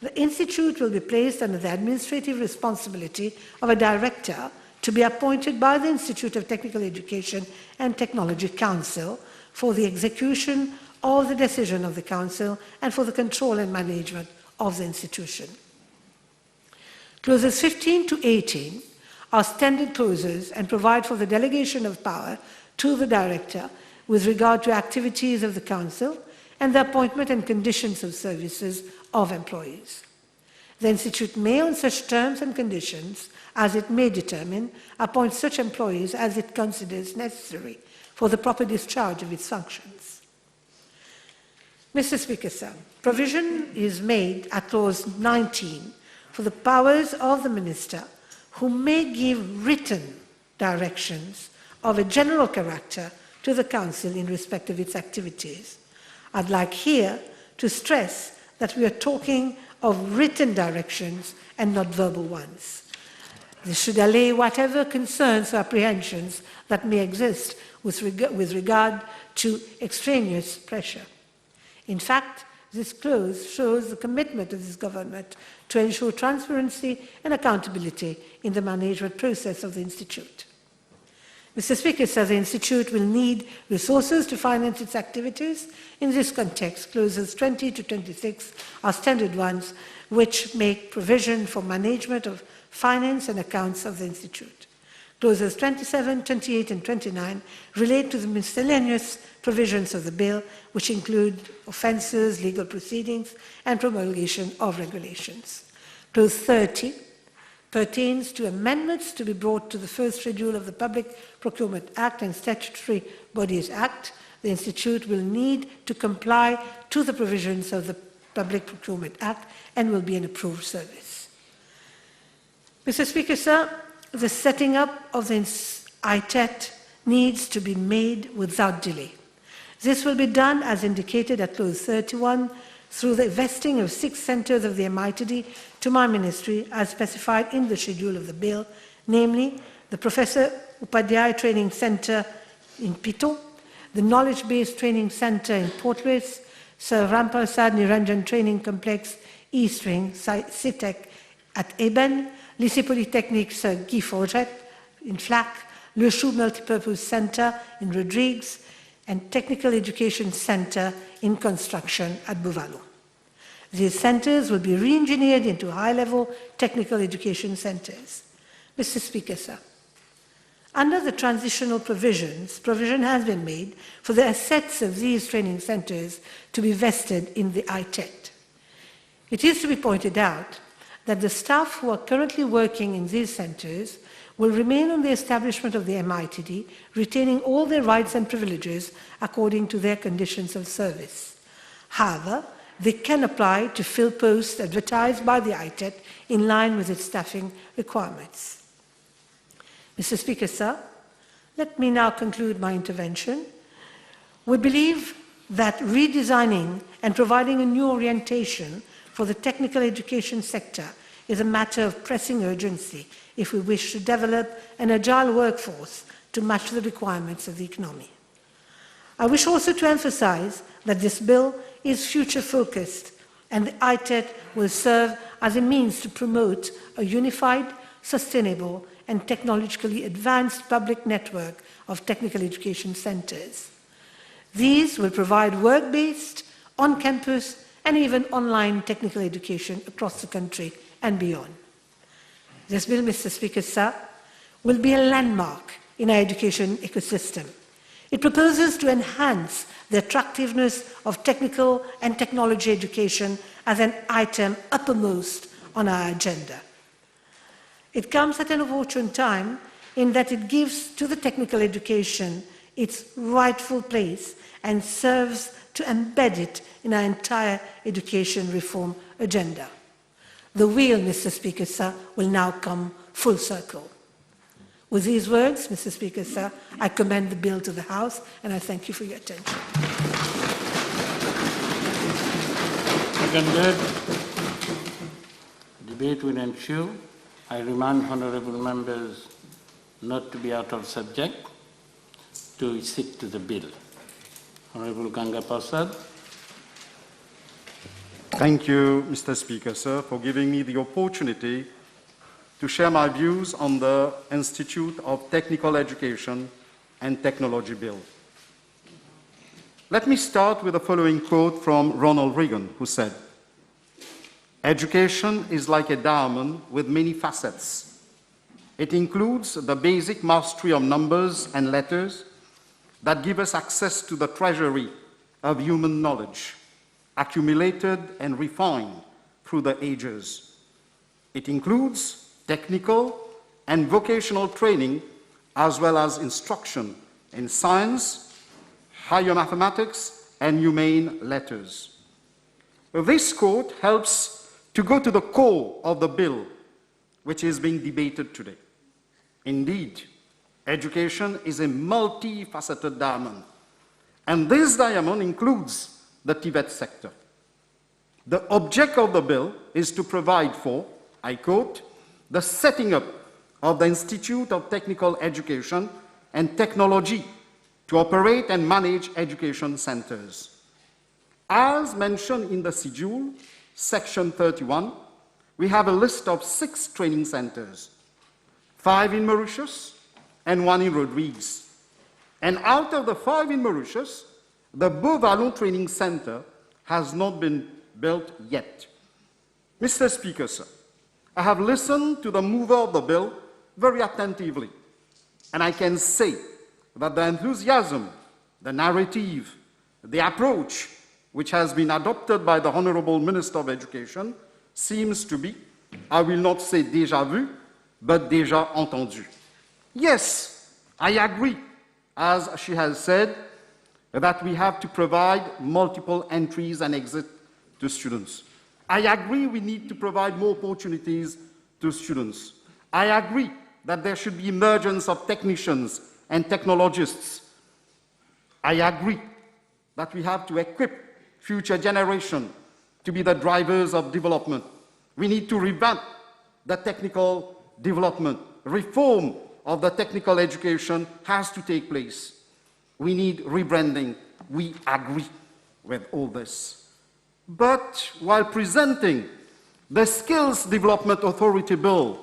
S22: the Institute will be placed under the administrative responsibility of a director to be appointed by the Institute of Technical Education and Technology Council for the execution of the decision of the Council and for the control and management of the institution. Clauses 15 to 18 are standard clauses and provide for the delegation of power to the director with regard to activities of the Council and the appointment and conditions of services of employees. The Institute may, on such terms and conditions as it may determine, appoint such employees as it considers necessary for the proper discharge of its functions. Mr. Speaker, sir, provision is made at clause 19 for the powers of the Minister who may give written directions of a general character to the Council in respect of its activities. I'd like here to stress that we are talking of written directions and not verbal ones. This should allay whatever concerns or apprehensions that may exist with regard to extraneous pressure. In fact, this clause shows the commitment of this government to ensure transparency and accountability in the management process of the Institute. Mr. Speaker, says the Institute will need resources to finance its activities. In this context, clauses 20 to 26 are standard ones which make provision for management of finance and accounts of the Institute. Clauses 27, 28 and 29 relate to the miscellaneous provisions of the bill, which include offences, legal proceedings and promulgation of regulations. Clause 30 pertains to amendments to be brought to the first schedule of the Public Procurement Act and Statutory Bodies Act. The Institute will need to comply to the provisions of the Public Procurement Act and will be an approved service. Mr. Speaker, sir, the setting up of the ITET needs to be made without delay. This will be done as indicated at clause 31 through the vesting of 6 centres of the MITD to my ministry as specified in the schedule of the bill, namely the Professor Upadhyay Training Centre in Pito, the Knowledge-Based Training Centre in Port Louis, Sir Ramparsad Niranjan Training Complex, East Wing, CITEC at Eben, Lycée Polytechnique Sir Guy Forget in Flac, Le Chou Multipurpose Centre in Rodrigues, and Technical Education Centre in Construction at Buvalo. These centres will be re-engineered into high-level technical education centres. Mr. Speaker, sir, under the transitional provisions, provision has been made for the assets of these training centres to be vested in the ITET. It is to be pointed out that the staff who are currently working in these centres will remain on the establishment of the MITD, retaining all their rights and privileges according to their conditions of service. However, they can apply to fill posts advertised by the ITET in line with its staffing requirements. Mr. Speaker, sir, let me now conclude my intervention. We believe that redesigning and providing a new orientation for the technical education sector is a matter of pressing urgency if we wish to develop an agile workforce to match the requirements of the economy. I wish also to emphasize that this bill is future-focused and the ITET will serve as a means to promote a unified, sustainable and technologically advanced public network of technical education centres. These will provide work-based, on-campus and even online technical education across the country and beyond. This bill, Mr. Speaker, sir, will be a landmark in our education ecosystem. It proposes to enhance the attractiveness of technical and technology education as an item uppermost on our agenda. It comes at an opportune time in that it gives to the technical education its rightful place and serves to embed it in our entire education reform agenda. The wheel, Mr. Speaker, sir, will now come full circle. With these words, Mr. Speaker, sir, I commend the bill to the House, and I thank you for your attention.
S3: Seconded. Debate will ensue. I remind honourable members not to be out of subject, to stick to the bill. Honourable Ganga Prasad.
S1: Thank you, Mr. Speaker, sir, for giving me the opportunity to share my views on the Institute of Technical Education and Technology Bill. Let me start with the following quote from Ronald Reagan, who said, "Education is like a diamond with many facets. It includes the basic mastery of numbers and letters that give us access to the treasury of human knowledge, accumulated and refined through the ages. It includes technical and vocational training, as well as instruction in science, higher mathematics, and humane letters." This quote helps to go to the core of the bill, which is being debated today. Indeed, education is a multifaceted diamond, and this diamond includes the TVET sector. The object of the bill is to provide for, I quote, "the setting up of the Institute of Technical Education and Technology to operate and manage education centers." As mentioned in the schedule, section 31, we have a list of 6 training centers, 5 in Mauritius and 1 in Rodrigues. And out of the 5 in Mauritius, the Beauvallon Training Center has not been built yet. Mr. Speaker, sir, I have listened to the mover of the bill very attentively, and I can say that the enthusiasm, the narrative, the approach which has been adopted by the Honourable Minister of Education seems to be, I will not say déjà vu, but déjà entendu. Yes, I agree, as she has said, that we have to provide multiple entries and exits to students. I agree we need to provide more opportunities to students. I agree that there should be emergence of technicians and technologists. I agree that we have to equip future generations to be the drivers of development. We need to revamp the technical development. Reform of the technical education has to take place. We need rebranding. We agree with all this. But while presenting the Skills Development Authority Bill,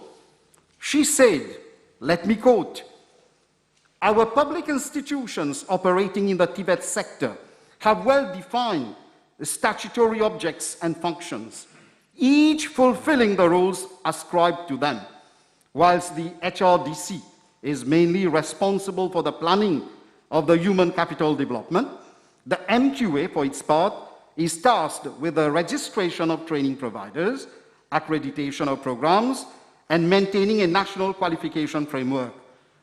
S1: she said, let me quote, "Our public institutions operating in the TVET sector have well-defined statutory objects and functions, each fulfilling the roles ascribed to them, whilst the HRDC is mainly responsible for the planning of the human capital development. The MQA, for its part, is tasked with the registration of training providers, accreditation of programs, and maintaining a national qualification framework,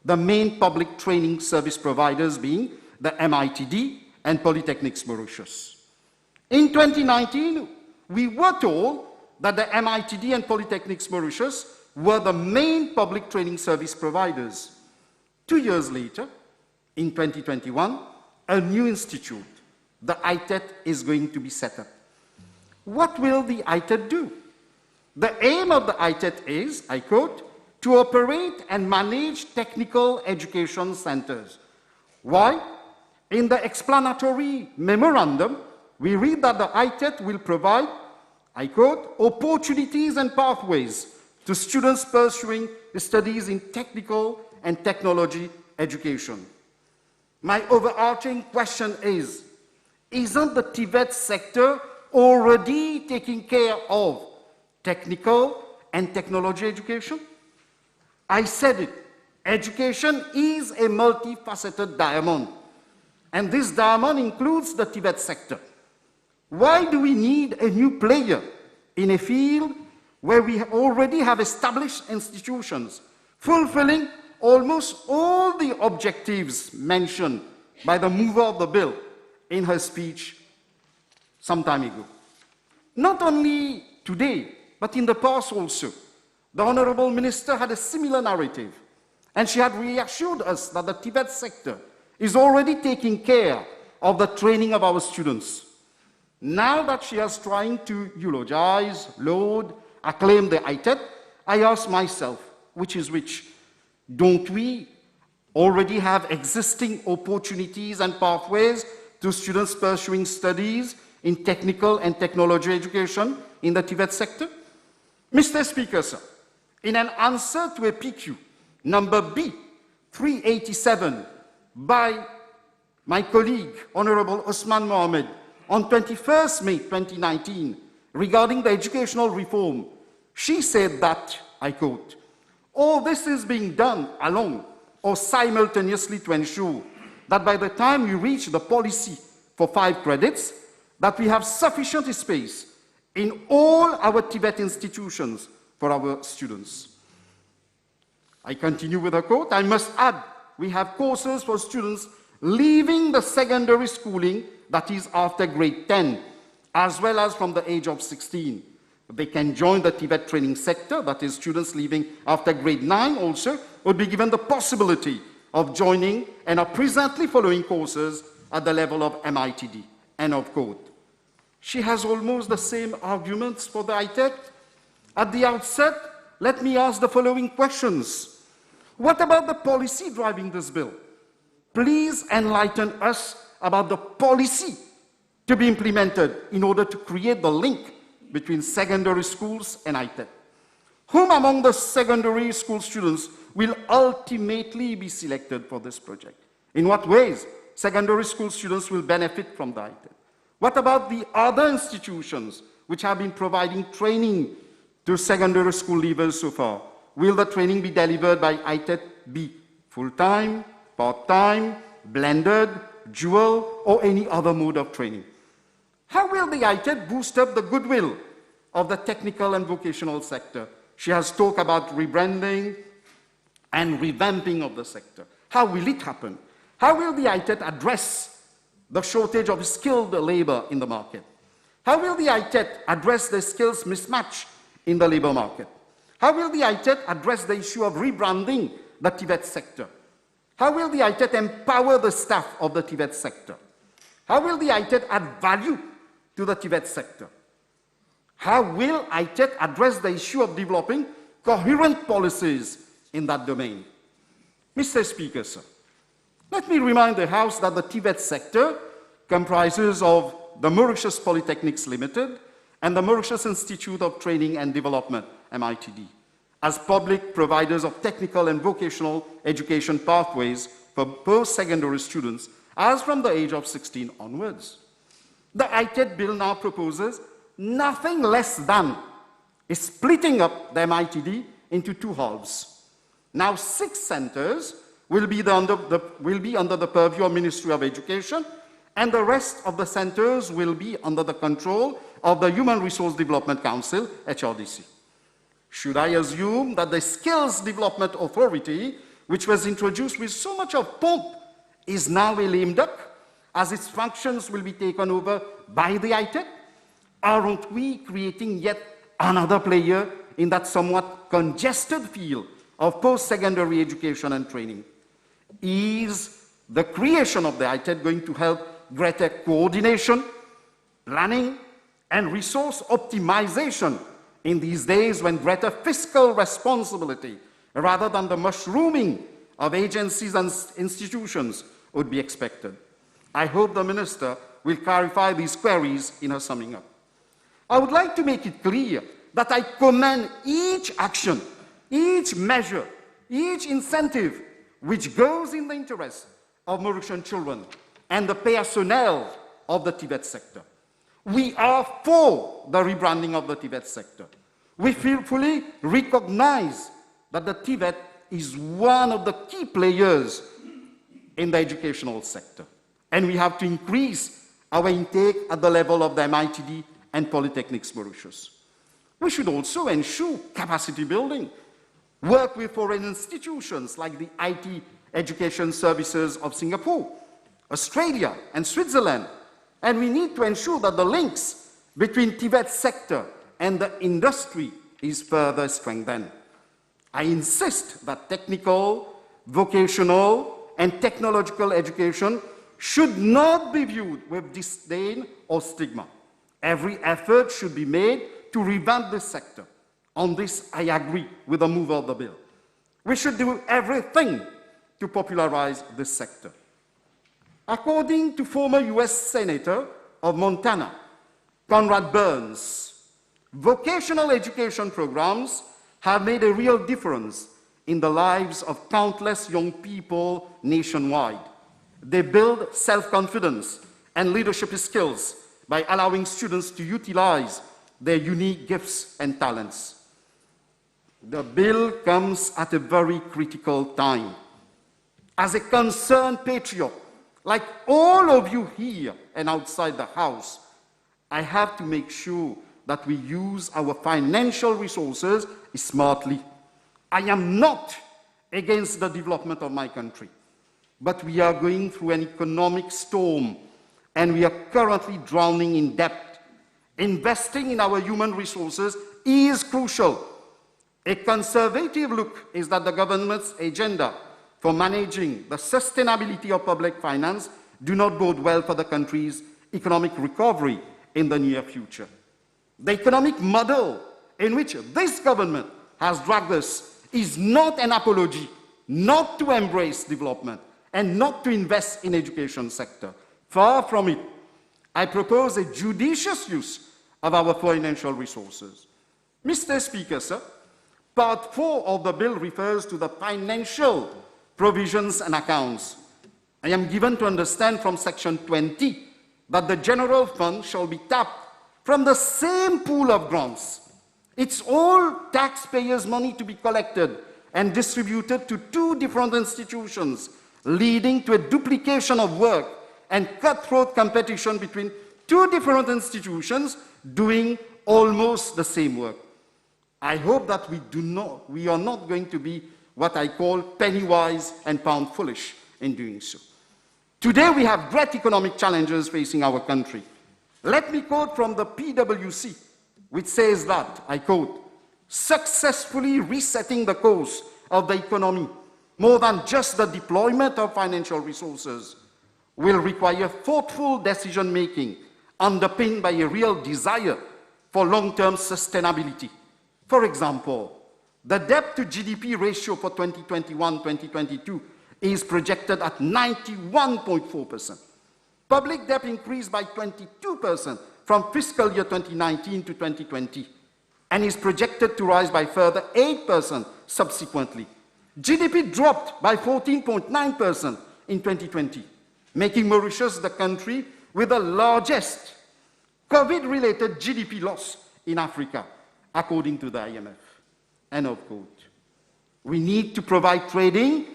S1: the main public training service providers being the MITD and Polytechnics Mauritius. In 2019, we were told that the MITD and Polytechnics Mauritius were the main public training service providers. 2 years later, in 2021, a new institute, the ITET, is going to be set up. What will the ITET do? The aim of the ITET is, I quote, "to operate and manage technical education centers." Why? In the explanatory memorandum, we read that the ITET will provide, I quote, "opportunities and pathways to students pursuing studies in technical and technology education." My overarching question is, isn't the TVET sector already taking care of technical and technology education? I said it, education is a multifaceted diamond, and this diamond includes the TVET sector. Why do we need a new player in a field where we already have established institutions fulfilling almost all the objectives mentioned by the mover of the bill in her speech some time ago? Not only today, But in the past also, the Honorable Minister had a similar narrative, and she had reassured us that the Tibet sector is already taking care of the training of our students. Now that she is trying to eulogize, laud, acclaim the ITET, I ask myself, which is which? Don't we already have existing opportunities and pathways to students pursuing studies in technical and technology education in the Tibet sector? Mr. Speaker, sir, in an answer to a PQ number B 387 by my colleague, Honorable Osman Mohammed, on 21st May 2019, regarding the educational reform, she said that, I quote, all this is being done along or simultaneously to ensure that by the time we reach the policy for 5 credits, that we have sufficient space in all our Tibet institutions for our students. I continue with a quote. I must add, we have courses for students leaving the secondary schooling, that is after grade 10, as well as from the age of 16. They can join the Tibet training sector, that is students leaving after grade 9 also, would be given the possibility of joining and are presently following courses at the level of MITD, end of quote. She has almost the same arguments for the ITET. At the outset, let me ask the following questions. What about the policy driving this bill? Please enlighten us about the policy to be implemented in order to create the link between secondary schools and ITET. Whom among the secondary school students will ultimately be selected for this project? In what ways secondary school students will benefit from the ITET? What about the other institutions which have been providing training to secondary school leavers so far? Will the training be delivered by ITET be full-time, part-time, blended, dual, or any other mode of training? How will the ITET boost up the goodwill of the technical and vocational sector? She has talked about rebranding and revamping of the sector. How will it happen? How will the ITET address the shortage of skilled labor in the market? How will the ITET address the skills mismatch in the labor market? How will the ITET address the issue of rebranding the Tibet sector? How will the ITET empower the staff of the Tibet sector? How will the ITET add value to the Tibet sector? How will ITET address the issue of developing coherent policies in that domain? Mr. Speaker, sir, let me remind the House that the Tibet sector comprises of the Mauritius Polytechnics Limited and the Mauritius Institute of Training and Development, MITD, as public providers of technical and vocational education pathways for post-secondary students as from the age of 16 onwards. The ITET bill now proposes nothing less than splitting up the MITD into 2 halves. Now 6 centers will be under the purview of Ministry of Education, and the rest of the centers will be under the control of the Human Resource Development Council, HRDC. Should I assume that the Skills Development Authority, which was introduced with so much of pomp, is now a lame duck, as its functions will be taken over by the ITET? Aren't we creating yet another player in that somewhat congested field of post-secondary education and training? Is the creation of the ITET going to help greater coordination, planning, and resource optimization in these days when greater fiscal responsibility, rather than the mushrooming of agencies and institutions, would be expected? I hope the Minister will clarify these queries in her summing up. I would like to make it clear that I commend each action, each measure, each incentive which goes in the interest of Mauritian children and the personnel of the Tibet sector. We are for the rebranding of the Tibet sector. We fully recognize that the Tibet is one of the key players in the educational sector, and we have to increase our intake at the level of the MITD and Polytechnics Mauritius. We should also ensure capacity building, work with foreign institutions like the IT Education Services of Singapore, Australia, and Switzerland, and we need to ensure that the links between Tibet sector and the industry is further strengthened. I insist that technical, vocational, and technological education should not be viewed with disdain or stigma. Every effort should be made to revamp this sector. On this, I agree with the mover of the bill. We should do everything to popularize this sector. According to former US Senator of Montana, Conrad Burns, vocational education programs have made a real difference in the lives of countless young people nationwide. They build self-confidence and leadership skills by allowing students to utilize their unique gifts and talents. The bill comes at a very critical time. As a concerned patriot, like all of you here and outside the House, I have to make sure that we use our financial resources smartly. I am not against the development of my country, but we are going through an economic storm and we are currently drowning in debt. Investing in our human resources is crucial. A conservative look is that the government's agenda for managing the sustainability of public finance do not bode well for the country's economic recovery in the near future. The economic model in which this government has dragged us is not an apology not to embrace development and not to invest in education sector. Far from it. I propose a judicious use of our financial resources. Mr. Speaker, sir, Part 4 of the bill refers to the financial provisions and accounts. I am given to understand from Section 20 that the general fund shall be tapped from the same pool of grants. It's all taxpayers' money to be collected and distributed to two different institutions, leading to a duplication of work and cutthroat competition between two different institutions doing almost the same work. I hope that we are not going to be what I call penny wise and pound foolish in doing so. Today we have great economic challenges facing our country. Let me quote from the PwC, which says that, I quote, successfully resetting the course of the economy, more than just the deployment of financial resources, will require thoughtful decision-making underpinned by a real desire for long-term sustainability. For example, the debt-to-GDP ratio for 2021-2022 is projected at 91.4%. Public debt increased by 22% from fiscal year 2019 to 2020 and is projected to rise by further 8% subsequently. GDP dropped by 14.9% in 2020, making Mauritius the country with the largest COVID-related GDP loss in Africa, according to the IMF. End of quote. We need to provide training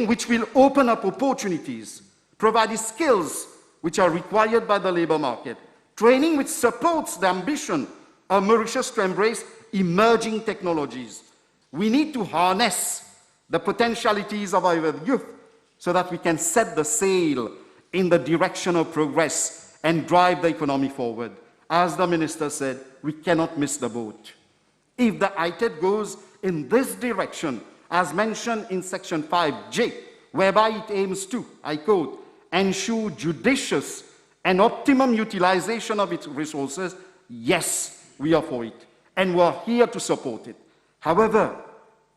S1: which will open up opportunities, provide skills which are required by the labor market, training which supports the ambition of Mauritius to embrace emerging technologies. We need to harness the potentialities of our youth so that we can set the sail in the direction of progress and drive the economy forward. As the Minister said, we cannot miss the boat. If the ITED goes in this direction, as mentioned in Section 5J, whereby it aims to, I quote, ensure judicious and optimum utilization of its resources, yes, we are for it, and we are here to support it. However,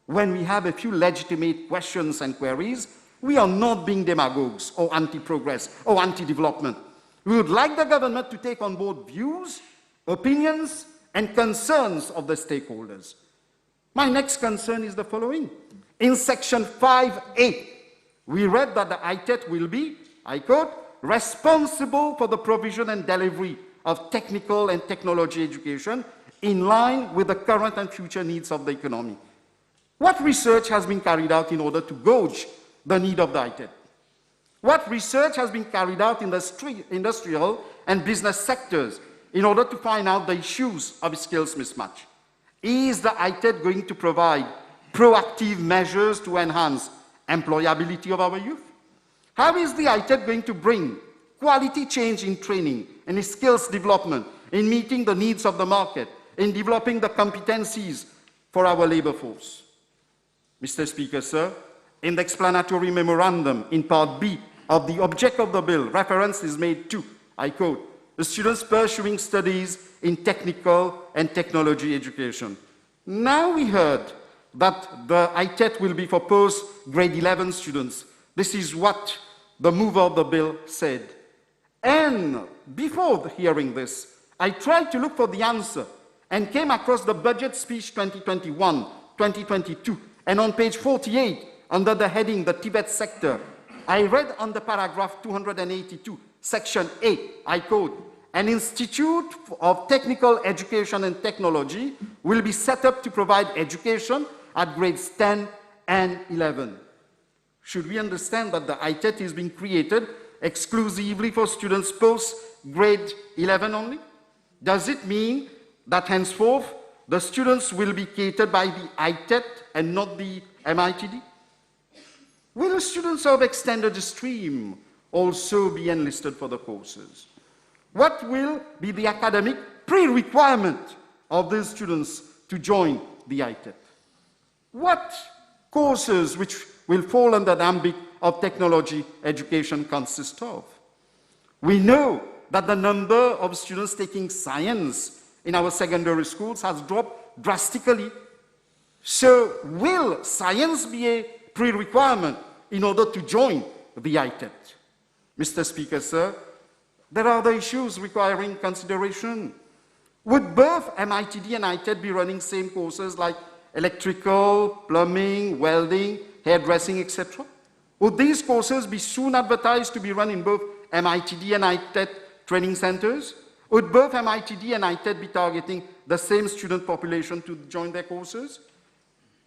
S1: when we have a few legitimate questions and queries, we are not being demagogues or anti-progress or anti-development. We would like the government to take on board views, opinions, and concerns of the stakeholders. My next concern is the following. In Section 5A, we read that the ITET will be, I quote, responsible for the provision and delivery of technical and technology education in line with the current and future needs of the economy. What research has been carried out in order to gauge the need of the ITET? What research has been carried out in the industrial and business sectors in order to find out the issues of skills mismatch? Is the ITET going to provide proactive measures to enhance employability of our youth? How is the ITET going to bring quality change in training and skills development in meeting the needs of the market in developing the competencies for our labor force. Mr. Speaker, sir, in the explanatory memorandum in Part B of the object of the bill, reference is made to, I quote, the students pursuing studies in technical and technology education. Now we heard that the ITET will be for post-grade 11 students. This is what the mover of the bill said. And before hearing this, I tried to look for the answer and came across the budget speech 2021-2022. And on page 48, under the heading, the Tibet sector, I read under paragraph 282, section A, I quote, an institute of technical education and technology will be set up to provide education at grades 10 and 11. Should we understand that the ITET is being created exclusively for students post-grade 11 only? Does it mean that henceforth the students will be catered by the ITET and not the MITD? Will the students of extended stream also be enlisted for the courses? What will be the academic pre-requirement of these students to join the ITET? What courses which will fall under the ambit of technology education consist of? We know that the number of students taking science in our secondary schools has dropped drastically. So will science be a pre-requirement in order to join the ITET? Mr. Speaker, sir, there are other issues requiring consideration. Would both MITD and ITET be running same courses like electrical, plumbing, welding, hairdressing, etc.? Would these courses be soon advertised to be run in both MITD and ITET training centers? Would both MITD and ITET be targeting the same student population to join their courses?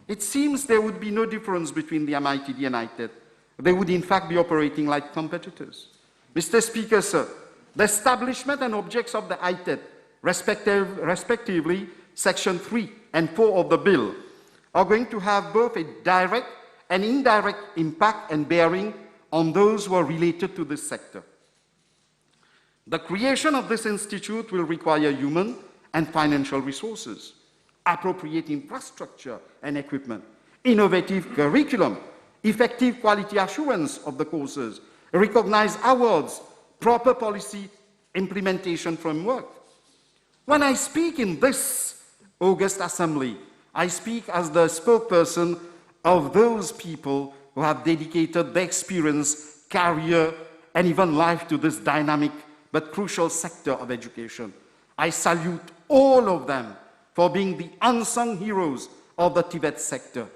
S1: It seems there would be no difference between the MITD and ITET. They would in fact be operating like competitors. Mr. Speaker, sir, the establishment and objects of the ITET, respectively Section 3 and 4 of the bill, are going to have both a direct and indirect impact and bearing on those who are related to this sector. The creation of this institute will require human and financial resources, appropriate infrastructure and equipment, innovative curriculum, effective quality assurance of the courses, recognized awards, proper policy implementation framework. When I speak in this August Assembly, I speak as the spokesperson of those people who have dedicated their experience, career, and even life to this dynamic but crucial sector of education. I salute all of them for being the unsung heroes of the Tibet sector.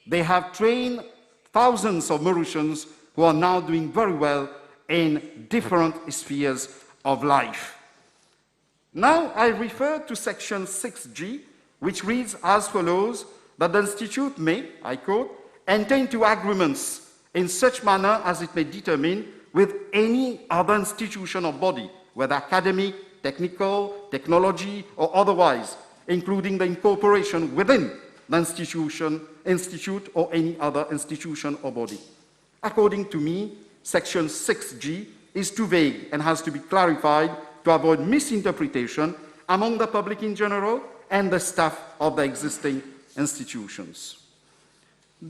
S1: They have trained thousands of Mauritians who are now doing very well in different spheres of life. Now I refer to section 6G, which reads as follows, that the institute may, I quote, enter into agreements in such manner as it may determine with any other institution or body, whether academic, technical, technology, or otherwise, including the incorporation within the institute or any other institution or body. According to me, section 6G is too vague and has to be clarified to avoid misinterpretation among the public in general and the staff of the existing institutions.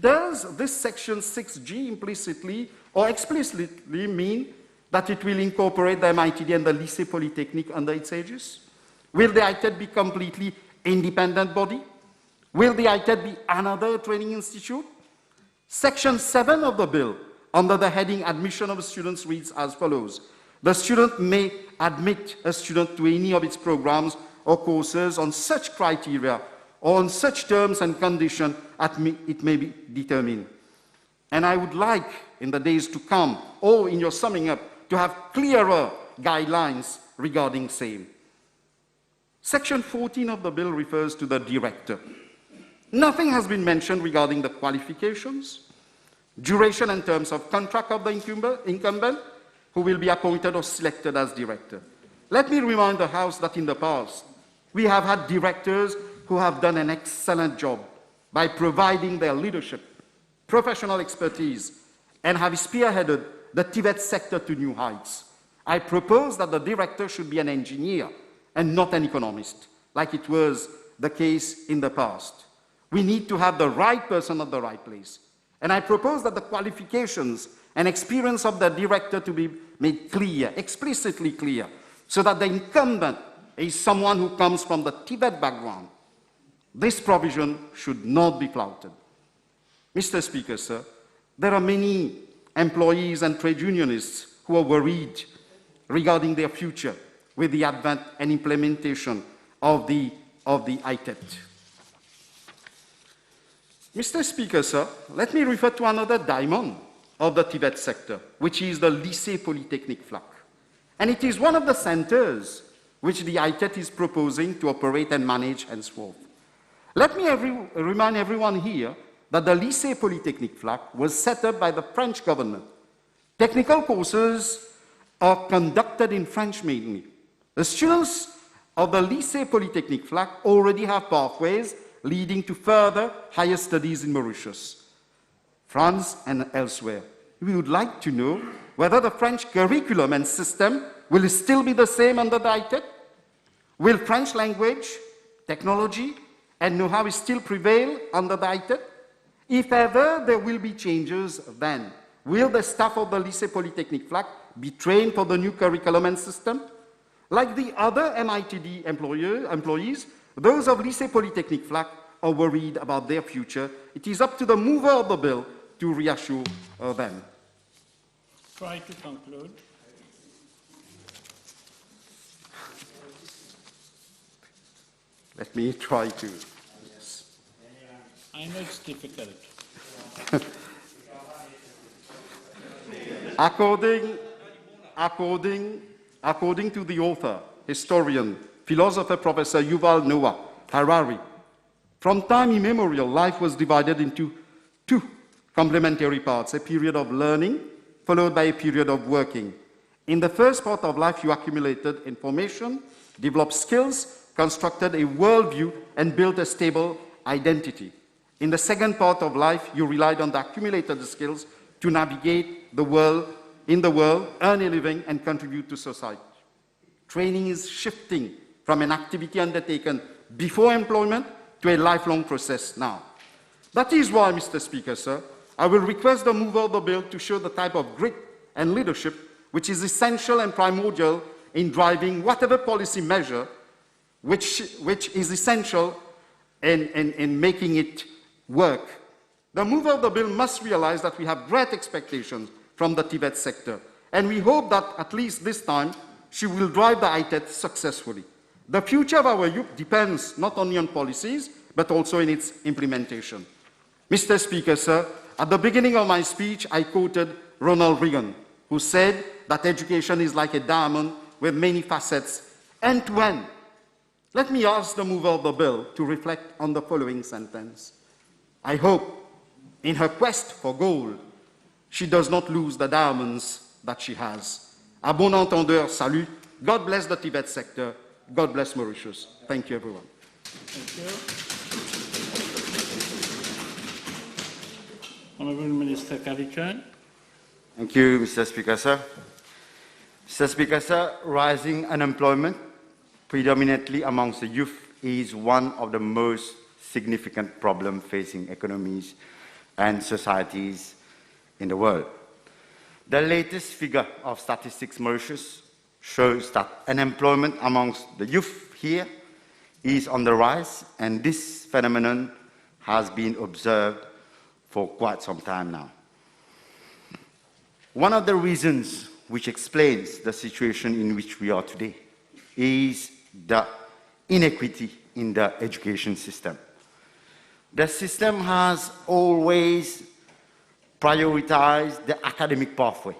S1: Does this section 6G implicitly or explicitly mean that it will incorporate the MITD and the Lycée Polytechnique under its aegis? Will the ITET be completely independent body? Will the ITET be another training institute? Section 7 of the bill, under the heading Admission of Students, reads as follows. The student may admit a student to any of its programs or courses on such criteria or on such terms and conditions as it may be determined. And I would like, in the days to come, or in your summing up, to have clearer guidelines regarding same. Section 14 of the bill refers to the director. Nothing has been mentioned regarding the qualifications, duration and terms of contract of the incumbent who will be appointed or selected as director. Let me remind the House that in the past, we have had directors who have done an excellent job by providing their leadership, professional expertise, and have spearheaded the Tibet sector to new heights. I propose that the director should be an engineer and not an economist. like it was the case in the past. We need to have the right person at the right place. And I propose that the qualifications and experience of the director to be made clear, explicitly clear, so that the incumbent is someone who comes from the Tibet background. This provision should not be flouted. Mr. Speaker, sir, there are many employees and trade unionists who are worried regarding their future with the advent and implementation of the ITET. Mr. Speaker, sir, let me refer to another diamond of the Tibet sector, which is the Lycée Polytechnique FLAC. And it is one of the centers which the ITET is proposing to operate and manage henceforth. Let me remind everyone here that the Lycée Polytechnique FLAC was set up by the French government. Technical courses are conducted in French mainly. The students of the Lycée Polytechnique FLAC already have pathways leading to further higher studies in Mauritius, France, and elsewhere. We would like to know whether the French curriculum and system will still be the same under the ITET. Will French language, technology, and know-how still prevail under the ITET? If ever there will be changes, then will the staff of the Lycée Polytechnique FLAC be trained for the new curriculum and system? Like the other MITD employees, those of Lycée Polytechnique FLAC are worried about their future. It is up to the mover of the bill to reassure them.
S3: Try to conclude.
S1: Let me try to. Yes.
S3: I know it's difficult.
S1: According to the author, historian, philosopher, Professor Yuval Noah Harari, from time immemorial, life was divided into two complementary parts, a period of learning followed by a period of working. In the first part of life, you accumulated information, developed skills, constructed a worldview, and built a stable identity. In the second part of life, you relied on the accumulated skills to navigate the world, earn a living, and contribute to society. Training is shifting from an activity undertaken before employment to a lifelong process now. That is why, Mr. Speaker, sir, I will request the mover of the bill to show the type of grit and leadership which is essential and primordial in driving whatever policy measure which is essential in making it work. The mover of the bill must realize that we have great expectations from the Tibet sector, and we hope that at least this time she will drive the ITET successfully. The future of our youth depends not only on policies, but also in its implementation. Mr. Speaker, sir, at the beginning of my speech, I quoted Ronald Reagan, who said that education is like a diamond with many facets, end to end. Let me ask the mover of the bill to reflect on the following sentence. I hope, in her quest for gold, she does not lose the diamonds that she has. À bon entendeur, salut. God bless the Tibet sector. God bless Mauritius. Thank you, everyone.
S3: Thank you. Honourable Minister Karichai.
S5: Thank you, Mr. Speaker, sir. Mr. Speaker, sir, rising unemployment, predominantly amongst the youth, is one of the most significant problems facing economies and societies in the world. The latest figure of Statistics Mauritius shows that unemployment amongst the youth here is on the rise, and this phenomenon has been observed for quite some time now. One of the reasons which explains the situation in which we are today is the inequity in the education system. The system has always prioritized the academic pathway.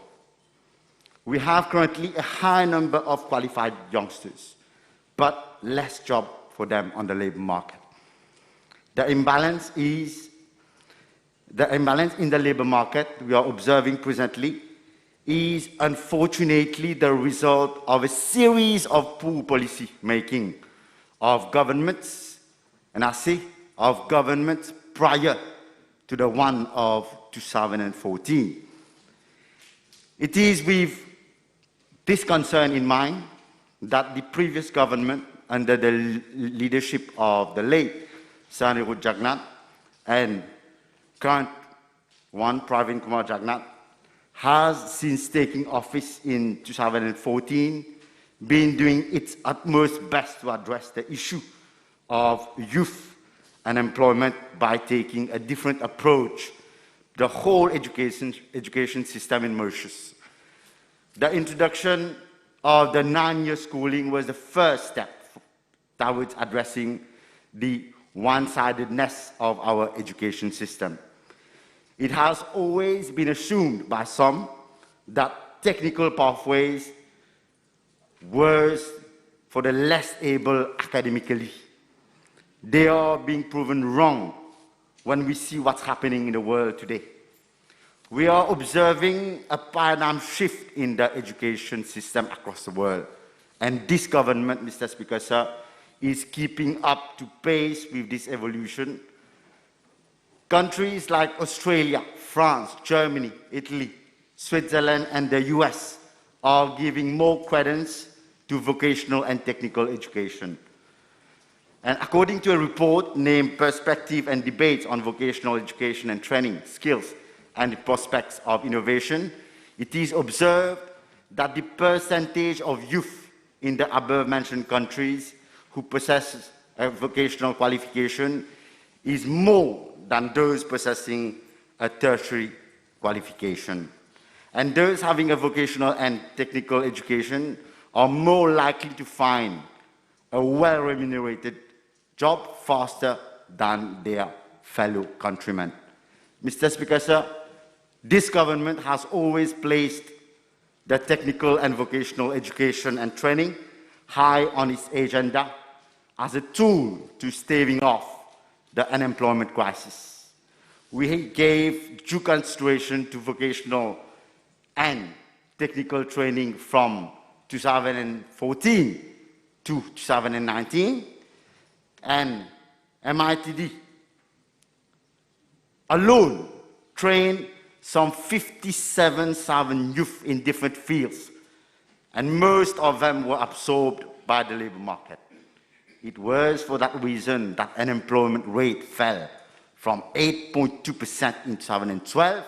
S5: We have currently a high number of qualified youngsters, but less job for them on the labor market. The imbalance in the labor market we are observing presently is unfortunately the result of a series of poor policy making of governments, and I say of governments prior to the one of 2014. It is with this concern in mind that the previous government under the leadership of the late Saniru Jagannath and current one, Pravin Kumar Jagannath, has, since taking office in 2014, been doing its utmost best to address the issue of youth unemployment by taking a different approach to the whole education system in Mauritius. The introduction of the 9-year schooling was the first step towards addressing the one-sidedness of our education system. It has always been assumed by some that technical pathways were for the less able academically. They are being proven wrong when we see what's happening in the world today. We are observing a paradigm shift in the education system across the world. And this government, Mr. Speaker, sir, is keeping up to pace with this evolution. Countries like Australia, France, Germany, Italy, Switzerland, and the US are giving more credence to vocational and technical education. And according to a report named Perspective and Debates on Vocational Education and Training, Skills, and the Prospects of Innovation, it is observed that the percentage of youth in the above-mentioned countries who possess a vocational qualification is more than those possessing a tertiary qualification. And those having a vocational and technical education are more likely to find a well-remunerated job faster than their fellow countrymen. Mr. Speaker, sir, this government has always placed the technical and vocational education and training high on its agenda as a tool to staving off the unemployment crisis. We gave due consideration to vocational and technical training from 2014 to 2019, and MITD alone trained some 57,000 youth in different fields, and most of them were absorbed by the labor market. It was for that reason that unemployment rate fell from 8.2% in 2012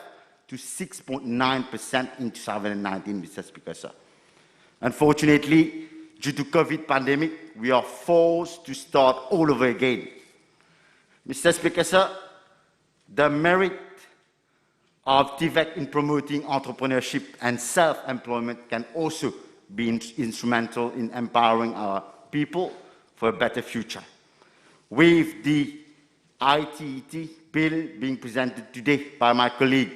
S5: to 6.9% in 2019, Mr. Speaker, sir. Unfortunately, due to COVID pandemic, we are forced to start all over again. Mr. Speaker, sir, the merit of TVET in promoting entrepreneurship and self-employment can also be instrumental in empowering our people for a better future. With the ITET bill being presented today by my colleague,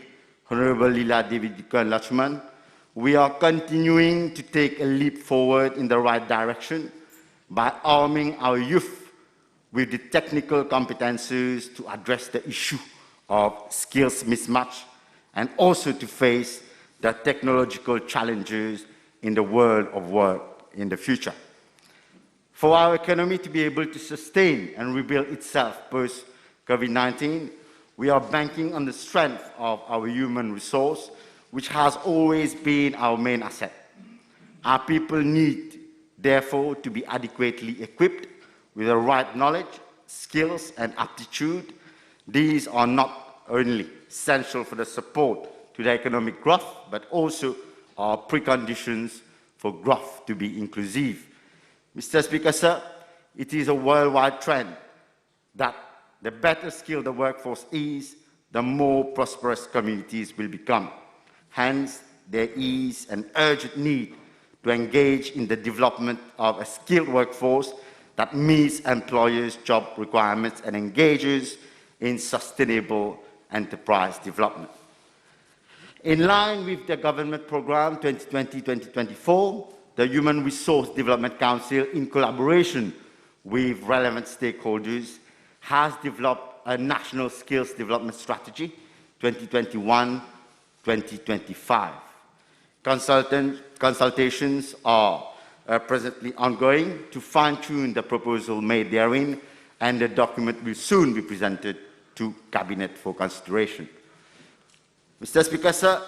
S5: Honorable Leela Devi Lakshman, we are continuing to take a leap forward in the right direction by arming our youth with the technical competencies to address the issue of skills mismatch and also to face the technological challenges in the world of work in the future. For our economy to be able to sustain and rebuild itself post-COVID-19, we are banking on the strength of our human resource, which has always been our main asset. Our people need, therefore, to be adequately equipped with the right knowledge, skills, and aptitude. These are not only essential for the support to the economic growth, but also are preconditions for growth to be inclusive. Mr. Speaker, sir, it is a worldwide trend that the better skilled the workforce is, the more prosperous communities will become. Hence, there is an urgent need to engage in the development of a skilled workforce that meets employers' job requirements and engages in sustainable enterprise development. In line with the government program 2020-2024, the Human Resource Development Council, in collaboration with relevant stakeholders, has developed a national skills development strategy 2021-2025. Consultations are presently ongoing to fine-tune the proposal made therein, and the document will soon be presented to Cabinet for consideration. Mr. Speaker, sir,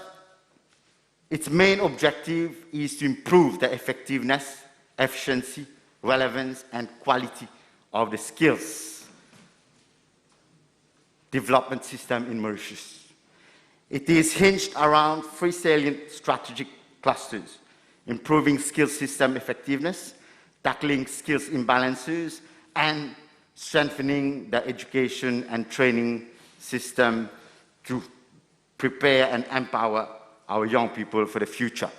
S5: its main objective is to improve the effectiveness, efficiency, relevance, and quality of the skills development system in Mauritius. It is hinged around three salient strategic clusters: improving skills system effectiveness, tackling skills imbalances, and strengthening the education and training system to prepare and empower our young people for the future.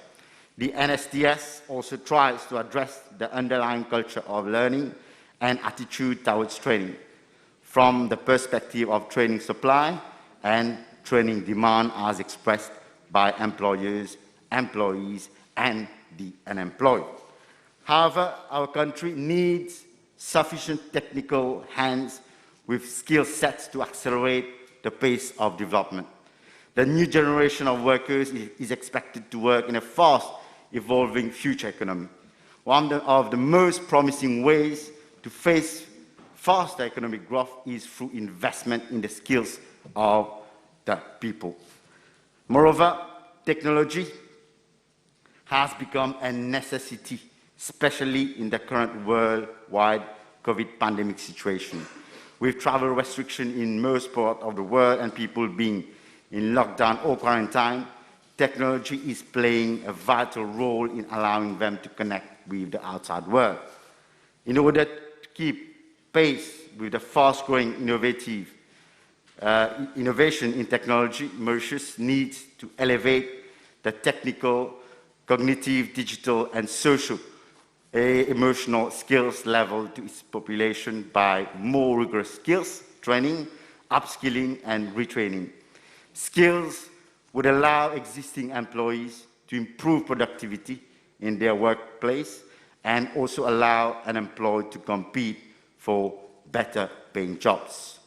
S5: The NSTS also tries to address the underlying culture of learning and attitude towards training from the perspective of training supply and training demand as expressed by employers, employees, and the unemployed. However, our country needs sufficient technical hands with skill sets to accelerate the pace of development. The new generation of workers is expected to work in a fast evolving future economy. One of the most promising ways to face faster economic growth is through investment in the skills of the people. Moreover, technology has become a necessity, especially in the current worldwide COVID pandemic situation. With travel restriction in most parts of the world and people being in lockdown or quarantine, technology is playing a vital role in allowing them to connect with the outside world. In order to keep pace with the fast-growing innovation in technology, Mauritius needs to elevate the technical, cognitive, digital, and social emotional skills level to its population by more rigorous skills, training, upskilling, and retraining. Skills would allow existing employees to improve productivity in their workplace and also allow unemployed to compete for better paying jobs.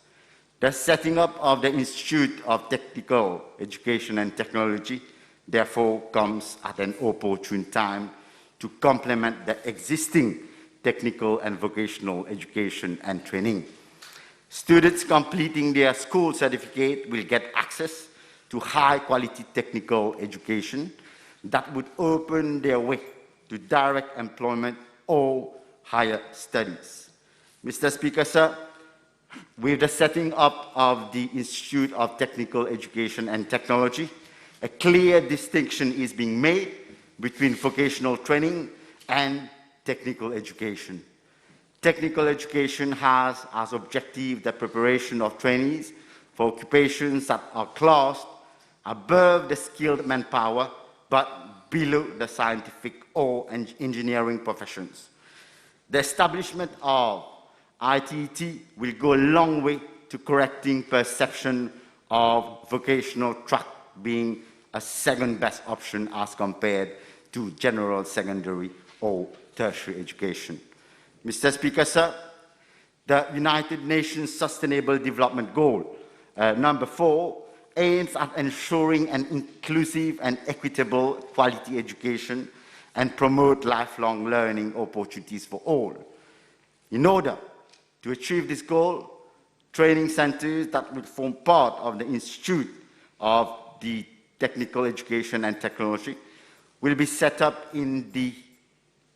S5: The setting up of the Institute of Technical Education and Technology therefore comes at an opportune time to complement the existing technical and vocational education and training. Students completing their school certificate will get access to high-quality technical education that would open their way to direct employment or higher studies. Mr. Speaker, sir, with the setting up of the Institute of Technical Education and Technology, a clear distinction is being made between vocational training and technical education. Technical education has as objective the preparation of trainees for occupations that are classed above the skilled manpower but below the scientific or engineering professions. The establishment of ITT will go a long way to correcting perception of vocational track being a second best option as compared to general secondary or tertiary education. Mr. Speaker, sir, the United Nations Sustainable Development Goal number 4 aims at ensuring an inclusive and equitable quality education and promote lifelong learning opportunities for all. In order to achieve this goal, training centers that will form part of the Institute of the Technical Education and Technology will be set up in the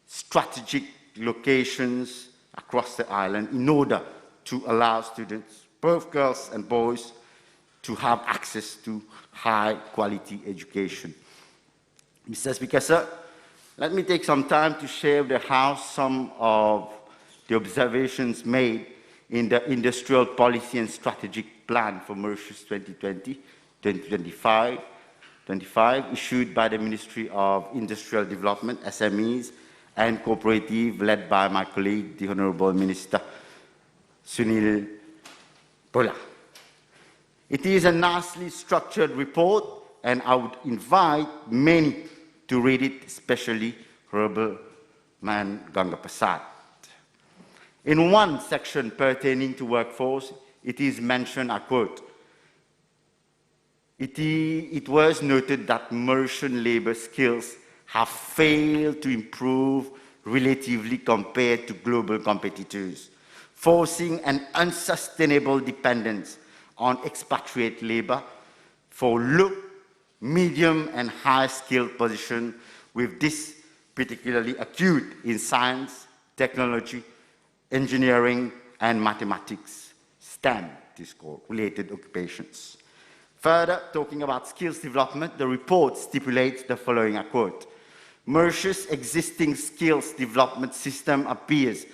S5: strategic locations across the island in order to allow students, both girls and boys, to have access to high-quality education. Mr. Speaker, sir, let me take some time to share with the House some of the observations made in the Industrial Policy and Strategic Plan for Mauritius 2020-2025, issued by the Ministry of Industrial Development, SMEs, and Cooperative, led by my colleague, the Honourable Minister Sunil Bola. It is a nicely structured report, and I would invite many to read it, especially Honourable Man Gangapasad. In one section pertaining to workforce, it is mentioned, I quote, it was noted that Mauritian labour skills have failed to improve relatively compared to global competitors, forcing an unsustainable dependence on expatriate labour for low, medium and high skilled positions, with this particularly acute in science, technology, engineering, and mathematics, STEM, it is called, related occupations. Further, talking about skills development, the report stipulates the following, I quote, Mauritius' existing skills development system appears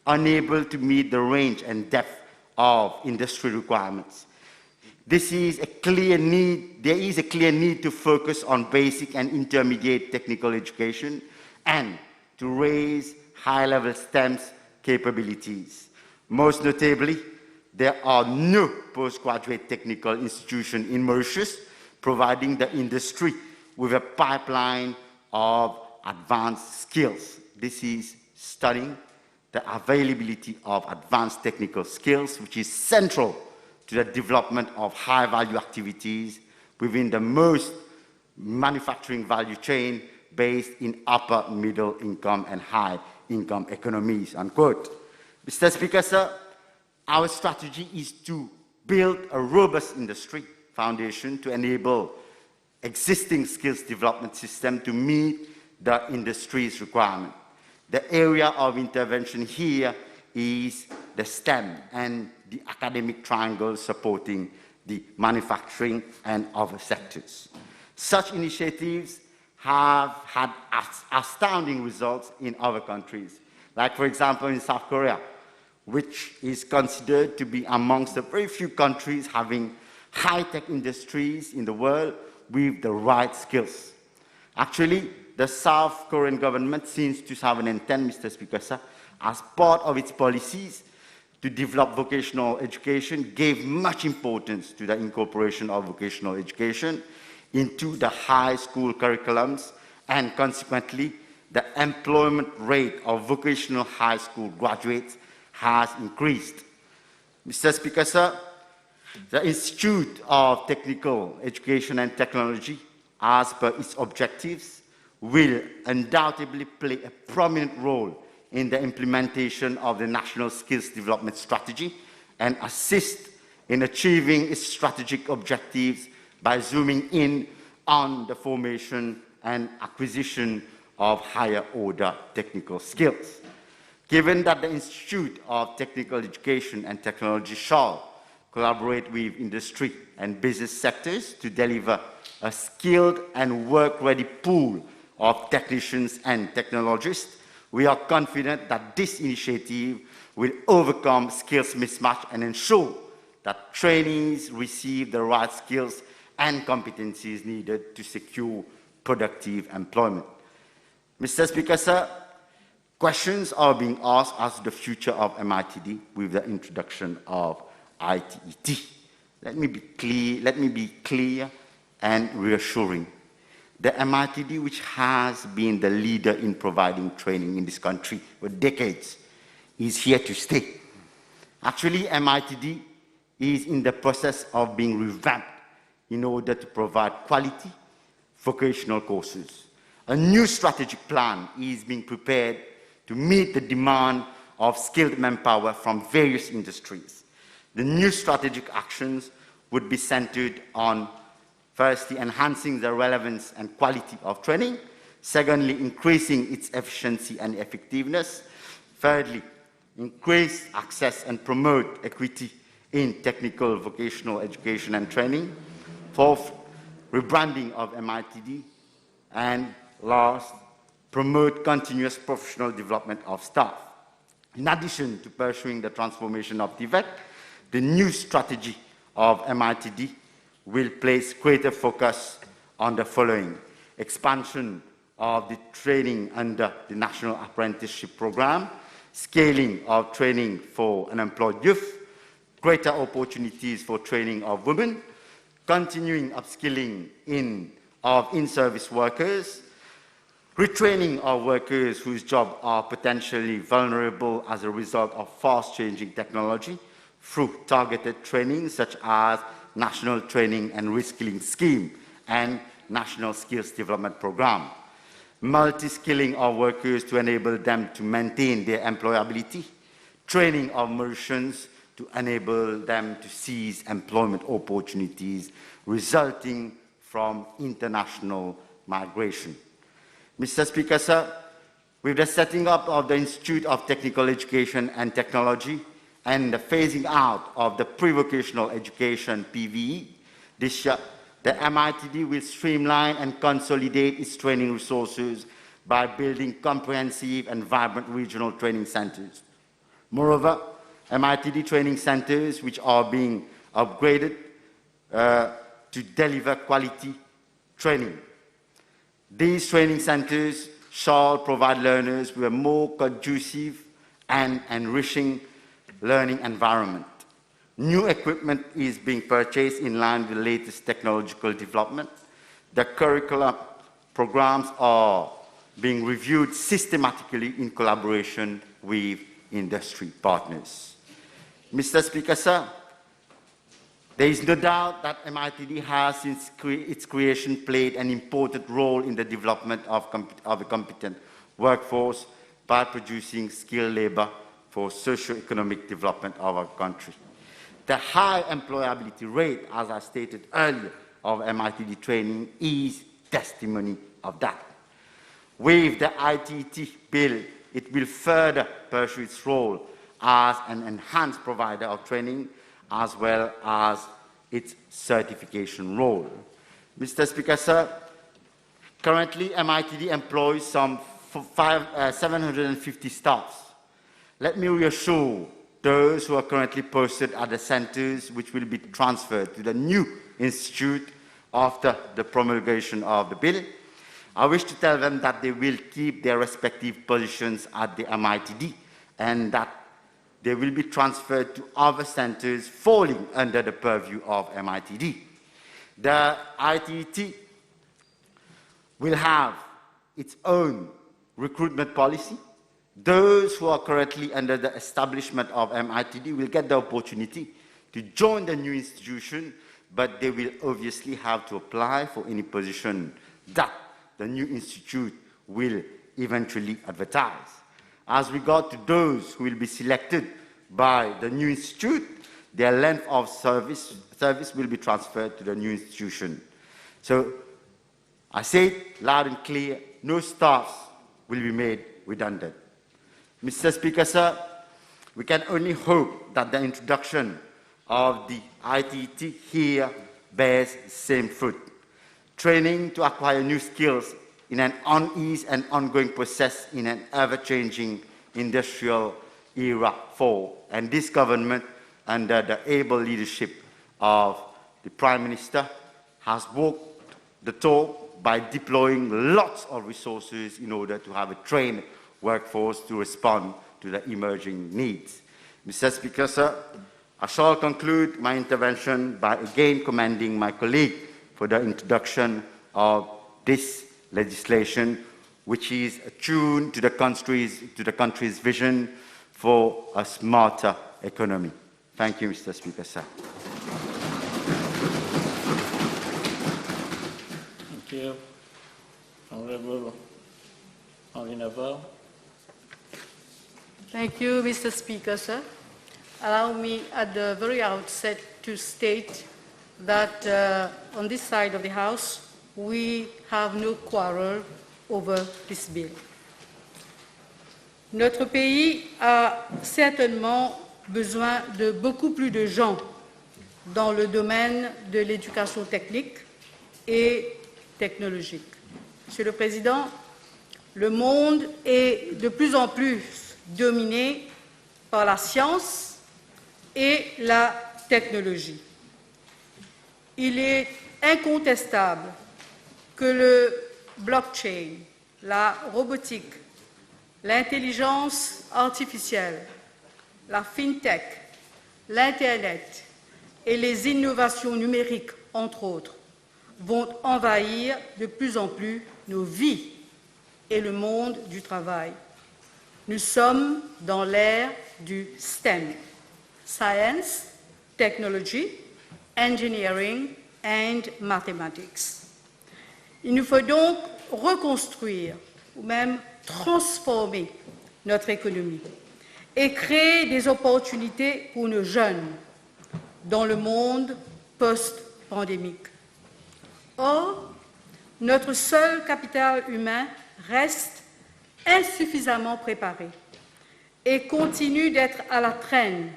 S5: unable to meet the range and depth of industry requirements. There is a clear need to focus on basic and intermediate technical education and to raise high-level STEM capabilities. Most notably, there are no postgraduate technical institutions in Mauritius providing the industry with a pipeline of advanced skills. This is studying the availability of advanced technical skills, which is central to the development of high-value activities within the most manufacturing value chain based in upper middle income and high income economies, unquote. Mr. Speaker, sir, our strategy is to build a robust industry foundation to enable existing skills development system to meet the industry's requirement. The area of intervention here is the STEM and the academic triangle supporting the manufacturing and other sectors. Such initiatives have had astounding results in other countries, like, for example, in South Korea, which is considered to be amongst the very few countries having high-tech industries in the world with the right skills. Actually, the South Korean government since 2010, Mr. Speaker, sir, as part of its policies to develop vocational education, gave much importance to the incorporation of vocational education into the high school curriculums, and consequently, the employment rate of vocational high school graduates has increased. Mr. Speaker, sir, the Institute of Technical Education and Technology, as per its objectives, will undoubtedly play a prominent role in the implementation of the National Skills Development Strategy and assist in achieving its strategic objectives by zooming in on the formation and acquisition of higher order technical skills. Given that the Institute of Technical Education and Technology shall collaborate with industry and business sectors to deliver a skilled and work-ready pool of technicians and technologists, we are confident that this initiative will overcome skills mismatch and ensure that trainees receive the right skills and competencies needed to secure productive employment. Mr. Speaker, sir, questions are being asked as to the future of MITD with the introduction of ITET. Let me be clear and reassuring. The MITD, which has been the leader in providing training in this country for decades, is here to stay. Actually, MITD is in the process of being revamped in order to provide quality vocational courses. A new strategic plan is being prepared to meet the demand of skilled manpower from various industries. The new strategic actions would be centered on, firstly, enhancing the relevance and quality of training. Secondly, increasing its efficiency and effectiveness. Thirdly, increase access and promote equity in technical vocational education and training. Fourth, rebranding of MITD. And last, promote continuous professional development of staff. In addition to pursuing the transformation of TVET, the new strategy of MITD will place greater focus on the following: expansion of the training under the National Apprenticeship Program, scaling of training for unemployed youth, greater opportunities for training of women, continuing upskilling of in-service workers, retraining of workers whose jobs are potentially vulnerable as a result of fast-changing technology through targeted training such as National Training and Reskilling Scheme and National Skills Development Program, multi-skilling of workers to enable them to maintain their employability, training of Mauritians to enable them to seize employment opportunities resulting from international migration. Mr. Speaker, sir, With the setting up of the Institute of Technical Education and Technology and the phasing out of the pre-vocational education, PVE, this year, the MITD will streamline and consolidate its training resources by building comprehensive and vibrant regional training centers. Moreover, MITD training centers, which are being upgraded to deliver quality training. These training centers shall provide learners with a more conducive and enriching learning environment. New equipment is being purchased in line with the latest technological development. The curriculum programs are being reviewed systematically in collaboration with industry partners. Mr. Speaker, sir, there is no doubt that MITD has, since its creation, played an important role in the development of a competent workforce by producing skilled labor for socio-economic development of our country. The high employability rate, as I stated earlier, of MITD training is testimony of that. With the ITT bill, it will further pursue its role as an enhanced provider of training as well as its certification role. Mr. Speaker, sir, currently MITD employs some 750 staffs. Let me reassure those who are currently posted at the centers which will be transferred to the new institute after the promulgation of the bill. I wish to tell them that they will keep their respective positions at the MITD and that they will be transferred to other centers falling under the purview of MITD. The ITT will have its own recruitment policy. Those who are currently under the establishment of MITD will get the opportunity to join the new institution, but they will obviously have to apply for any position that the new institute will eventually advertise. As regard to those who will be selected by the new institute, their length of service will be transferred to the new institution. So I say it loud and clear, no staffs will be made redundant. Mr. Speaker, sir, we can only hope that the introduction of the ITT here bears the same fruit. Training to acquire new skills in an uneasy and ongoing process in an ever-changing industrial era for, and this government, under the able leadership of the Prime Minister, has walked the talk by deploying lots of resources in order to have a trained workforce to respond to the emerging needs. Mr. Speaker, sir, I shall conclude my intervention by again commending my colleague for the introduction of this legislation, which is attuned to the country's vision for a smarter economy. Thank you, Mr. Speaker, sir.
S3: Thank you. Honorable Henri Navarre.
S4: Thank you, Mr. Speaker, sir. Allow me at the very outset to state that on this side of the House, we have no quarrel over this bill. Notre pays a certainement besoin de beaucoup plus de gens dans le domaine de l'éducation technique et technologique. Monsieur le Président, le monde est de plus en plus dominé par la science et la technologie. Il est incontestable que le blockchain, la robotique, l'intelligence artificielle, la fintech, l'Internet et les innovations numériques, entre autres, vont envahir de plus en plus nos vies et le monde du travail. Nous sommes dans l'ère du STEM, Science, Technology, Engineering and Mathematics. Il nous faut donc reconstruire ou même transformer notre économie et créer des opportunités pour nos jeunes dans le monde post-pandémique. Or, notre seul capital humain reste insuffisamment préparés et continuent d'être à la traîne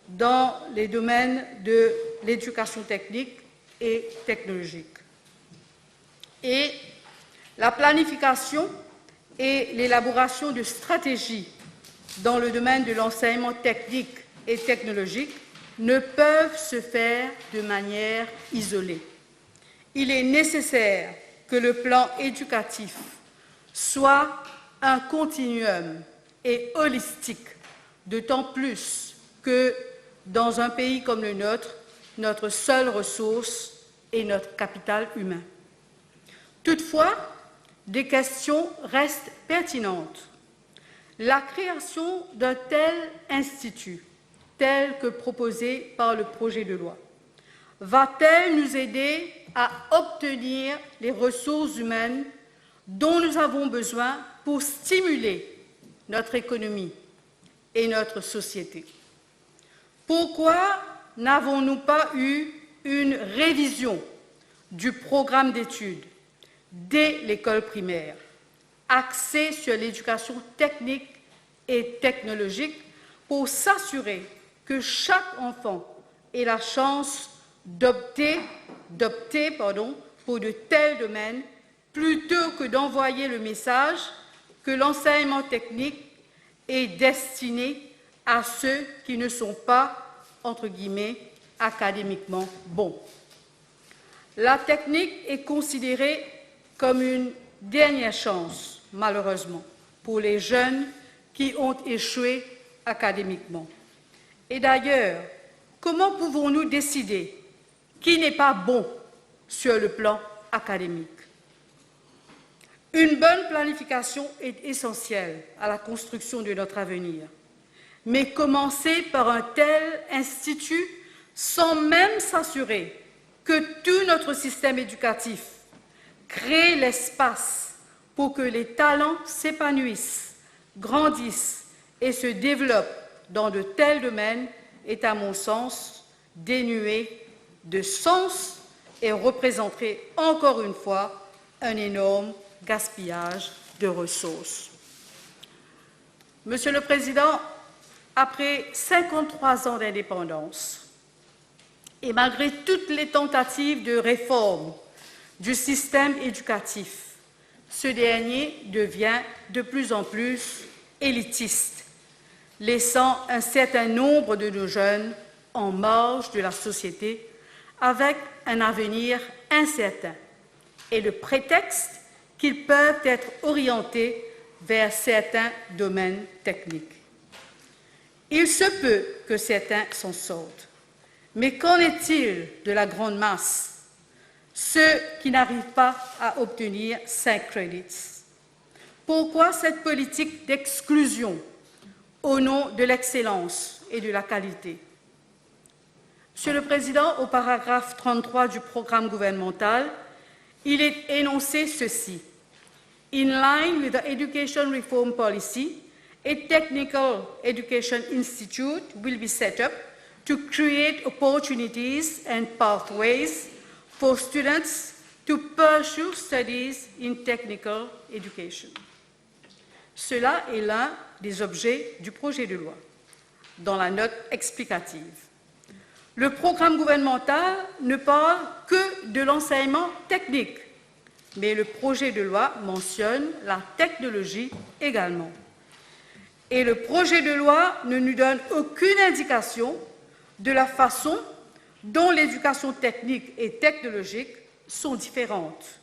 S4: dans les domaines de l'éducation technique et technologique. Et la planification et l'élaboration de stratégies dans le domaine de l'enseignement technique et technologique ne peuvent se faire de manière isolée. Il est nécessaire que le plan éducatif soit un continuum et holistique, d'autant plus que dans un pays comme le nôtre, notre seule ressource est notre capital humain. Toutefois, des questions restent pertinentes. La création d'un tel institut, tel que proposé par le projet de loi, va-t-elle nous aider à obtenir les ressources humaines dont nous avons besoin pour stimuler notre économie et notre société? Pourquoi n'avons-nous pas eu une révision du programme d'études dès l'école primaire, axée sur l'éducation technique et technologique pour s'assurer que chaque enfant ait la chance d'opter pour de tels domaines plutôt que d'envoyer le message que l'enseignement technique est destiné à ceux qui ne sont pas, entre guillemets, académiquement bons. La technique est considérée comme une dernière chance, malheureusement, pour les jeunes qui ont échoué académiquement. Et d'ailleurs, comment pouvons-nous décider qui n'est pas bon sur le plan académique? Une bonne planification est essentielle à la construction de notre avenir. Mais commencer par un tel institut sans même s'assurer que tout notre système éducatif crée l'espace pour que les talents s'épanouissent, grandissent et se développent dans de tels domaines est, à mon sens, dénué de sens et représenterait encore une fois un énorme gaspillage de ressources. Monsieur le Président, après 53 ans d'indépendance et malgré toutes les tentatives de réforme du système éducatif, ce dernier devient de plus en plus élitiste, laissant un certain nombre de nos jeunes en marge de la société avec un avenir incertain et le prétexte qu'ils peuvent être orientés vers certains domaines techniques. Il se peut que certains s'en sortent, mais qu'en est-il de la grande masse, ceux qui n'arrivent pas à obtenir 5 crédits? Pourquoi cette politique d'exclusion au nom de l'excellence et de la qualité? Monsieur le Président, au paragraphe 33 du programme gouvernemental, il est énoncé ceci. In line with the Education Reform Policy, a Technical Education Institute will be set up to create opportunities and pathways for students to pursue studies in technical education. Cela est l'un des objets du projet de loi, dans la note explicative. Le programme gouvernemental ne parle que de l'enseignement technique, mais le projet de loi mentionne la technologie également. Et le projet de loi ne nous donne aucune indication de la façon dont l'éducation technique et technologique sont différentes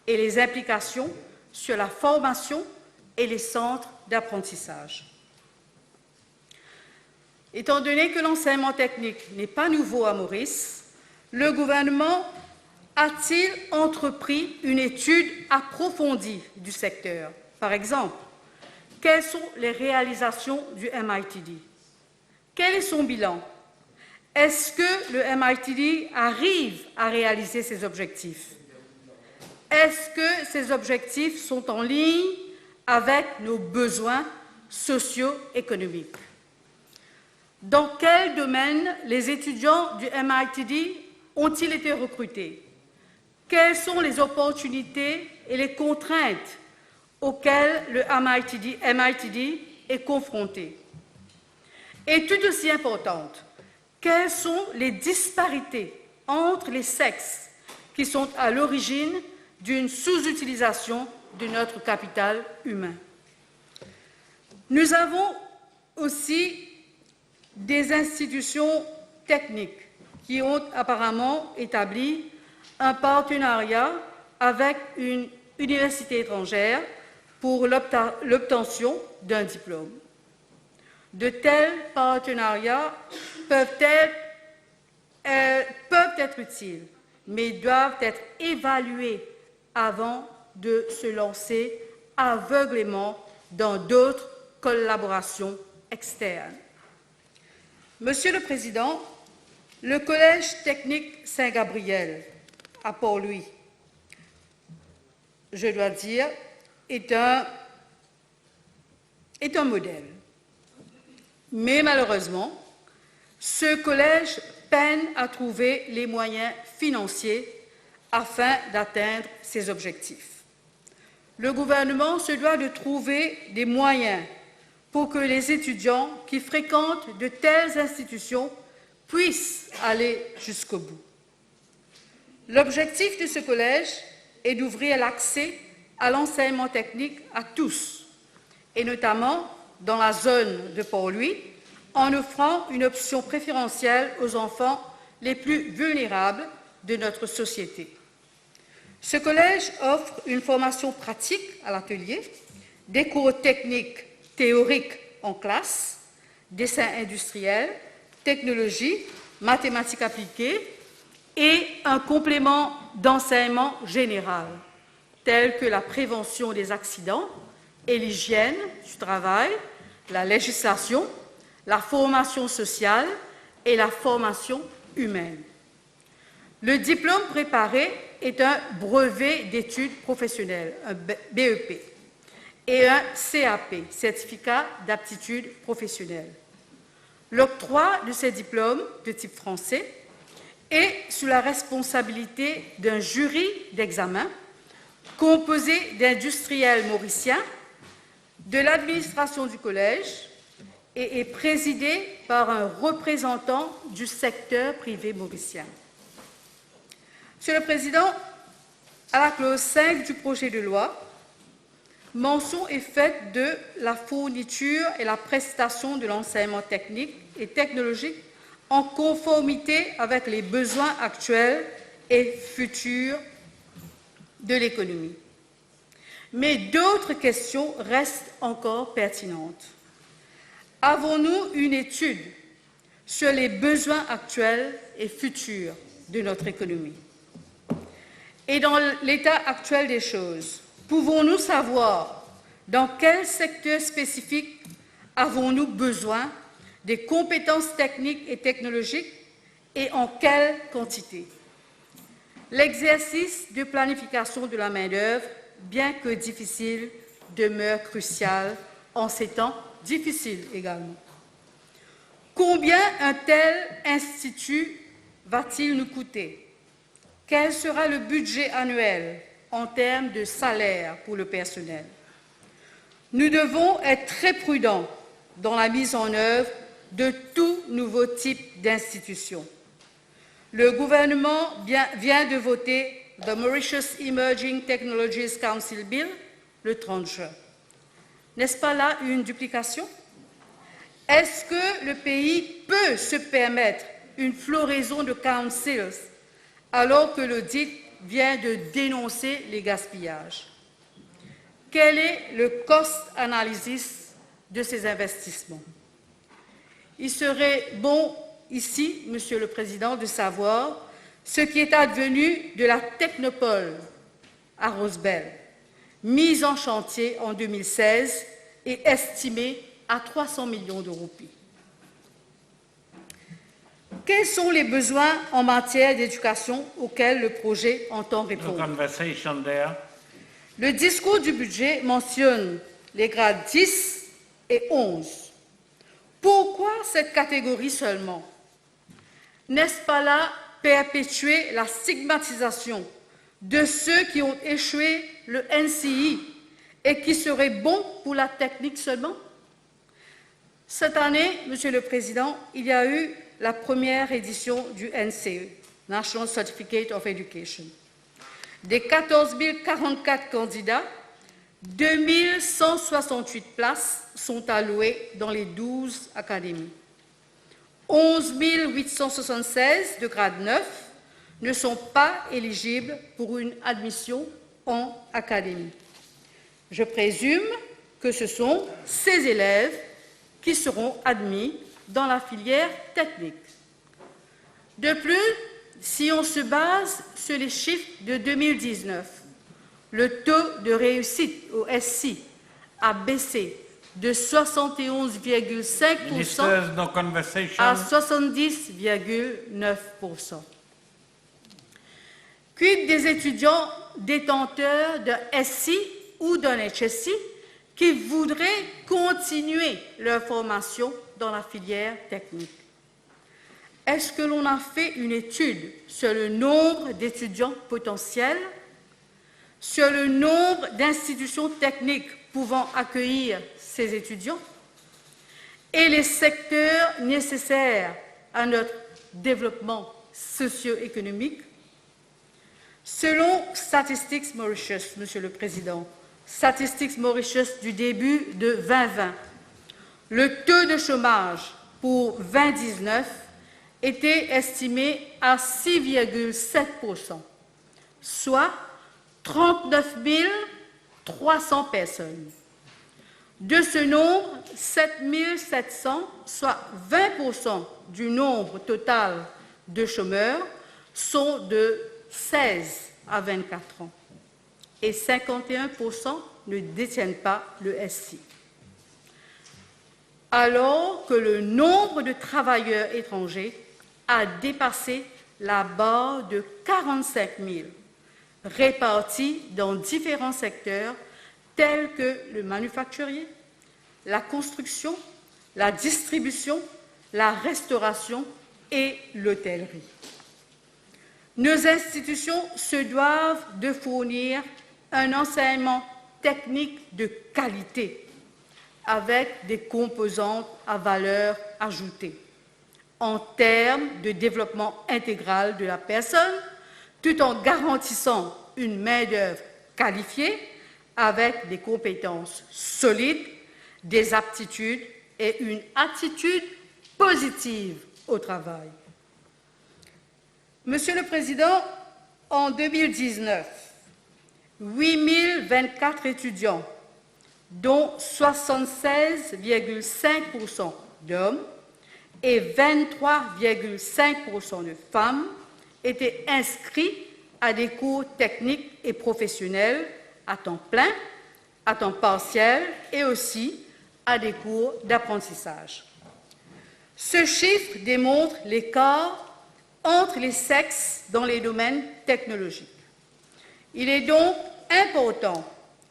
S4: et les implications sur la formation et les centres d'apprentissage. Étant donné que l'enseignement technique n'est pas nouveau à Maurice, le gouvernement a-t-il entrepris une étude approfondie du secteur? Par exemple, quelles sont les réalisations du MITD? Quel est son bilan? Est-ce que le MITD arrive à réaliser ses objectifs? Est-ce que ces objectifs sont en ligne avec nos besoins socio-économiques? Dans quel domaine les étudiants du MITD ont-ils été recrutés? Quelles sont les opportunités et les contraintes auxquelles le MITD est confronté. Et tout aussi importante, quelles sont les disparités entre les sexes qui sont à l'origine d'une sous-utilisation de notre capital humain? Nous avons aussi des institutions techniques qui ont apparemment établi un partenariat avec une université étrangère pour l'obtention d'un diplôme. De tels partenariats peuvent être utiles, mais doivent être évalués avant de se lancer aveuglément dans d'autres collaborations externes. Monsieur le Président, le Collège technique Saint-Gabriel à Port-Louis, je dois dire, est un modèle. Mais malheureusement, ce collège peine à trouver les moyens financiers afin d'atteindre ses objectifs. Le gouvernement se doit de trouver des moyens pour que les étudiants qui fréquentent de telles institutions puissent aller jusqu'au bout. L'objectif de ce collège est d'ouvrir l'accès à l'enseignement technique à tous, et notamment dans la zone de Port-Louis, en offrant une option préférentielle aux enfants les plus vulnérables de notre société. Ce collège offre une formation pratique à l'atelier, des cours techniques théoriques en classe, dessin industriel, technologie, mathématiques appliquées et un complément d'enseignement général, tel que la prévention des accidents et l'hygiène du travail, la législation, la formation sociale et la formation humaine. Le diplôme préparé est un brevet d'études professionnelles, un BEP, et un CAP, certificat d'aptitude professionnelle. L'octroi de ces diplômes de type français est sous la responsabilité d'un jury d'examen composé d'industriels mauriciens, de l'administration du collège et est présidé par un représentant du secteur privé mauricien. Monsieur le Président, à la clause 5 du projet de loi, mention est faite de la fourniture et la prestation de l'enseignement technique et technologique en conformité avec les besoins actuels et futurs de l'économie. Mais d'autres questions restent encore pertinentes. Avons-nous une étude sur les besoins actuels et futurs de notre économie? Et dans l'état actuel des choses, pouvons-nous savoir dans quel secteur spécifique avons-nous besoin des compétences techniques et technologiques et en quelle quantité? L'exercice de planification de la main-d'œuvre, bien que difficile, demeure crucial en ces temps difficiles également. Combien un tel institut va-t-il nous coûter? Quel sera le budget annuel en termes de salaire pour le personnel? Nous devons être très prudents dans la mise en œuvre de tout nouveau type d'institution. Le gouvernement vient de voter the Mauritius Emerging Technologies Council Bill le 30 juin. N'est-ce pas là une duplication? Est-ce que le pays peut se permettre une floraison de councils alors que l'audit vient de dénoncer les gaspillages? Quel est le cost analysis de ces investissements? Il serait bon ici, Monsieur le Président, de savoir ce qui est advenu de la technopole à Rosebel, mise en chantier en 2016 et estimée à 300 millions de roupies. Quels sont les besoins en matière d'éducation auxquels le projet entend répondre? Le discours du budget mentionne les grades 10 et 11. Pourquoi cette catégorie seulement? N'est-ce pas là perpétuer la stigmatisation de ceux qui ont échoué le NCI et qui serait bon pour la technique seulement? Cette année, Monsieur le Président, il y a eu la première édition du NCE, National Certificate of Education. Des 14 044 candidats, 2 168 places sont allouées dans les 12 académies. 11 876 de grade 9 ne sont pas éligibles pour une admission en académie. Je présume que ce sont ces élèves qui seront admis dans la filière technique. De plus, si on se base sur les chiffres de 2019, le taux de réussite au SI a baissé de 71,5% à 70,9%. Quid des étudiants détenteurs d'un SI ou d'un HSI qui voudraient continuer leur formation dans la filière technique? Est-ce que l'on a fait une étude sur le nombre d'étudiants potentiels, sur le nombre d'institutions techniques pouvant accueillir ces étudiants et les secteurs nécessaires à notre développement socio-économique? Selon Statistics Mauritius, Monsieur le Président, Statistics Mauritius du début de 2020, le taux de chômage pour 2019 était estimé à 6,7%, soit 39 300 personnes. De ce nombre, 7 700, soit 20% du nombre total de chômeurs, sont de 16 à 24 ans et 51% ne détiennent pas le SI. Alors que le nombre de travailleurs étrangers a dépassé la barre de 45 000, répartis dans différents secteurs tels que le manufacturier, la construction, la distribution, la restauration et l'hôtellerie. Nos institutions se doivent de fournir un enseignement technique de qualité avec des composantes à valeur ajoutée en termes de développement intégral de la personne, tout en garantissant une main-d'œuvre qualifiée avec des compétences solides, des aptitudes et une attitude positive au travail. Monsieur le Président, en 2019, 8 024 étudiants, dont 76,5% d'hommes et 23,5% de femmes, étaient inscrits à des cours techniques et professionnels à temps plein, à temps partiel et aussi à des cours d'apprentissage. Ce chiffre démontre l'écart entre les sexes dans les domaines technologiques. Il est donc important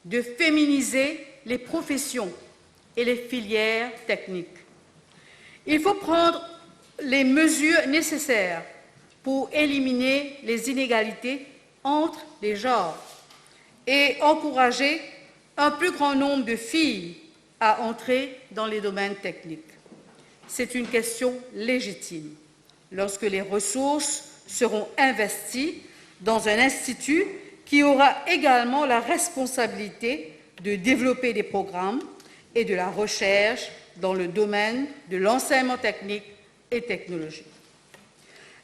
S4: de féminiser les professions et les filières techniques. Il faut prendre les mesures nécessaires pour éliminer les inégalités entre les genres et encourager un plus grand nombre de filles à entrer dans les domaines techniques. C'est une question légitime lorsque les ressources seront investies dans un institut qui aura également la responsabilité de développer des programmes et de la recherche dans le domaine de l'enseignement technique et technologique.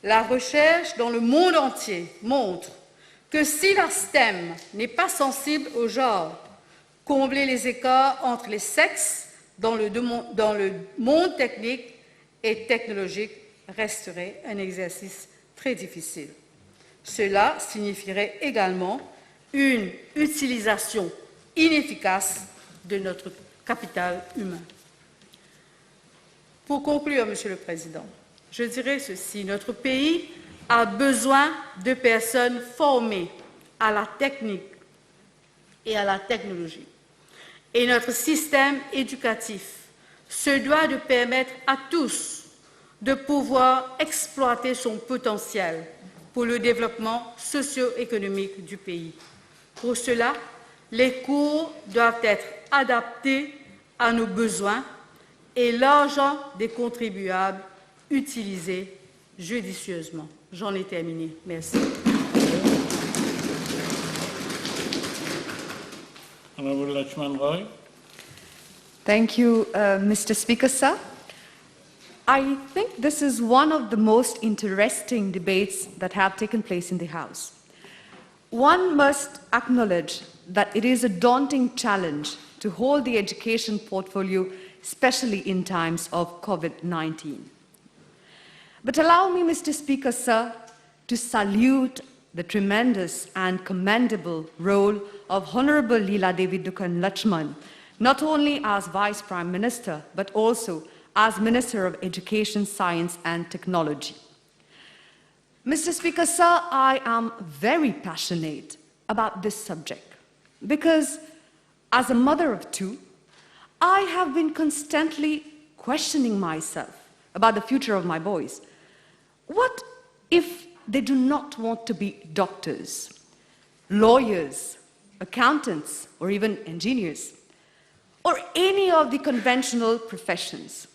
S4: La recherche dans le monde entier montre que si la STEM n'est pas sensible au genre, combler les écarts entre les sexes dans le monde technique et technologique resterait un exercice très difficile. Cela signifierait également une utilisation inefficace de notre capital humain. Pour conclure, Monsieur le Président, je dirais ceci. Notre pays a besoin de personnes formées à la technique et à la technologie. Et notre système éducatif se doit de permettre à tous de pouvoir exploiter son potentiel pour le développement socio-économique du pays. Pour cela, Les cours doivent être adaptés à nos besoins et l'argent des contribuables utilisé judicieusement. J'en ai terminé. Merci.
S3: Honorable Lakshman Roy.
S13: Thank you, Mr. Speaker, sir. I think this is one of the most interesting debates that have taken place in the House. One must acknowledge that it is a daunting challenge to hold the education portfolio, especially in times of COVID-19. But allow me, Mr. Speaker, sir, to salute the tremendous and commendable role of Honorable Leela Devi Dukan Lakshman, not only as Vice Prime Minister, but also as Minister of Education, Science and Technology. Mr. Speaker, sir, I am very passionate about this subject because as a mother of two, I have been constantly questioning myself about the future of my boys. What if they do not want to be doctors, lawyers, accountants, or even engineers, or any of the conventional professions?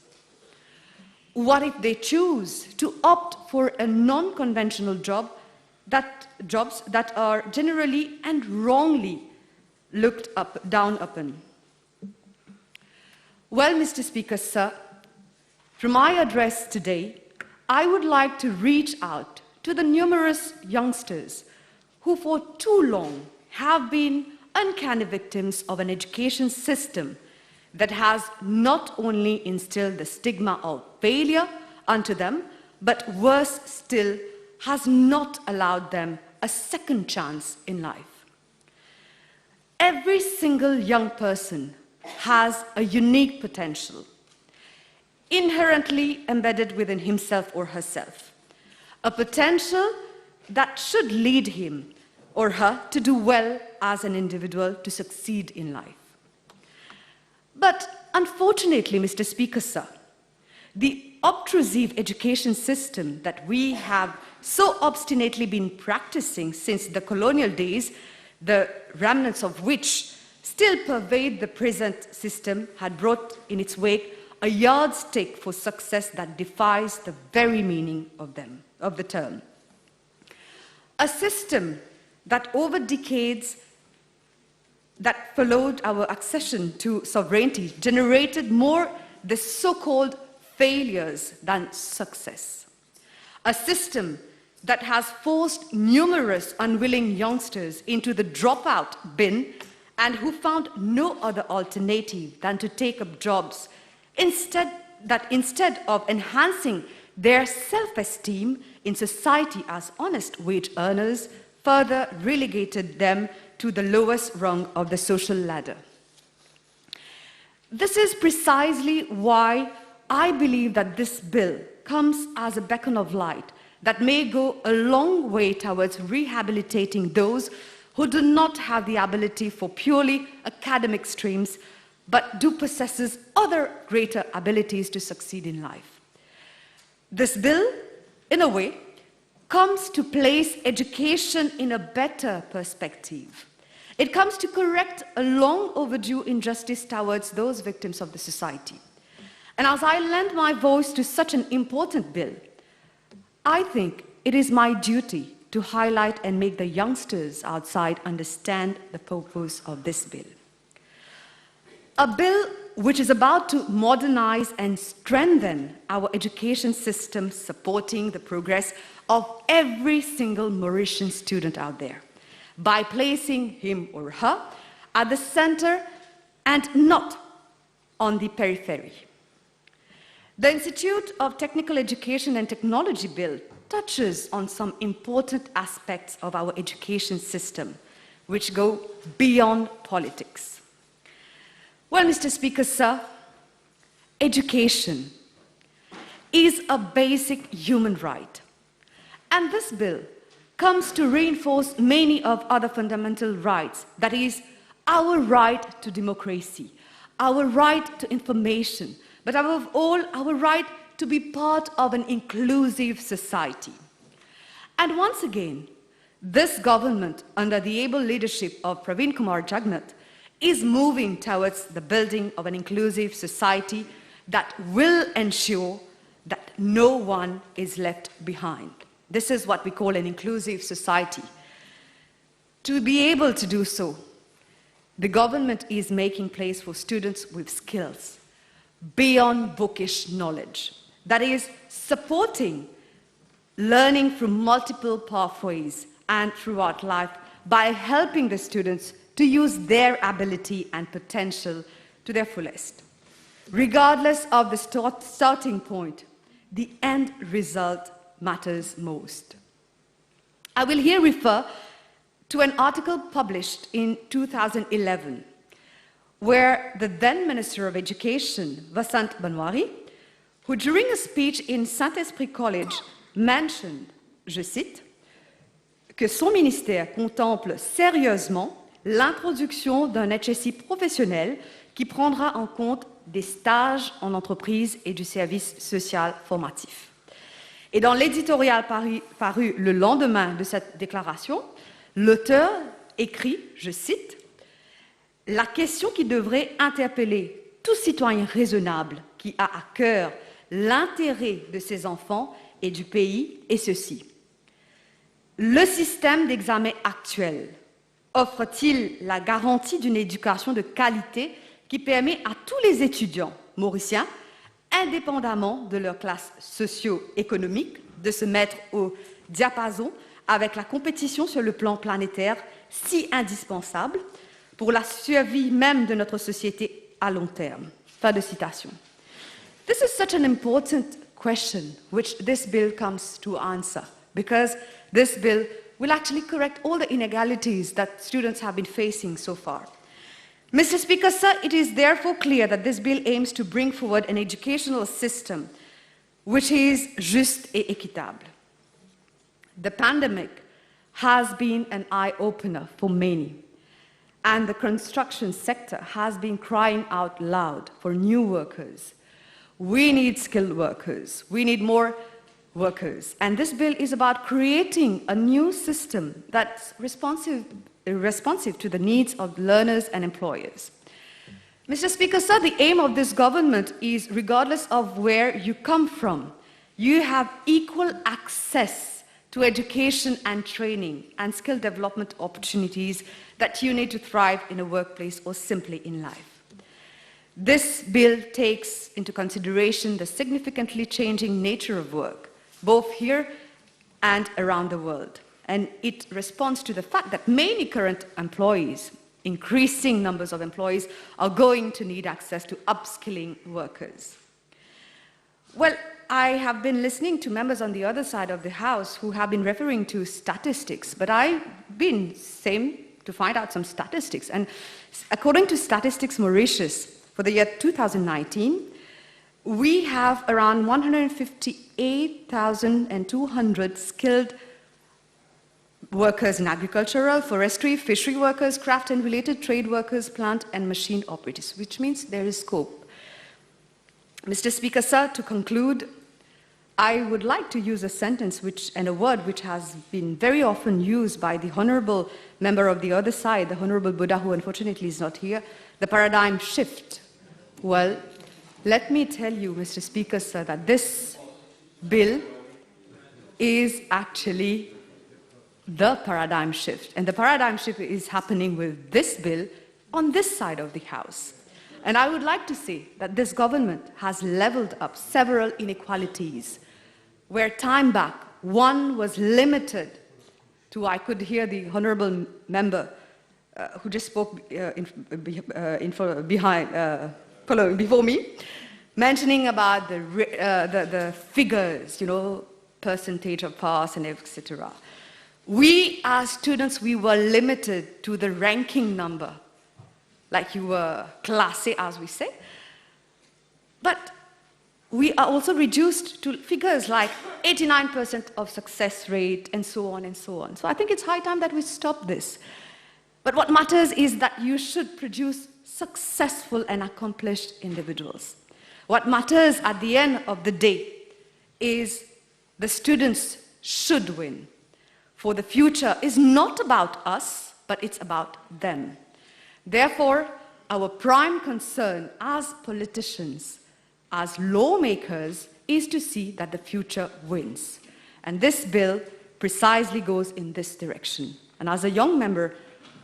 S13: What if they choose to opt for a non-conventional jobs that are generally and wrongly looked down upon? Well, Mr. Speaker, sir, from my address today, I would like to reach out to the numerous youngsters who for too long have been uncanny victims of an education system that has not only instilled the stigma of failure onto them, but worse still, has not allowed them a second chance in life. Every single young person has a unique potential, inherently embedded within himself or herself, a potential that should lead him or her to do well as an individual, to succeed in life. But unfortunately, Mr. Speaker, sir, the obtrusive education system that we have so obstinately been practicing since the colonial days, the remnants of which still pervade the present system, had brought in its wake a yardstick for success that defies the very meaning of the term. A system that over decades that followed our accession to sovereignty generated more the so-called failures than success. A system that has forced numerous unwilling youngsters into the dropout bin and who found no other alternative than to take up jobs instead of enhancing their self-esteem in society as honest wage earners, further relegated them to the lowest rung of the social ladder. This is precisely why I believe that this bill comes as a beacon of light that may go a long way towards rehabilitating those who do not have the ability for purely academic streams, but do possess other greater abilities to succeed in life. This bill, in a way, comes to place education in a better perspective. It comes to correct a long overdue injustice towards those victims of the society. And as I lend my voice to such an important bill, I think it is my duty to highlight and make the youngsters outside understand the purpose of this bill. A bill which is about to modernize and strengthen our education system, supporting the progress of every single Mauritian student out there by placing him or her at the center and not on the periphery. The Institute of Technical Education and Technology Bill touches on some important aspects of our education system which go beyond politics. Well, Mr. Speaker, sir, education is a basic human right. And this bill comes to reinforce many of other fundamental rights, that is, our right to democracy, our right to information, but above all, our right to be part of an inclusive society. And once again, This government, under the able leadership of Praveen Kumar Jagnnath, is moving towards the building of an inclusive society that will ensure that no one is left behind. This is what we call an inclusive society. To be able to do so, the government is making place for students with skills beyond bookish knowledge. That is, supporting learning through multiple pathways and throughout life by helping the students to use their ability and potential to their fullest. Regardless of the starting point, the end result matters most. I will here refer to an article published in 2011, where the then Minister of Education, Vasant Banwari, who during a speech in Saint-Esprit College mentioned, je cite, que son ministère contemple sérieusement l'introduction d'un HSI professionnel qui prendra en compte des stages en entreprise et du service social formatif. Et dans l'éditorial paru le lendemain de cette déclaration, l'auteur écrit, je cite, « La question qui devrait interpeller tout citoyen raisonnable qui a à cœur l'intérêt de ses enfants et du pays est ceci. Le système d'examen actuel offre-t-il la garantie d'une éducation de qualité qui permet à tous les étudiants mauriciens, indépendamment de leur classe socio-économique, de se mettre au diapason avec la compétition sur le plan planétaire si indispensable pour la survie même de notre société à long terme. » Fin de citation. This is such an important question which this bill comes to answer, because this bill will actually correct all the inegalities that students have been facing so far. Mr. Speaker, sir, it is therefore clear that this bill aims to bring forward an educational system which is juste et équitable. The pandemic has been an eye-opener for many, and the construction sector has been crying out loud for new workers. We need skilled workers. We need more workers. And this bill is about creating a new system that's responsive to the needs of learners and employers. Mr. Speaker, sir, the aim of this government is, regardless of where you come from, you have equal access to education and training and skill development opportunities that you need to thrive in a workplace or simply in life. This bill takes into consideration the significantly changing nature of work, both here and around the world. And it responds to the fact that many current employees, increasing numbers of employees, are going to need access to upskilling workers. Well, I have been listening to members on the other side of the House who have been referring to statistics, but I've been same to find out some statistics. And according to Statistics Mauritius, for the year 2019, we have around 158,200 skilled workers in agricultural, forestry, fishery workers, craft and related trade workers, plant and machine operators, which means there is scope. Mr. Speaker, sir, to conclude, I would like to use a sentence and a word which has been very often used by the honorable member of the other side, the Honorable Buddha, who unfortunately is not here, the paradigm shift. Well, let me tell you, Mr. Speaker, sir, that this bill is actually the paradigm shift. And the paradigm shift is happening with this bill on this side of the House. And I would like to say that this government has leveled up several inequalities where time back one was limited to, I could hear the honorable member who just spoke before me, mentioning about the figures, you know, percentage of pass and etc. We as students, we were limited to the ranking number, like you were class A, as we say. But we are also reduced to figures like 89% of success rate and so on and so on. So I think it's high time that we stop this. But what matters is that you should produce successful and accomplished individuals. What matters at the end of the day is the students should win. For the future is not about us, but it's about them. Therefore, our prime concern as politicians, as lawmakers, is to see that the future wins. And this bill precisely goes in this direction. And as a young member,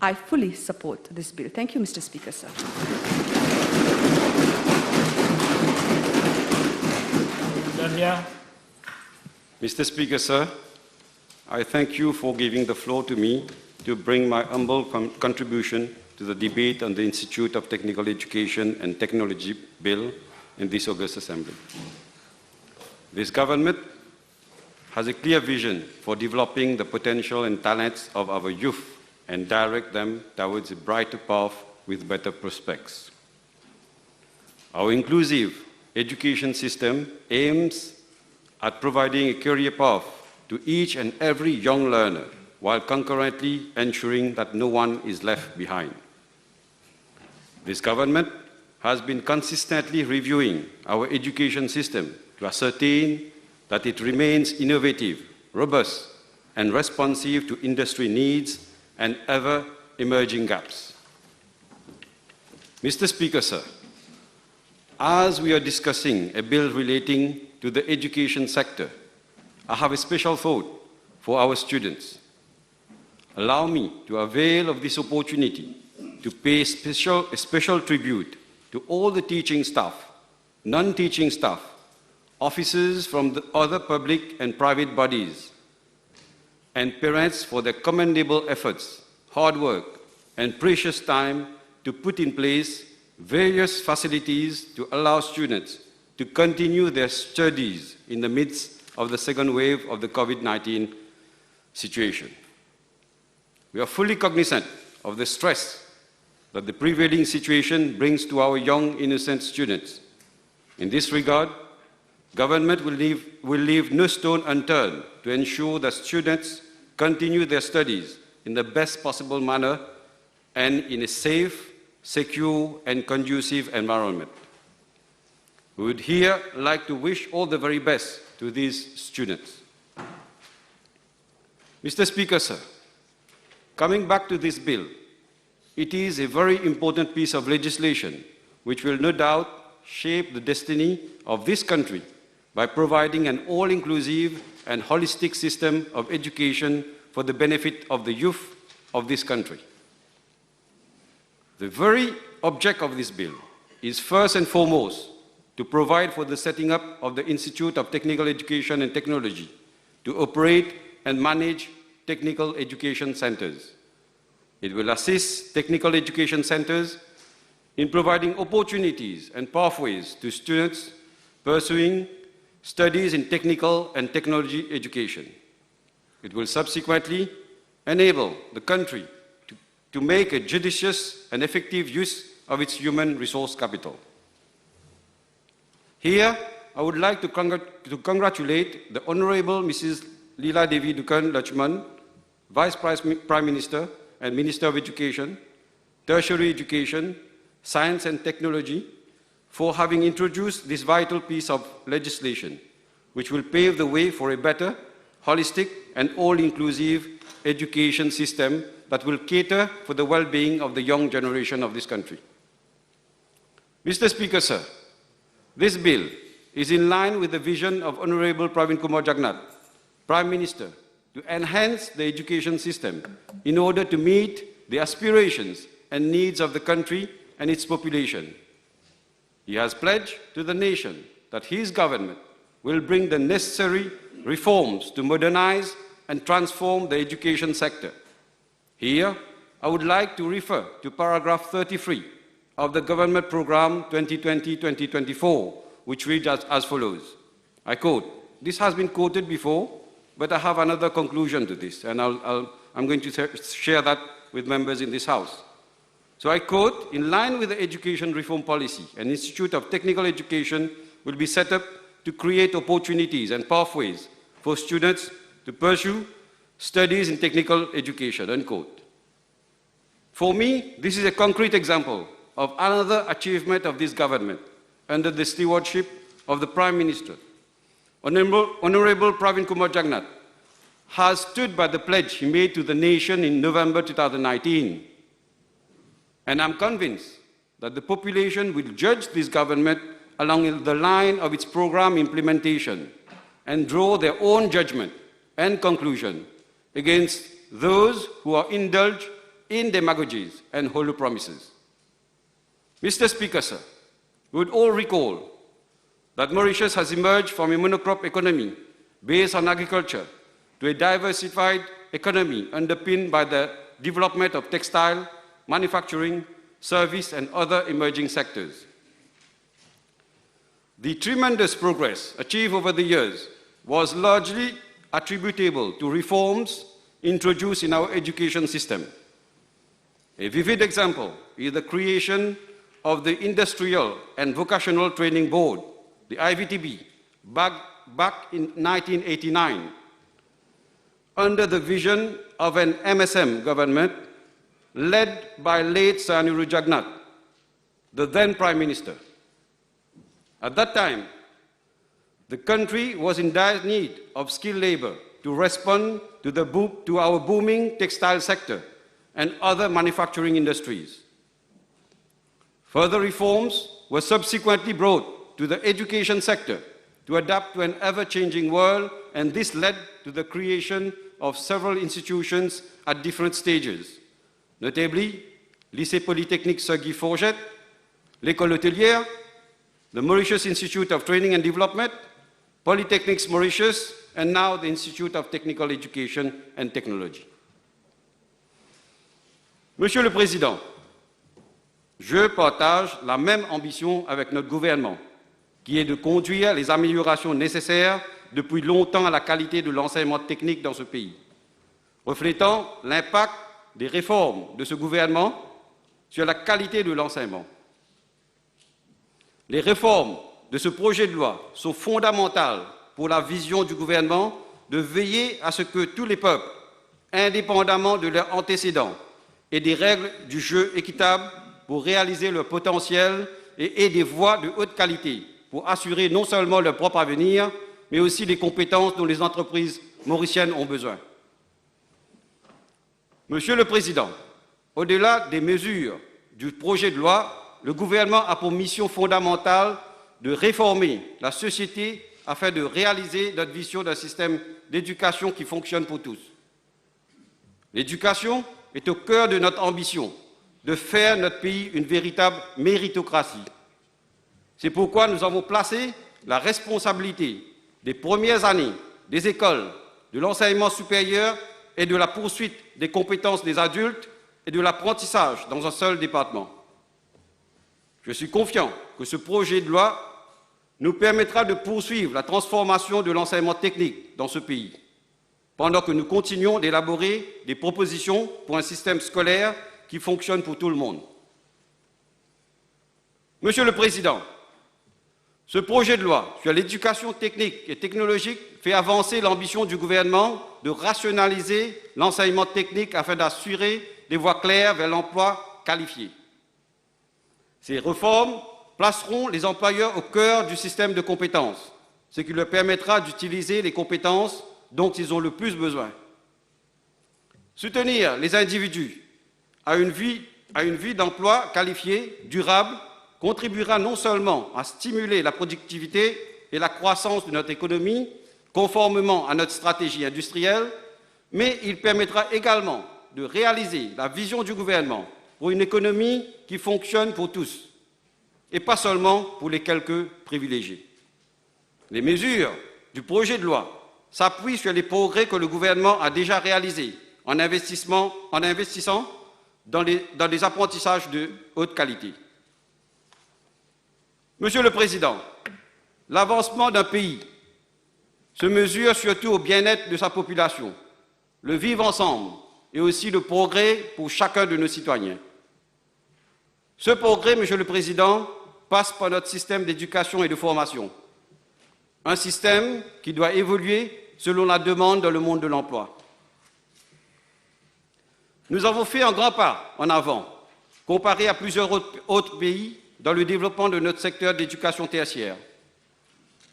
S13: I fully support this bill. Thank you, Mr. Speaker, sir.
S9: Mr. Speaker, sir, I thank you for giving the floor to me to bring my humble contribution to the debate on the Institute of Technical Education and Technology Bill in this August Assembly. This government has a clear vision for developing the potential and talents of our youth and direct them towards a brighter path with better prospects. Our inclusive education system aims at providing a career path to each and every young learner while concurrently ensuring that no one is left behind. This government has been consistently reviewing our education system to ascertain that it remains innovative, robust, and responsive to industry needs and ever-emerging gaps. Mr. Speaker, sir, as we are discussing a bill relating to the education sector, I have a special thought for our students. Allow me to avail of this opportunity to pay a special tribute to all the teaching staff, non-teaching staff, officers from the other public and private bodies, and parents for their commendable efforts, hard work, and precious time to put in place various facilities to allow students to continue their studies in the midst of the second wave of the COVID-19 situation. We are fully cognizant of the stress that the prevailing situation brings to our young, innocent students. In this regard, government will leave no stone unturned to ensure that students continue their studies in the best possible manner and in a safe, secure, and conducive environment. We would here like to wish all the very best to these students. Mr. Speaker, sir, coming back to this bill, it is a very important piece of legislation which will no doubt shape the destiny of this country by providing an all-inclusive and holistic system of education for the benefit of the youth of this country. The very object of this bill is first and foremost to provide for the setting up of the Institute of Technical Education and Technology to operate and manage technical education centers. It will assist technical education centers in providing opportunities and pathways to students pursuing studies in technical and technology education. It will subsequently enable the country to make a judicious and effective use of its human resource capital. Here, I would like to congratulate the Honorable Mrs. Leela Devi Dukan Lachman, Vice Prime Minister and Minister of Education, Tertiary Education, Science and Technology, for having introduced this vital piece of legislation, which will pave the way for a better, holistic and all-inclusive education system that will cater for the well-being of the young generation of this country. Mr. Speaker, sir, this bill is in line with the vision of Honorable Pravin Kumar Jagnnath, Prime Minister, to enhance the education system in order to meet the aspirations and needs of the country and its population. He has pledged to the nation that his government will bring the necessary reforms to modernize and transform the education sector. Here, I would like to refer to paragraph 33 of the Government Programme 2020-2024, which reads as follows. I quote, this has been quoted before, but I have another conclusion to this, and I'm going to share that with members in this House. So I quote, in line with the education reform policy, an Institute of Technical Education will be set up to create opportunities and pathways for students to pursue studies in technical education, unquote. For me, this is a concrete example of another achievement of this government under the stewardship of the Prime Minister. Honorable Pravin Kumar Jagnnath has stood by the pledge he made to the nation in November 2019. And I'm convinced that the population will judge this government along the line of its program implementation and draw their own judgment and conclusion against those who are indulged in demagogies and hollow promises. Mr. Speaker, sir, we would all recall that Mauritius has emerged from a monocrop economy based on agriculture to a diversified economy underpinned by the development of textile, manufacturing, service, and other emerging sectors. The tremendous progress achieved over the years was largely attributable to reforms introduced in our education system. A vivid example is the creation of the Industrial and Vocational Training Board, the IVTB, back in 1989, under the vision of an MSM government led by late Sir Anirudh Jagnnath, the then Prime Minister. At that time, the country was in dire need of skilled labor to respond to our booming textile sector and other manufacturing industries. Further reforms were subsequently brought to the education sector to adapt to an ever-changing world, and this led to the creation of several institutions at different stages, notably Lycée Polytechnique Sir Guy Forget, l'École Hôtelière, the Mauritius Institute of Training and Development, Polytechnics Mauritius, and now the Institute of Technical Education and Technology. Monsieur le Président, je partage la même ambition avec notre gouvernement, qui est de conduire les améliorations nécessaires depuis longtemps à la qualité de l'enseignement technique dans ce pays, reflétant l'impact des réformes de ce gouvernement sur la qualité de l'enseignement. Les réformes de ce projet de loi sont fondamentales pour la vision du gouvernement de veiller à ce que tous les peuples, indépendamment de leurs antécédents, aient des règles du jeu équitables pour réaliser leur potentiel et aient des voies de haute qualité pour assurer non seulement leur propre avenir, mais aussi les compétences dont les entreprises mauriciennes ont besoin. Monsieur le Président, au-delà des mesures du projet de loi, le gouvernement a pour mission fondamentale de réformer la société afin de réaliser notre vision d'un système d'éducation qui fonctionne pour tous. L'éducation est au cœur de notre ambition de faire notre pays une véritable méritocratie. C'est pourquoi nous avons placé la responsabilité des premières années des écoles, de l'enseignement supérieur et de la poursuite des compétences des adultes et de l'apprentissage dans un seul département. Je suis confiant que ce projet de loi nous permettra de poursuivre la transformation de l'enseignement technique dans ce pays, pendant que nous continuons d'élaborer des propositions pour un système scolaire qui fonctionne pour tout le monde. Monsieur le Président, ce projet de loi sur l'éducation technique et technologique fait avancer l'ambition du gouvernement de rationaliser l'enseignement technique afin d'assurer des voies claires vers l'emploi qualifié. Ces réformes placeront les employeurs au cœur du système de compétences, ce qui leur permettra d'utiliser les compétences dont ils ont le plus besoin. Soutenir les individus à une vie d'emploi qualifiée, durable, contribuera non seulement à stimuler la productivité et la croissance de notre économie, conformément à notre stratégie industrielle, mais il permettra également de réaliser la vision du gouvernement pour une économie qui fonctionne pour tous, et pas seulement pour les quelques privilégiés. Les mesures du projet de loi s'appuient sur les progrès que le gouvernement a déjà réalisés en investissant dans des apprentissages de haute qualité. Monsieur le Président, l'avancement d'un pays se mesure surtout au bien-être de sa population, le vivre ensemble et aussi le progrès pour chacun de nos citoyens. Ce progrès, Monsieur le Président, passe par notre système d'éducation et de formation, un système qui doit évoluer selon la demande dans le monde de l'emploi. Nous avons fait un grand pas en avant, comparé à plusieurs autres pays, dans le développement de notre secteur d'éducation tertiaire.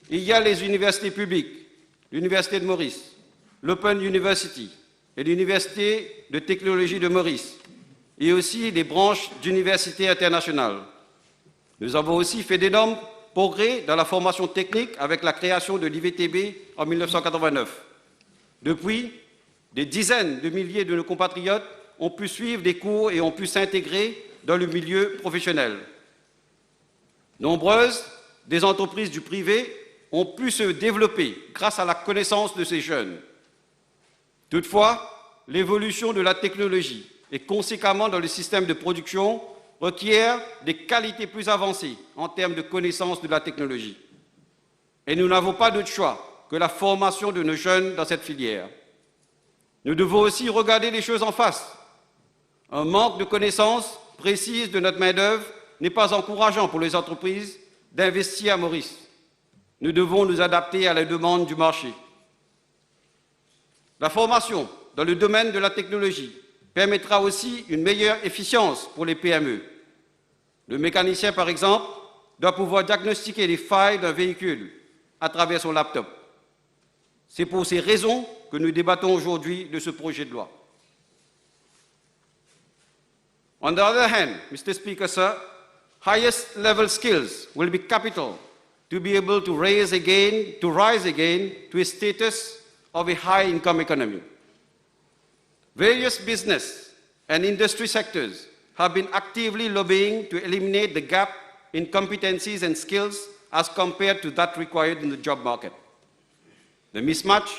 S9: Il y a les universités publiques, l'Université de Maurice, l'Open University et l'Université de technologie de Maurice, et aussi les branches d'universités internationales. Nous avons aussi fait d'énormes progrès dans la formation technique avec la création de l'IVTB en 1989. Depuis, des dizaines de milliers de nos compatriotes ont pu suivre des cours et ont pu s'intégrer dans le milieu professionnel. Nombreuses des entreprises du privé ont pu se développer grâce à la connaissance de ces jeunes. Toutefois, l'évolution de la technologie et conséquemment dans le système de production requiert des qualités plus avancées en termes de connaissance de la technologie. Et nous n'avons pas d'autre choix que la formation de nos jeunes dans cette filière. Nous devons aussi regarder les choses en face. Un manque de connaissances précises de notre main-d'œuvre n'est pas encourageant pour les entreprises d'investir à Maurice. Nous devons nous adapter à la demande du marché. La formation dans le domaine de la technologie permettra aussi une meilleure efficience pour les PME. Le mécanicien, par exemple, doit pouvoir diagnostiquer les failles d'un véhicule à travers son laptop. C'est pour ces raisons que nous débattons aujourd'hui de ce projet de loi. On the other hand, Mr. Speaker, sir, highest level skills will be capital to be able to rise again to a status of a high-income economy. Various business and industry sectors have been actively lobbying to eliminate the gap in competencies and skills as compared to that required in the job market. The mismatch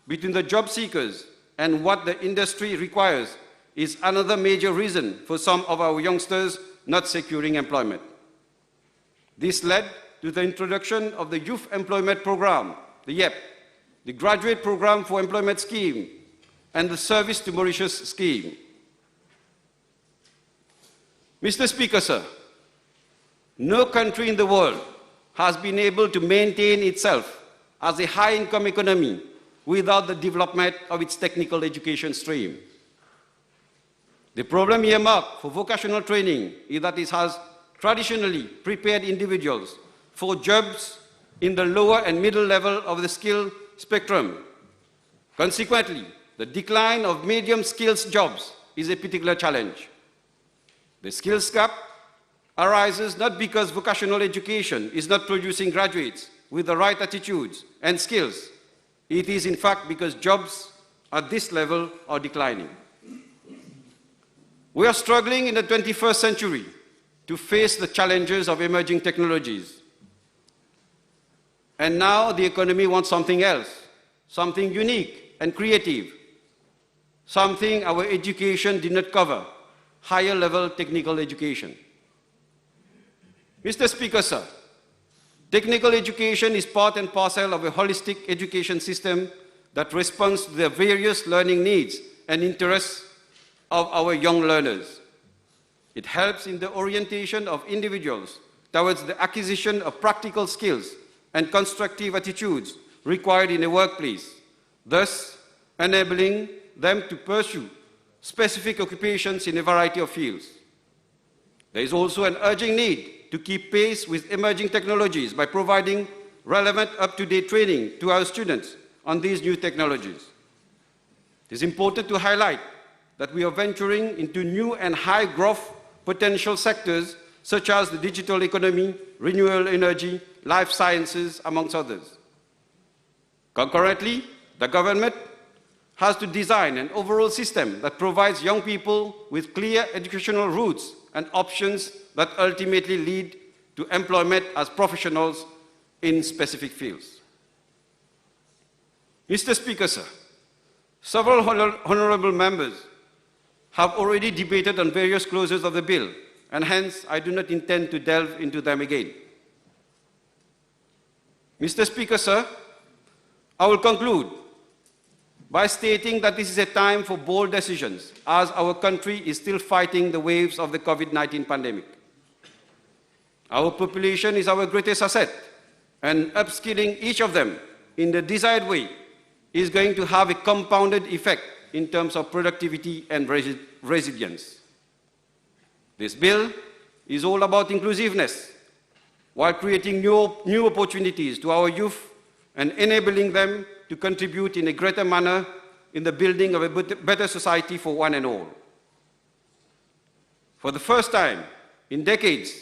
S9: between the job seekers and what the industry requires is another major reason for some of our youngsters not securing employment. This led to the introduction of the Youth Employment Program, the YEP, the Graduate Program for Employment Scheme, and the Service to Mauritius Scheme. Mr. Speaker, sir, no country in the world has been able to maintain itself as a high-income economy without the development of its technical education stream. The problem earmarked for vocational training is that it has traditionally prepared individuals for jobs in the lower and middle level of the skill spectrum. Consequently, the decline of medium skills jobs is a particular challenge. The skills gap arises not because vocational education is not producing graduates with the right attitudes and skills. It is in fact because jobs at this level are declining. We are struggling in the 21st century to face the challenges of emerging technologies. And now the economy wants something else, something unique and creative, something our education did not cover, higher level technical education. Mr. Speaker, sir, technical education is part and parcel of a holistic education system that responds to the various learning needs and interests of our young learners. It helps in the orientation of individuals towards the acquisition of practical skills and constructive attitudes required in a workplace, thus enabling them to pursue specific occupations in a variety of fields. There is also an urgent need to keep pace with emerging technologies by providing relevant, up-to-date training to our students on these new technologies. It is important to highlight that we are venturing into new and high-growth potential sectors such as the digital economy, renewable energy, life sciences, amongst others. Concurrently, the government has to design an overall system that provides young people with clear educational routes and options that ultimately lead to employment as professionals in specific fields. Mr. Speaker, sir, several honorable members have already debated on various clauses of the bill, and hence I do not intend to delve into them again. Mr. Speaker, sir, I will conclude by stating that this is a time for bold decisions, as our country is still fighting the waves of the COVID-19 pandemic. Our population is our greatest asset, and upskilling each of them in the desired way is going to have a compounded effect in terms of productivity and resilience. This bill is all about inclusiveness, while creating new opportunities to our youth and enabling them to contribute in a greater manner in the building of a better society for one and all. For the first time in decades,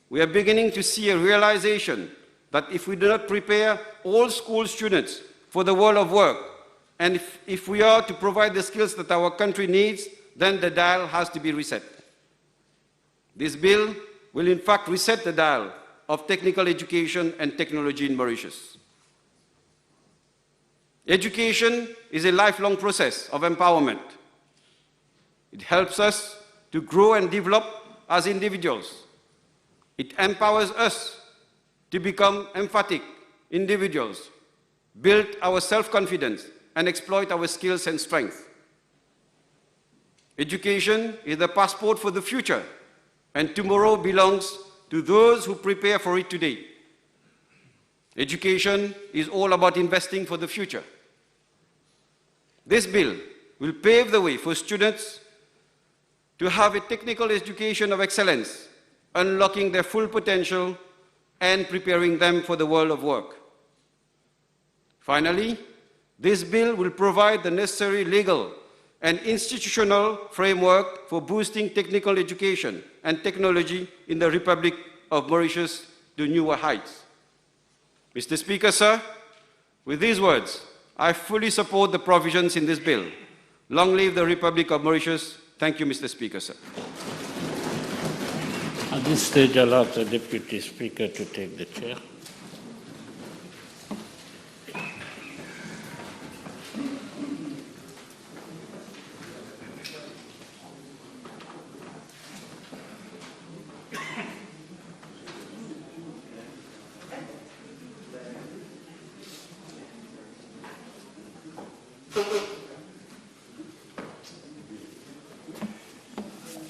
S9: we are beginning to see a realization that if we do not prepare all school students for the world of work, and if we are to provide the skills that our country needs, then the dial has to be reset. This bill will in fact reset the dial of technical education and technology in Mauritius. Education is a lifelong process of empowerment. It helps us to grow and develop as individuals. It empowers us to become emphatic individuals, build our self-confidence, and exploit our skills and strengths. Education is the passport for the future, and tomorrow belongs to those who prepare for it today. Education is all about investing for the future. This bill will pave the way for students to have a technical education of excellence, unlocking their full potential and preparing them for the world of work. Finally, this bill will provide the necessary legal and institutional framework for boosting technical education and technology in the Republic of Mauritius to newer heights. Mr. Speaker, sir, with these words, I fully support the provisions in this bill. Long live the Republic of Mauritius. Thank you, Mr. Speaker, sir.
S3: At this stage, I'll ask the Deputy Speaker to take the chair.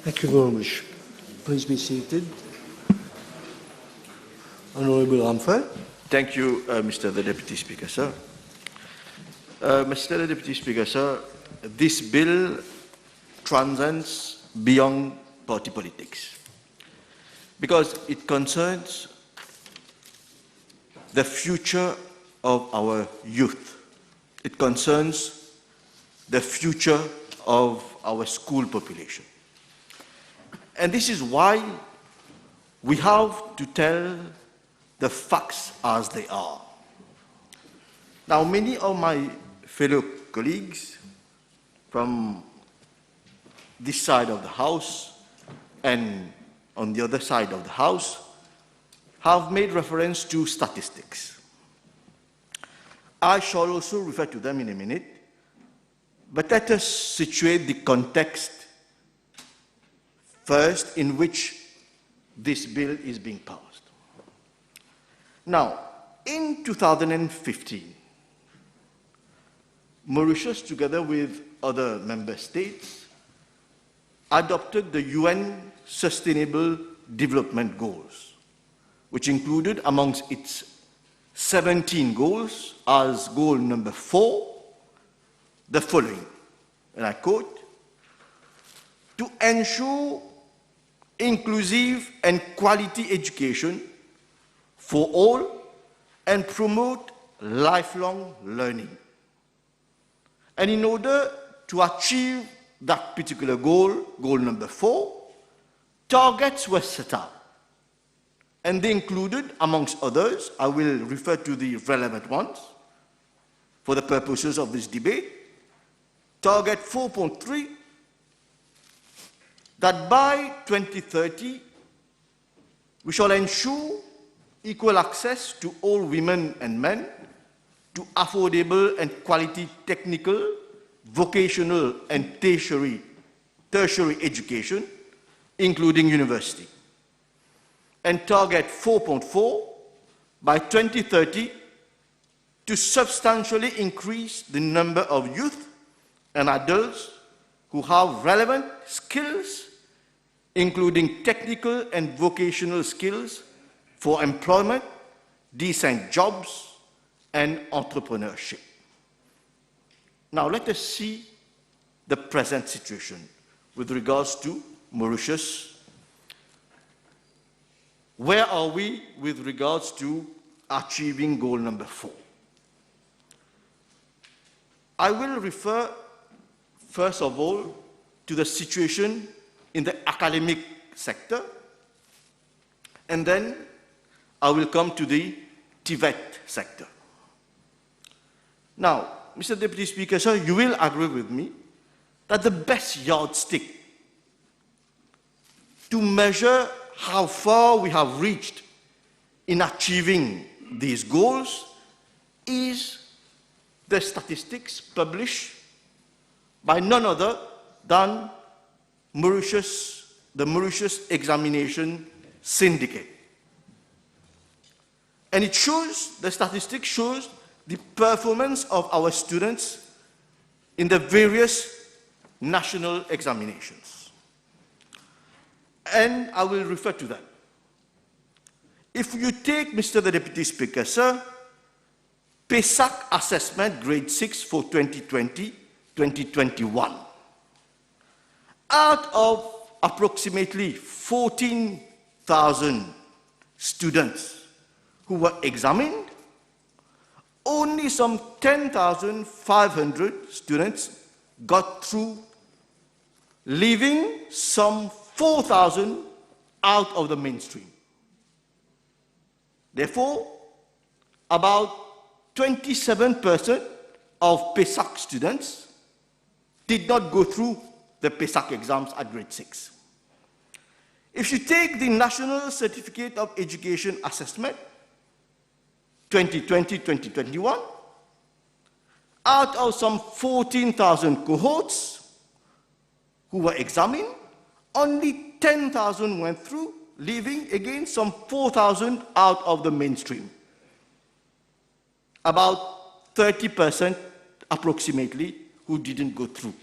S10: Thank you very much. Please be seated. Honourable Ramphal.
S12: Thank you, Mr. the Deputy Speaker, sir. Mr. the Deputy Speaker, sir, this bill transcends beyond party politics because it concerns the future of our youth. It concerns the future of our school population. And this is why we have to tell the facts as they are. Now, many of my fellow colleagues from this side of the House and on the other side of the House have made reference to statistics. I shall also refer to them in a minute, but let us situate the context first in which this bill is being passed. Now, in 2015, Mauritius, together with other member states, adopted the UN Sustainable Development Goals, which included amongst its 17 goals as goal number 4, the following, and I quote, to ensure inclusive and quality education for all and promote lifelong learning. And in order to achieve that particular goal, goal number 4, targets were set out. And they included, amongst others, I will refer to the relevant ones for the purposes of this debate, target 4.3, that by 2030, we shall ensure equal access to all women and men to affordable and quality technical, vocational and tertiary education, including university. And target 4.4, by 2030, to substantially increase the number of youth and adults who have relevant skills, including technical and vocational skills for employment, decent jobs, and entrepreneurship. Now let us see the present situation with regards to Mauritius. Where are we with regards to achieving goal number 4? I will refer, first of all, to the situation in the academic sector, and then I will come to the TVET sector. Now, Mr. Deputy Speaker, sir, you will agree with me that the best yardstick to measure how far we have reached in achieving these goals is the statistics published by none other than the Mauritius Examination Syndicate. And it shows, the statistics shows the performance of our students in the various national examinations. And I will refer to that. If you take, Mr. the Deputy Speaker, sir, PESAC assessment grade 6 for 2020-2021, out of approximately 14,000 students who were examined, only some 10,500 students got through, leaving some 4,000 out of the mainstream. Therefore, about 27% of PESAC students did not go through the PESAC exams at grade 6. If you take the National Certificate of Education Assessment 2020-2021, out of some 14,000 cohorts who were examined, only 10,000 went through, leaving again some 4,000 out of the mainstream. About 30% approximately who didn't go through.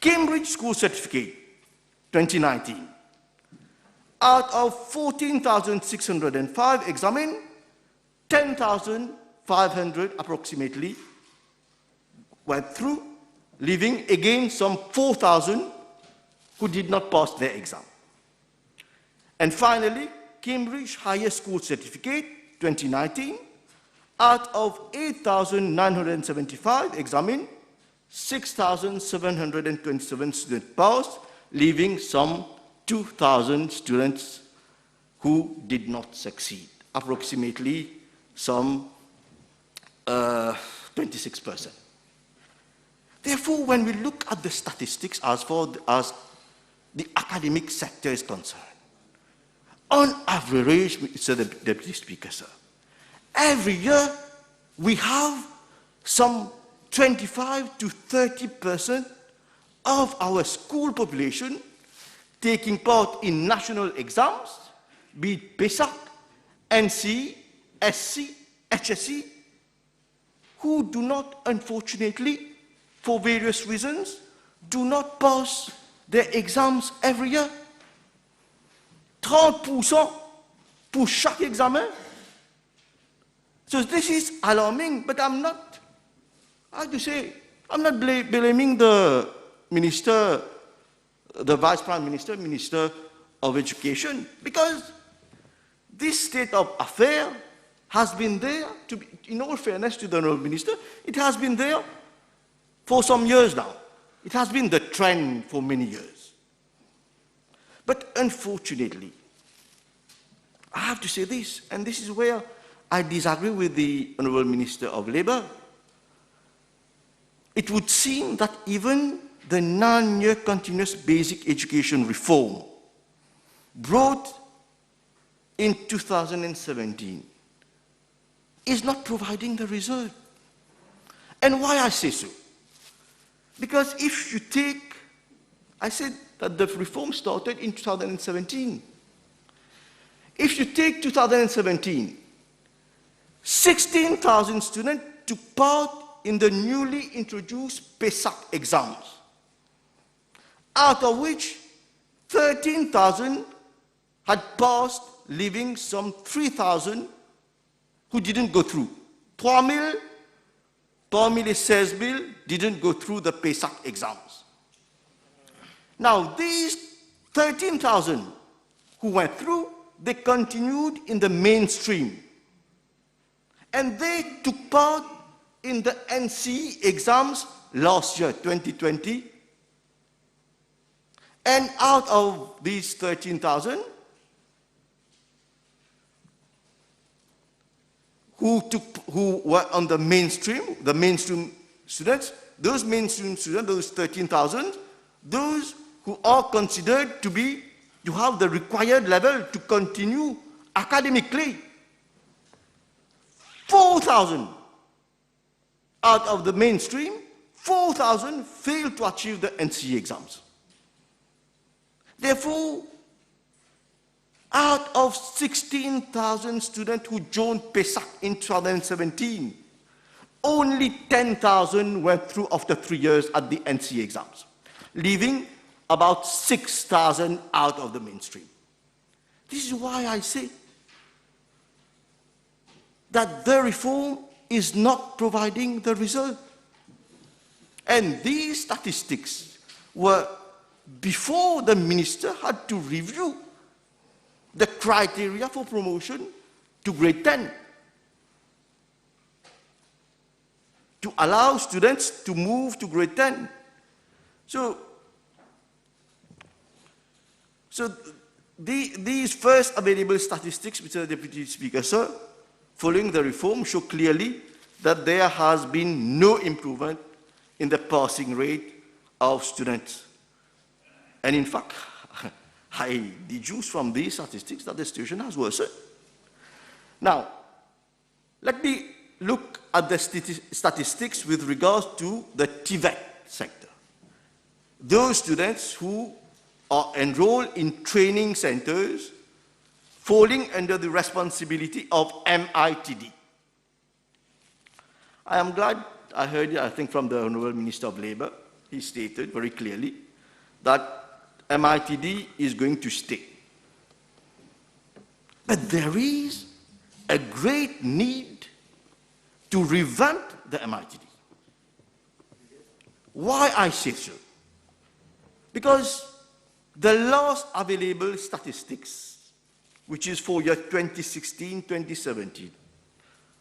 S12: Cambridge School Certificate 2019. Out of 14,605 examined, 10,500 approximately went through, leaving again some 4,000 who did not pass their exam. And finally, Cambridge Higher School Certificate 2019. Out of 8,975 examined, 6,727 students passed, leaving some 2,000 students who did not succeed, approximately some 26%. Therefore, when we look at the statistics as far as the academic sector is concerned, on average, Mr. Deputy Speaker, sir, every year we have some 25 to 30% of our school population taking part in national exams, be it PESAC, NCE, SC, HSC, who do not, unfortunately, for various reasons, do not pass their exams every year. 30% pour chaque examen. So this is alarming, but I'm not, I have to say, I'm not blaming the minister, the Vice Prime Minister, Minister of Education, because this state of affair has been there, to be, in all fairness to the Honourable Minister, it has been there for some years now. It has been the trend for many years. But unfortunately, I have to say this, and this is where I disagree with the Honourable Minister of Labour. It would seem that even the 9-year continuous basic education reform brought in 2017 is not providing the result. And why I say so? Because if you take, I said that the reform started in 2017. If you take 2017, 16,000 students took part in the newly introduced PESAC exams, out of which 13,000 had passed, leaving some 3,000 who didn't go through. 3,000 parmi les 16,000 didn't go through the PESAC exams. Now, these 13,000 who went through, they continued in the mainstream. And they took part in the NCE exams last year, 2020. And out of these 13,000, who were on the mainstream students, those 13,000, those who are considered to have the required level to continue academically, 4,000 out of the mainstream, 4,000 failed to achieve the NCE exams. Therefore, out of 16,000 students who joined PESAC in 2017, only 10,000 went through after 3 years at the NCE exams, leaving about 6,000 out of the mainstream. This is why I say that the reform is not providing the result. And these statistics were before the minister had to review the criteria for promotion to grade 10 to allow students to move to grade 10. So these first available statistics, Mr. Deputy Speaker, sir, following the reform show clearly that there has been no improvement in the passing rate of students. And in fact, I deduce from these statistics that the situation has worsened. Now, let me look at the statistics with regards to the TVET sector. Those students who are enrolled in training centers falling under the responsibility of MITD. I am glad I heard it, I think, from the Honourable Minister of Labour. He stated very clearly that MITD is going to stay. But there is a great need to revamp the MITD. Why I say so? Because the last available statistics, which is for year 2016-2017,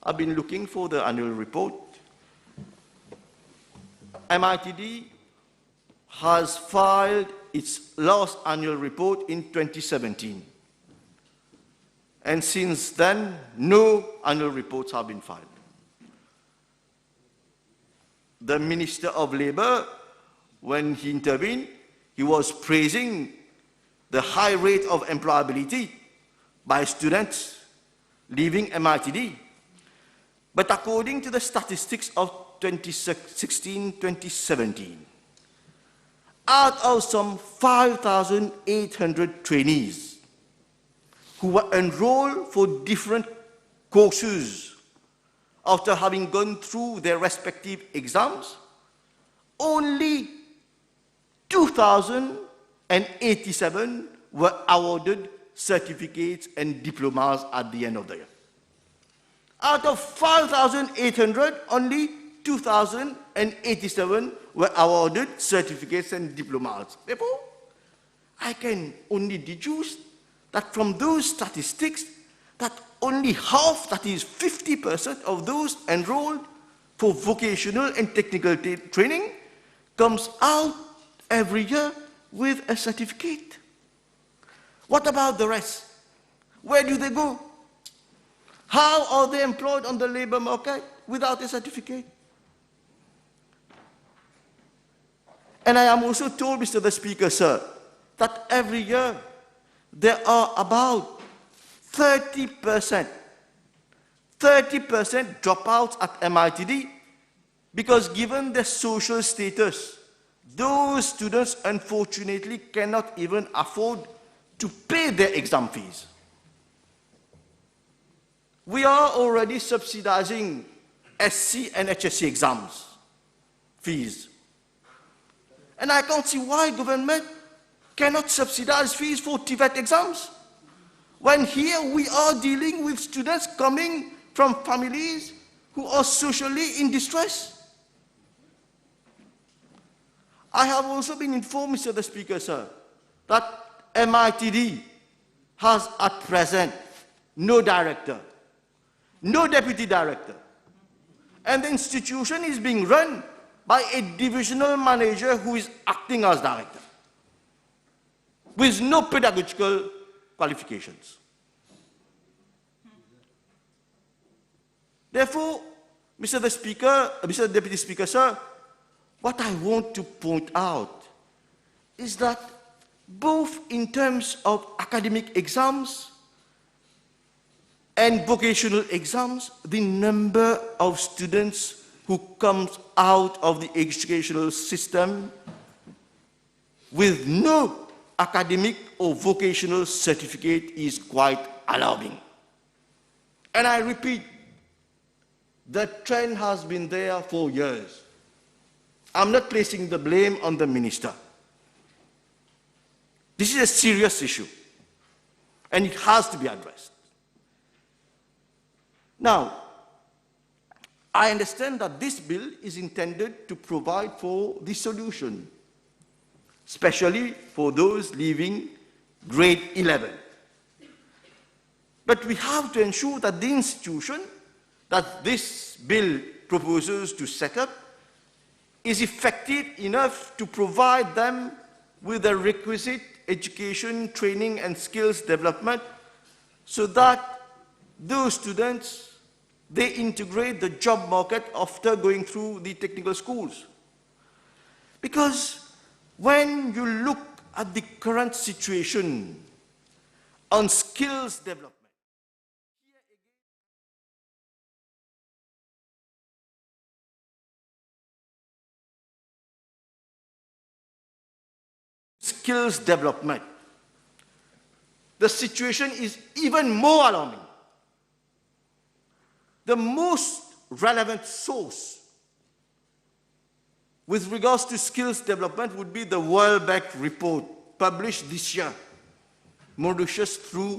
S12: I've been looking for the annual report. MITD has filed its last annual report in 2017. And since then, no annual reports have been filed. The Minister of Labour, when he intervened, he was praising the high rate of employability by students leaving MITD. But according to the statistics of 2016-2017, out of some 5,800 trainees who were enrolled for different courses after having gone through their respective exams, only 2,087 were awarded certificates and diplomas at the end of the year. Out of 5,800, only 2,087 were awarded certificates and diplomas. Therefore, I can only deduce that from those statistics that only half, that is 50% of those enrolled for vocational and technical training comes out every year with a certificate. What about the rest? Where do they go? How are they employed on the labor market without a certificate? And I am also told, Mr. the Speaker, sir, that every year there are about 30% dropouts at MITD because given their social status, those students unfortunately cannot even afford to pay their exam fees. We are already subsidizing SC and HSC exams fees. And I can't see why government cannot subsidize fees for TVET exams, when here we are dealing with students coming from families who are socially in distress. I have also been informed, Mr. the Speaker, sir, that MITD has at present no director, no deputy director, And the institution is being run by a divisional manager who is acting as director, with no pedagogical qualifications. Therefore, Mr. Deputy Speaker, sir, what I want to point out is that both in terms of academic exams and vocational exams, the number of students who comes out of the educational system with no academic or vocational certificate is quite alarming. And I repeat, the trend has been there for years. I'm not placing the blame on the minister. This is a serious issue, and it has to be addressed. Now, I understand that this bill is intended to provide for the solution, especially for those leaving grade 11. But we have to ensure that the institution that this bill proposes to set up is effective enough to provide them with the requisite education, training, and skills development so that those students, they integrate the job market after going through the technical schools. Because when you look at the current situation on skills development, the situation is even more alarming. The most relevant source with regards to skills development would be the World Bank report published this year, Mauritius through